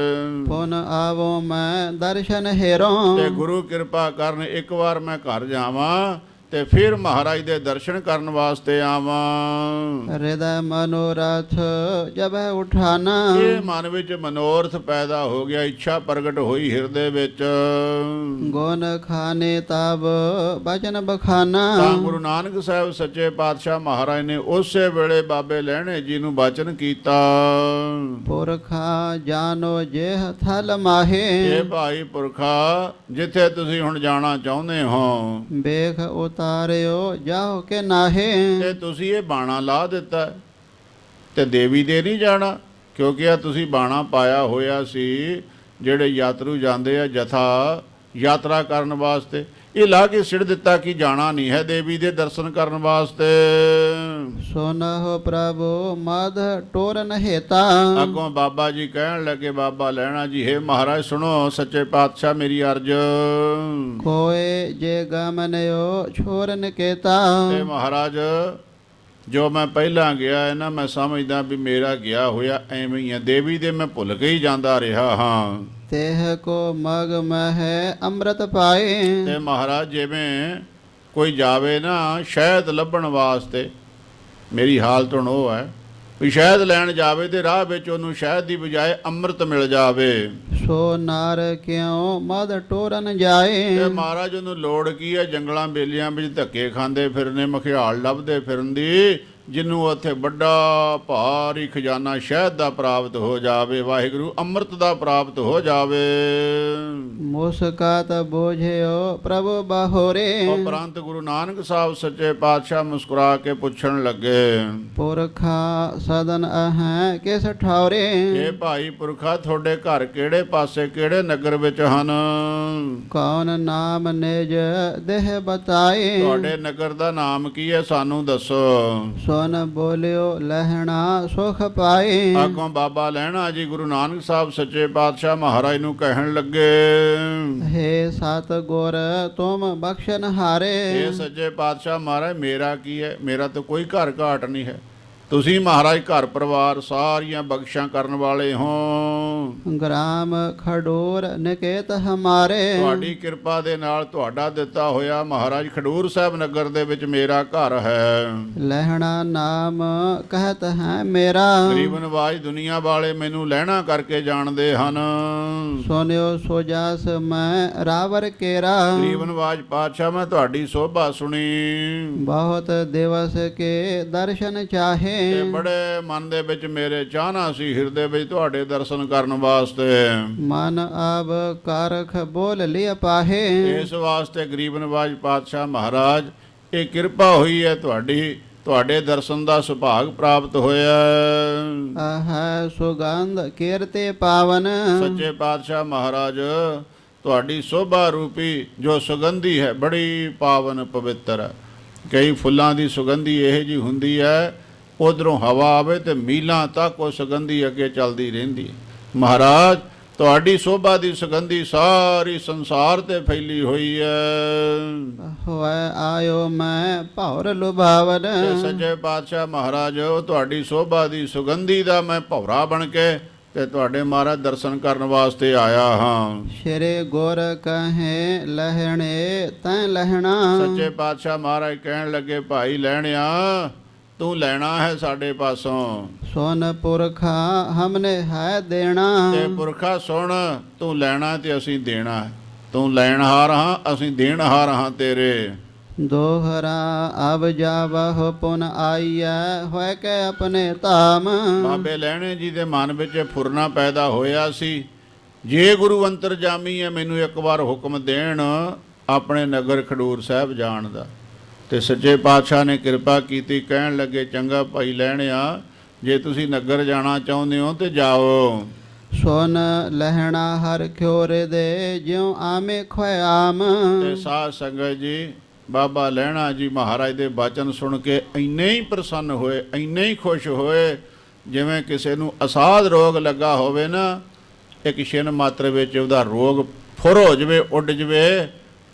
ਪੁਨ ਆਵੋ ਮੈਂ ਦਰਸ਼ਨ ਹੇਰੋ, ਤੇ ਗੁਰੂ ਕਿਰਪਾ ਕਰਨ ਇੱਕ ਵਾਰ ਮੈਂ ਘਰ ਜਾਵਾਂ ਤੇ ਫਿਰ ਮਹਾਰਾਜ ਦੇ ਦਰਸ਼ਨ ਕਰਨ ਵਾਸਤੇ ਆਵਾਂ। ਹਿਰਦੈ ਮਨੋਰਥ ਜਬੈ ਉਠਾਨਾ, ਇਹ ਮਨ ਵਿੱਚ ਮਨੋਰਥ ਪੈਦਾ ਹੋ ਗਿਆ, ਇੱਛਾ ਪ੍ਰਗਟ ਹੋਈ ਹਿਰਦੇ ਵਿੱਚ। ਗੁਣ ਖਾਨੇ ਤਬ ਬਚਨ ਬਖਾਨਾ, ਤਾਂ ਗੁਰੂ ਨਾਨਕ ਸਾਹਿਬ ਸੱਚੇ ਪਾਤਸ਼ਾਹ ਮਹਾਰਾਜ ਨੇ ਉਸੇ ਵੇਲੇ ਬਾਬੇ ਲਹਿਣੇ ਜੀ ਨੂੰ ਬਚਨ ਕੀਤਾ। ਪੁਰਖਾ ਜਾਨੋ ਜੇਹ ਥਲ ਮਾਹੇ, ਇਹ ਭਾਈ ਪੁਰਖਾ ਜਿੱਥੇ ਤੁਸੀਂ ਹੁਣ ਜਾਣਾ ਚਾਹੁੰਦੇ ਹੋ, ਵੇਖ ਉਤਾਰਿਓ ਜਾਓ ਕਿ ਨਾਹੇ। ਤੇ ਤੁਸੀਂ ਇਹ ਬਾਣਾ ਲਾ ਦਿੱਤਾ ਤੇ ਦੇਵੀ ਦੇ ਨਹੀਂ ਜਾਣਾ, ਕਿਉਂਕਿ ਆ ਤੁਸੀਂ ਬਾਣਾ ਪਾਇਆ ਹੋਇਆ ਸੀ। ਜਿਹੜੇ ਯਾਤਰੂ ਜਾਂਦੇ ਆ ਜਥਾ ਯਾਤਰਾ ਕਰਨ ਵਾਸਤੇ, ਇਹ ਲਾ ਕੇ ਸਿੱਟ ਦਿੱਤਾ ਕਿ ਜਾਣਾ ਨਹੀਂ ਹੈ ਦੇਵੀ ਦੇ ਦਰਸ਼ਨ ਕਰਨ ਵਾਸਤੇ। ਸੋਨਹੁ ਪ੍ਰਭੂ ਮਦ ਟੋਰਨ ਹੇਤਾ, ਅੱਗੋਂ ਬਾਬਾ ਜੀ ਕਹਿਣ ਲੱਗੇ, ਬਾਬਾ ਲਹਿਣਾ ਜੀ, ਹੇ ਮਹਾਰਾਜ ਸੁਣੋ ਸੱਚੇ ਪਾਤਸ਼ਾਹ ਮੇਰੀ ਅਰਜ਼। ਕੋਏ ਜੇ ਗਮਨਿਓ ਛੋਰਨ ਕੇਤਾ, ਤੇ ਮਹਾਰਾਜ ਜੋ ਮੈਂ ਪਹਿਲਾਂ ਗਿਆ ਹੈ ਨਾ, ਮੈਂ ਸਮਝਦਾ ਵੀ ਮੇਰਾ ਗਿਆ ਹੋਇਆ ਐਵੇਂ ਹੀ ਹੈ, ਦੇਵੀ ਦੇ ਮੈਂ ਭੁੱਲ ਕੇ ਹੀ ਜਾਂਦਾ ਰਿਹਾ ਹਾਂ। ਤੇਹ ਕੋ ਮਗ ਮਹਿ ਅੰਮ੍ਰਿਤ ਪਾਏ, ਤੇ ਮਹਾਰਾਜ ਜਿਵੇਂ ਕੋਈ ਜਾਵੇ ਨਾ ਸ਼ਹਿਦ ਲੱਭਣ ਵਾਸਤੇ, ਮੇਰੀ ਹਾਲਤ ਹੁਣ ਉਹ ਹੈ ਵੀ ਸ਼ਹਿਦ ਲੈਣ ਜਾਵੇ ਤੇ ਰਾਹ ਵਿੱਚ ਉਹਨੂੰ ਸ਼ਹਿਦ ਦੀ ਬਜਾਏ ਅੰਮ੍ਰਿਤ ਮਿਲ ਜਾਵੇ। ਸੋ ਨਾਰ ਕਿਉ ਮਦ ਟੋਰਨ ਜਾਏ, ਤੇ ਮਹਾਰਾਜ ਉਹਨੂੰ ਲੋੜ ਕੀ ਹੈ ਜੰਗਲਾਂ ਬੇਲੀਆਂ ਵਿੱਚ ਧੱਕੇ ਖਾਂਦੇ ਫਿਰਨੇ, ਮਖਿਆਲ ਲੱਭਦੇ ਫਿਰਨ ਦੀ, ਜਿਹਨੂੰ ਉੱਥੇ ਵੱਡਾ ਭਾਰੀ ਖਜ਼ਾਨਾ ਸ਼ਹਿਦ ਦਾ ਪ੍ਰਾਪਤ ਹੋ ਜਾਵੇ, ਵਾਹਿਗੁਰੂ ਅੰਮ੍ਰਿਤ ਦਾ ਪ੍ਰਾਪਤ ਹੋ ਜਾਵੇ। ਮੁਸਕਾਤ ਬੋਝਿਓ ਪ੍ਰਭੂ ਬਾਹੋਰੇ, ਉਪਰੰਤ ਗੁਰੂ ਨਾਨਕ ਸਾਹਿਬ ਸੱਚੇ ਪਾਤਸ਼ਾਹ ਮੁਸਕਰਾ ਕੇ ਪੁੱਛਣ ਲੱਗੇ, ਪੁਰਖਾ ਸਦਨ ਅਹੈ ਕਿਸ ਠਾਉਰੇ, ਇਹ ਭਾਈ ਪੁਰਖਾ ਤੁਹਾਡੇ ਘਰ ਕਿਹੜੇ ਪਾਸੇ ਕਿਹੜੇ ਨਗਰ ਵਿੱਚ ਹਨ? ਕੌਣ ਨਾਮ ਨਿਜ ਦੇਹ ਬਤਾਏ, ਤੁਹਾਡੇ ਨਗਰ ਦਾ ਨਾਮ ਕੀ ਹੈ ਸਾਨੂੰ ਦੱਸੋ। ਸੋ ਸੁਨ ਬੋਲਿਓ ਲਹਿਣਾ ਸੁਖ ਪਾਏ। ਅੱਗੋਂ ਬਾਬਾ ਲਹਿਣਾ ਜੀ ਗੁਰੂ ਨਾਨਕ ਸਾਹਿਬ ਸੱਚੇ ਪਾਤਸ਼ਾਹ ਮਹਾਰਾਜ ਨੂੰ ਕਹਿਣ ਲੱਗੇ, ਹੇ ਸਤ ਗੁਰ ਤੁਮ ਬਖਸ਼ਨ ਹਾਰੇ। ਇਹ ਸੱਚੇ ਪਾਤਸ਼ਾਹ ਮਹਾਰਾਜ ਮੇਰਾ ਕੀ ਹੈ, ਮੇਰਾ ਤਾਂ ਕੋਈ ਘਰ ਘਾਟ ਨਹੀਂ ਹੈ, ਤੁਸੀਂ ਮਹਾਰਾਜ ਘਰ ਪਰਿਵਾਰ ਸਾਰੀਆਂ ਬਖਸ਼ਾਂ ਕਰਨ ਵਾਲੇ ਹੋ। ਗ੍ਰਾਮ ਖਡੂਰ ਨਿਕੇਤ ਹਮਾਰੇ। ਤੁਹਾਡੀ ਕਿਰਪਾ ਦੇ ਨਾਲ ਤੁਹਾਡਾ ਦਿੱਤਾ ਹੋਇਆ ਮਹਾਰਾਜ ਖਡੂਰ ਸਾਹਿਬ ਨਗਰ ਦੇ ਵਿੱਚ ਮੇਰਾ ਘਰ ਹੈ। ਲਹਿਣਾ ਨਾਮ ਕਹਿਤ ਹੈ ਮੇਰਾ। ਗਰੀਬ ਨਵਾਜ ਦੁਨੀਆ ਵਾਲੇ ਮੈਨੂੰ ਲਹਿਣਾ ਕਰਕੇ ਜਾਣਦੇ ਹਨ। ਸੁਨਿਓ ਸੋ ਜਸ ਮੈਂ ਰਾਵਰ ਕੇਰਾ। ਗਰੀਬ ਨਵਾਜ ਪਾਤਸ਼ਾਹ ਮੈਂ ਤੁਹਾਡੀ ਸੋਭਾ ਸੁਣੀ, ਬਹੁਤ ਦਿਵਸ ਕੇ ਦਰਸ਼ਨ ਚਾਹੇ। ਤੇ ਬੜੇ ਮਨ ਦੇ ਵਿੱਚ ਮੇਰੇ ਚਾਹਨਾ ਸੀ, ਹਿਰਦੇ ਵਿੱਚ ਤੁਹਾਡੇ ਦਰਸ਼ਨ ਕਰਨ ਵਾਸਤੇ। ਮਨ ਆਬ ਕਾਰਖ ਬੋਲ ਲਿਆ ਪਾਹੇ। ਇਸ ਵਾਸਤੇ ਗਰੀਬ ਨਵਾਜ ਪਾਤਸ਼ਾਹ ਮਹਾਰਾਜ ਇਹ ਕਿਰਪਾ ਹੋਈ ਹੈ ਤੁਹਾਡੀ, ਤੁਹਾਡੇ ਦਰਸ਼ਨ ਦਾ ਸੁਭਾਗ ਪ੍ਰਾਪਤ ਹੋਇਆ। ਆਹ ਸੁਗੰਧ ਕੀਰਤੇ ਪਾਵਨ। ਸੱਚੇ ਪਾਤਸ਼ਾਹ ਮਹਾਰਾਜ ਤੁਹਾਡੀ ਸੋਭਾ ਰੂਪੀ ਜੋ ਸੁਗੰਧੀ ਹੈ ਬੜੀ ਪਾਵਨ ਪਵਿੱਤਰ ਹੈ। ਕਈ ਫੁੱਲਾਂ ਦੀ ਸੁਗੰਧੀ ਇਹ ਜੀ ਹੁੰਦੀ ਹੈ, ਉਧਰੋਂ ਹਵਾ ਆਵੇ ਤੇ ਮੀਲਾਂ ਤੱਕ ਉਹ ਸੁਗੰਧੀ ਅੱਗੇ ਚੱਲਦੀ ਰਹਿੰਦੀ ਹੈ। ਮਹਾਰਾਜ ਤੁਹਾਡੀ ਸੋਭਾ ਦੀ ਸੁਗੰਧੀ ਸਾਰੀ ਸੰਸਾਰ ਤੇ ਫੈਲੀ ਹੋਈ ਹੈ। ਹੋਇ ਆਇਓ ਮੈਂ ਭੌਰ ਲੁਭਾਵਨ। ਤੇ ਸੱਚੇ ਪਾਤਸ਼ਾਹ ਮਹਾਰਾਜ ਤੁਹਾਡੀ ਸੋਭਾ ਦੀ ਸੁਗੰਧੀ ਦਾ ਮੈਂ ਭੌਰਾ ਬਣ ਕੇ ਤੇ ਤੁਹਾਡੇ ਮਹਾਰਾਜ ਦਰਸ਼ਨ ਕਰਨ ਵਾਸਤੇ ਆਇਆ ਹਾਂ। ਸ਼੍ਰੀ ਗੁਰ ਕਹੇ ਲਹਿਣੇ ਤੈਂ ਲਹਿਣਾ। ਸੱਚੇ ਪਾਤਸ਼ਾਹ ਮਹਾਰਾਜ ਕਹਿਣ ਲੱਗੇ, ਭਾਈ ਲੈਣਿਆ ਤੂੰ ਲੈਣਾ ਹੈ ਸਾਡੇ ਪਾਸੋਂ। ਸੁਨ ਪੁਰਖਾ ਹਮਨੇ ਹੈ ਦੇਣਾ। ਤੇ ਪੁਰਖਾ ਸੁਣ, ਤੂੰ ਲੈਣਾ ਤੇ ਅਸੀਂ ਦੇਣਾ ਹੈ। ਤੂੰ ਲੈਣਹਾਰ ਹਾਂ, ਅਸੀਂ ਦੇਣਹਾਰ ਹਾਂ ਤੇਰੇ। ਦੋਹਰਾ ਅਬ ਜਾਵਹੁ ਪੁਨ ਆਈਐ ਹੋਇ ਕੇ ਆਪਣੇ ਧਾਮ। ਬਾਬੇ ਲਹਿਣੇ ਜੀ ਦੇ ਮਨ ਵਿੱਚ ਫੁਰਨਾ ਪੈਦਾ ਹੋਇਆ ਸੀ, ਜੇ ਗੁਰੂ ਅੰਤਰਜਾਮੀ ਹੈ ਮੈਨੂੰ ਇੱਕ ਵਾਰ ਹੁਕਮ ਦੇਣ ਆਪਣੇ ਨਗਰ ਖਡੂਰ ਸਾਹਿਬ ਜਾਣ ਦਾ। ਤੇ ਸੱਚੇ ਪਾਤਸ਼ਾਹ ਨੇ ਕਿਰਪਾ ਕੀਤੀ, ਕਹਿਣ ਲੱਗੇ ਚੰਗਾ ਭਾਈ ਲੈਣਿਆ ਜੇ ਤੁਸੀਂ ਨਗਰ ਜਾਣਾ ਚਾਹੁੰਦੇ ਹੋ ਤੇ ਜਾਓ। ਸੁਨ ਲਹਿਣਾ ਹਰ ਖਿਓਰੇ ਦੇ ਜਿਉ ਆਮੇ ਖੁਆਮ। ਤੇ ਸਾਧ ਸੰਗਤ ਜੀ ਬਾਬਾ ਲਹਿਣਾ ਜੀ ਮਹਾਰਾਜ ਦੇ ਬਚਨ ਸੁਣ ਕੇ ਇੰਨੇ ਹੀ ਪ੍ਰਸੰਨ ਹੋਏ, ਇੰਨੇ ਹੀ ਖੁਸ਼ ਹੋਏ ਜਿਵੇਂ ਕਿਸੇ ਨੂੰ ਅਸਾਧ ਰੋਗ ਲੱਗਾ ਹੋਵੇ ਨਾ, ਇੱਕ ਛਿਨ ਮਾਤਰ ਵਿੱਚ ਉਹਦਾ ਰੋਗ ਫੁਰ ਹੋ ਜਾਵੇ, ਉੱਡ ਜਾਵੇ,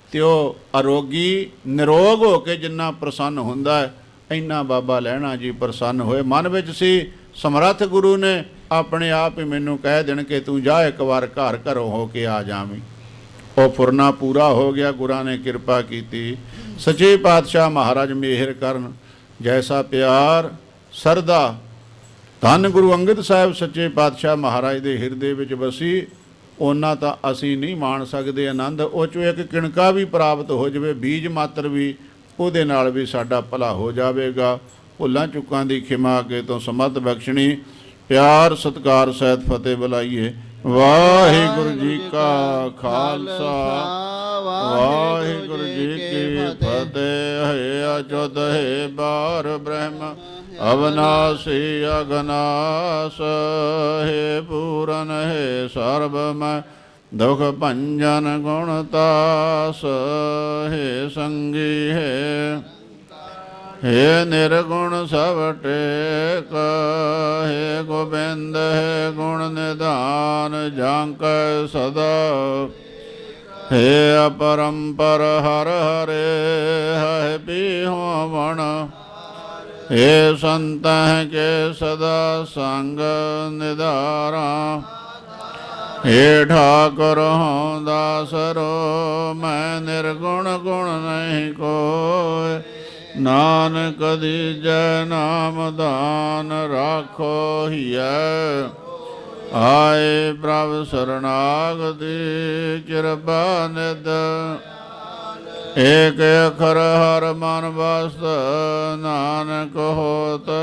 ਤੇ ਉਹ ਅਰੋਗੀ ਨਿਰੋਗ ਹੋ ਕੇ ਜਿੰਨਾ ਪ੍ਰਸੰਨ ਹੁੰਦਾ ਹੈ, ਇੰਨਾ ਬਾਬਾ ਲਹਿਣਾ ਜੀ ਪ੍ਰਸੰਨ ਹੋਏ। ਮਨ ਵਿੱਚ ਸੀ ਸਮਰੱਥ ਗੁਰੂ ਨੇ ਆਪਣੇ ਆਪ ਹੀ ਮੈਨੂੰ ਕਹਿ ਦੇਣ ਕਿ ਤੂੰ ਜਾ ਇੱਕ ਵਾਰ ਘਰ ਘਰੋਂ ਹੋ ਕੇ ਆ ਜਾਵੀਂ। ਉਹ ਫੁਰਨਾ ਪੂਰਾ ਹੋ ਗਿਆ, ਗੁਰਾਂ ਨੇ ਕਿਰਪਾ ਕੀਤੀ। ਸੱਚੇ ਪਾਤਸ਼ਾਹ ਮਹਾਰਾਜ ਮਿਹਰ ਕਰਨ, ਜੈਸਾ ਪਿਆਰ ਸਰਦਾ ਧੰਨ ਗੁਰੂ ਅੰਗਦ ਸਾਹਿਬ ਸੱਚੇ ਪਾਤਸ਼ਾਹ ਮਹਾਰਾਜ ਦੇ ਹਿਰਦੇ ਵਿੱਚ ਵਸੀ, ਉਹਨਾਂ ਤਾਂ ਅਸੀਂ ਨਹੀਂ ਮਾਣ ਸਕਦੇ ਆਨੰਦ। ਉਹ 'ਚੋਂ ਇੱਕ ਕਿਣਕਾ ਵੀ ਪ੍ਰਾਪਤ ਹੋ ਜਾਵੇ, ਬੀਜ ਮਾਤਰ ਵੀ, ਉਹਦੇ ਨਾਲ ਵੀ ਸਾਡਾ ਭਲਾ ਹੋ ਜਾਵੇਗਾ। ਭੁੱਲਾਂ ਚੁੱਕਾਂ ਦੀ ਖਿਮਾ ਅੱਗੇ ਤੋਂ ਸਮੱਤ ਬਖਸ਼ਣੀ। ਪਿਆਰ ਸਤਿਕਾਰ ਸਹਿਤ ਫਤਿਹ ਬੁਲਾਈਏ। ਵਾਹਿਗੁਰੂ ਜੀ ਕਾ ਖਾਲਸਾ ਵਾਹਿਗੁਰੂ ਜੀ ਕੀ ਫਤਿਹ। ਹੈ ਅਚੁੱਤ ਹੈ ਬਾਰ ਬ੍ਰਹਮ ਅਵਨਾਸੀ ਅਗਨਾਸ, ਹੈ ਪੂਰਨ ਹੈ ਸਰਬ ਮੈਂ ਦੁਖ ਭੰਜਨ ਗੁਣਤਾਸ, ਹੈ ਸੰਗੀ ਹੈ ਨਿਰਗੁਣ ਸਭ ਟੇਕ, ਹੈ ਗੋਬਿੰਦ ਹੈ ਗੁਣ ਨਿਧਾਨ ਜਾਂਕ ਸਦਾ, ਹੈ ਅਪਰੰਪਰ ਹਰ ਹਰੇ ਹੈ ਪੀਹੋ ਵਣ, ਹੈ ਸੰਤ ਕੇ ਸਦਾ ਸੰਗ ਨਿਧਾਰਾ, हे ठाकुर हों दासरो मैं निर्गुण गुण नहीं कोय, नानक दीजै नाम दान राखो हिय, आए प्रभ शरणागति कृपा निध, एक अखर हर मन बस नानक होत,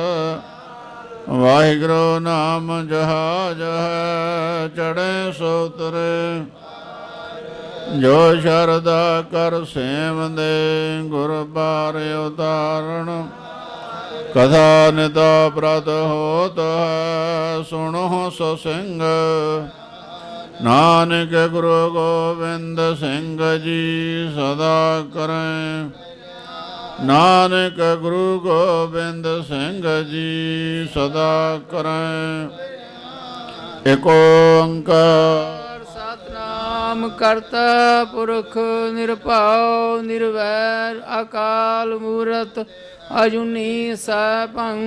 ਵਾਹਿਗੁਰੂ ਨਾਮ ਜਹਾਜ ਹੈ ਚੜ੍ਹੇ ਸੋ ਉਤਰੇ, ਜੋ ਸ਼ਰਧਾ ਕਰ ਸੇਵੰਦੇ ਗੁਰ ਬਾਰ ਉਤਾਰਨ, ਕਥਾ ਨਿਤਾ ਪ੍ਰਤ ਹੋਤ ਹੈ ਸੁਣੋ ਸੋ ਸਿੰਘ, ਨਾਨਕ ਗੁਰੂ ਗੋਬਿੰਦ ਸਿੰਘ ਜੀ ਸਦਾ ਕਰੈ, ਨਾਨਕ ਗੁਰੂ ਗੋਬਿੰਦ ਸਿੰਘ ਜੀ ਸਦਾ ਕਰੈ ਏਕ ਓੰਕਾਰ ਸਤਨਾਮ ਕਰਤਾ ਪੁਰਖ ਨਿਰਭਉ ਨਿਰਵੈਰ ਅਕਾਲ ਮੂਰਤ ਅਜੂਨੀ ਸੈਭੰ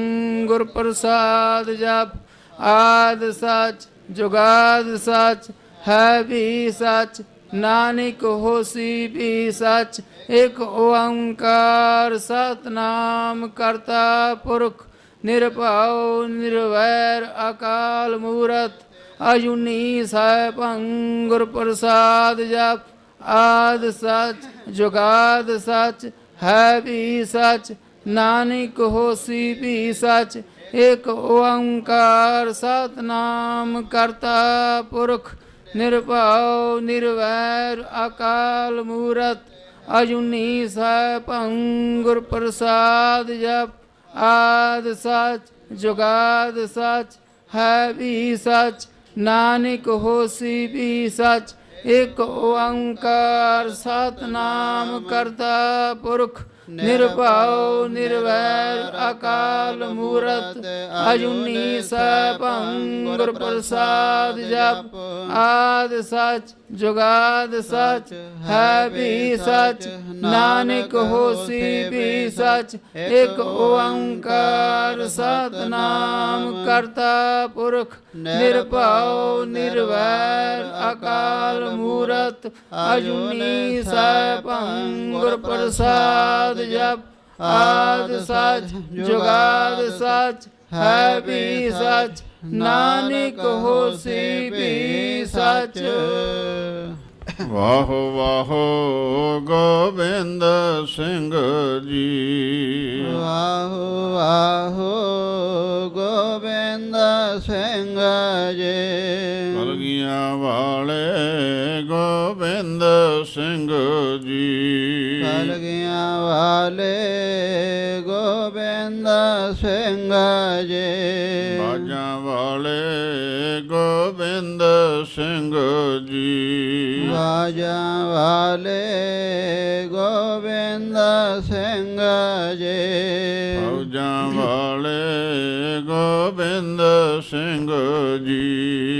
ਗੁਰ ਪ੍ਰਸਾਦ ਜਪ ਆਦ ਸਚ ਜੁਗਾਦ ਸਚ ਹੈ ਵੀ ਸਚ ਨਾਨਕ ਹੋਸੀ ਵੀ ਸਚ ਇਕ ਓੰਕਾਰ ਸਤਨਾਮ ਕਰਤਾ ਪੁਰਖ ਨਿਰਭਉ ਨਿਰਵੈਰ ਅਕਾਲ ਮੂਰਤ ਅਜੂਨੀ ਸੈਭੰ ਗੁਰ ਪ੍ਰਸਾਦ ਜਪ ਆਦ ਸਚ ਜੁਗਾਦ ਸਚ ਹੈ ਵੀ ਸਚ ਨਾਨਕ ਹੋਸੀ ਵੀ ਸਚ ਇਕ ਓੰਕਾਰ ਸਤਨਾਮ ਕਰਤਾ ਪੁਰਖ ਨਿਰਭਉ ਨਿਰਵੈਰ ਅਕਾਲ ਮੂਰਤ ਅਜੂਨੀ ਸੈਭੰ ਗੁਰ ਪ੍ਰਸਾਦ ਜਪ ਆਦ ਸਚ ਜੁਗਾਦ ਸਚ ਹੈ ਵੀ ਸਚ ਨਾਨਕ ਹੋਸੀ ਵੀ ਸਚ ਇਕ ਓੰਕਾਰ ਸਤਨਾਮ ਕਰਤਾ ਪੁਰਖ ਨਿਰਭਉ ਨਿਰਵੈਰ ਅਕਾਲ ਮੂਰਤ ਅਜੂਨੀ ਸੈਭੰ ਗੁਰ ਪ੍ਰਸਾਦ ਜਪ ਆਦ ਸਚ ਜੁਗਾਦ ਸਚ ਹੈ ਵੀ ਸਚ ਨਾਨਕ ਹੋਸੀ ਵੀ ਸਚ ਇਕ ਓੰਕਾਰ ਸਤਨਾਮ ਕਰਤਾ ਪੁਰਖ ਨਿਰਭਉ ਨਿਰਵੈਰ ਅਕਾਲ ਮੂਰਤ ਅਜੂਨੀ ਸੈਭੰ ਗੁਰ ਪ੍ਰਸਾਦ ਜਪ ਆਦ ਸਚ ਜੁਗਾਦ ਸਚ ਹੈ ਵੀ ਸਚ ਨਾਨਕ ਹੋਸੀ ਵੀ ਸਚ। ਵਾਹੋ ਵਾਹੋ ਗੋਬਿੰਦ ਸਿੰਘ ਜੀ ਵਾਹੋ ਵਾਹੋ ਗੋਬਿੰਦ ਸਿੰਘ ਜੀ ਕਲਗੀਆਂ ਵਾਲੇ ਗੋਬਿੰਦ ਸਿੰਘ ਜੀ ਕਲਗੀਆਂ ਵਾਲੇ ਗੋਬਿੰਦ ਸਿੰਘ ਜੀ ਬਾਜਾਂ ਵਾਲੇ ਗੋਬਿੰਦ ਸਿੰਘ ਜੀ ਬਾਜਾਂ ਵਾਲੇ ਗੋਬਿੰਦ ਸਿੰਘ ਜੀ ਫੌਜਾਂ ਵਾਲੇ ਗੋਬਿੰਦ ਸਿੰਘ ਜੀ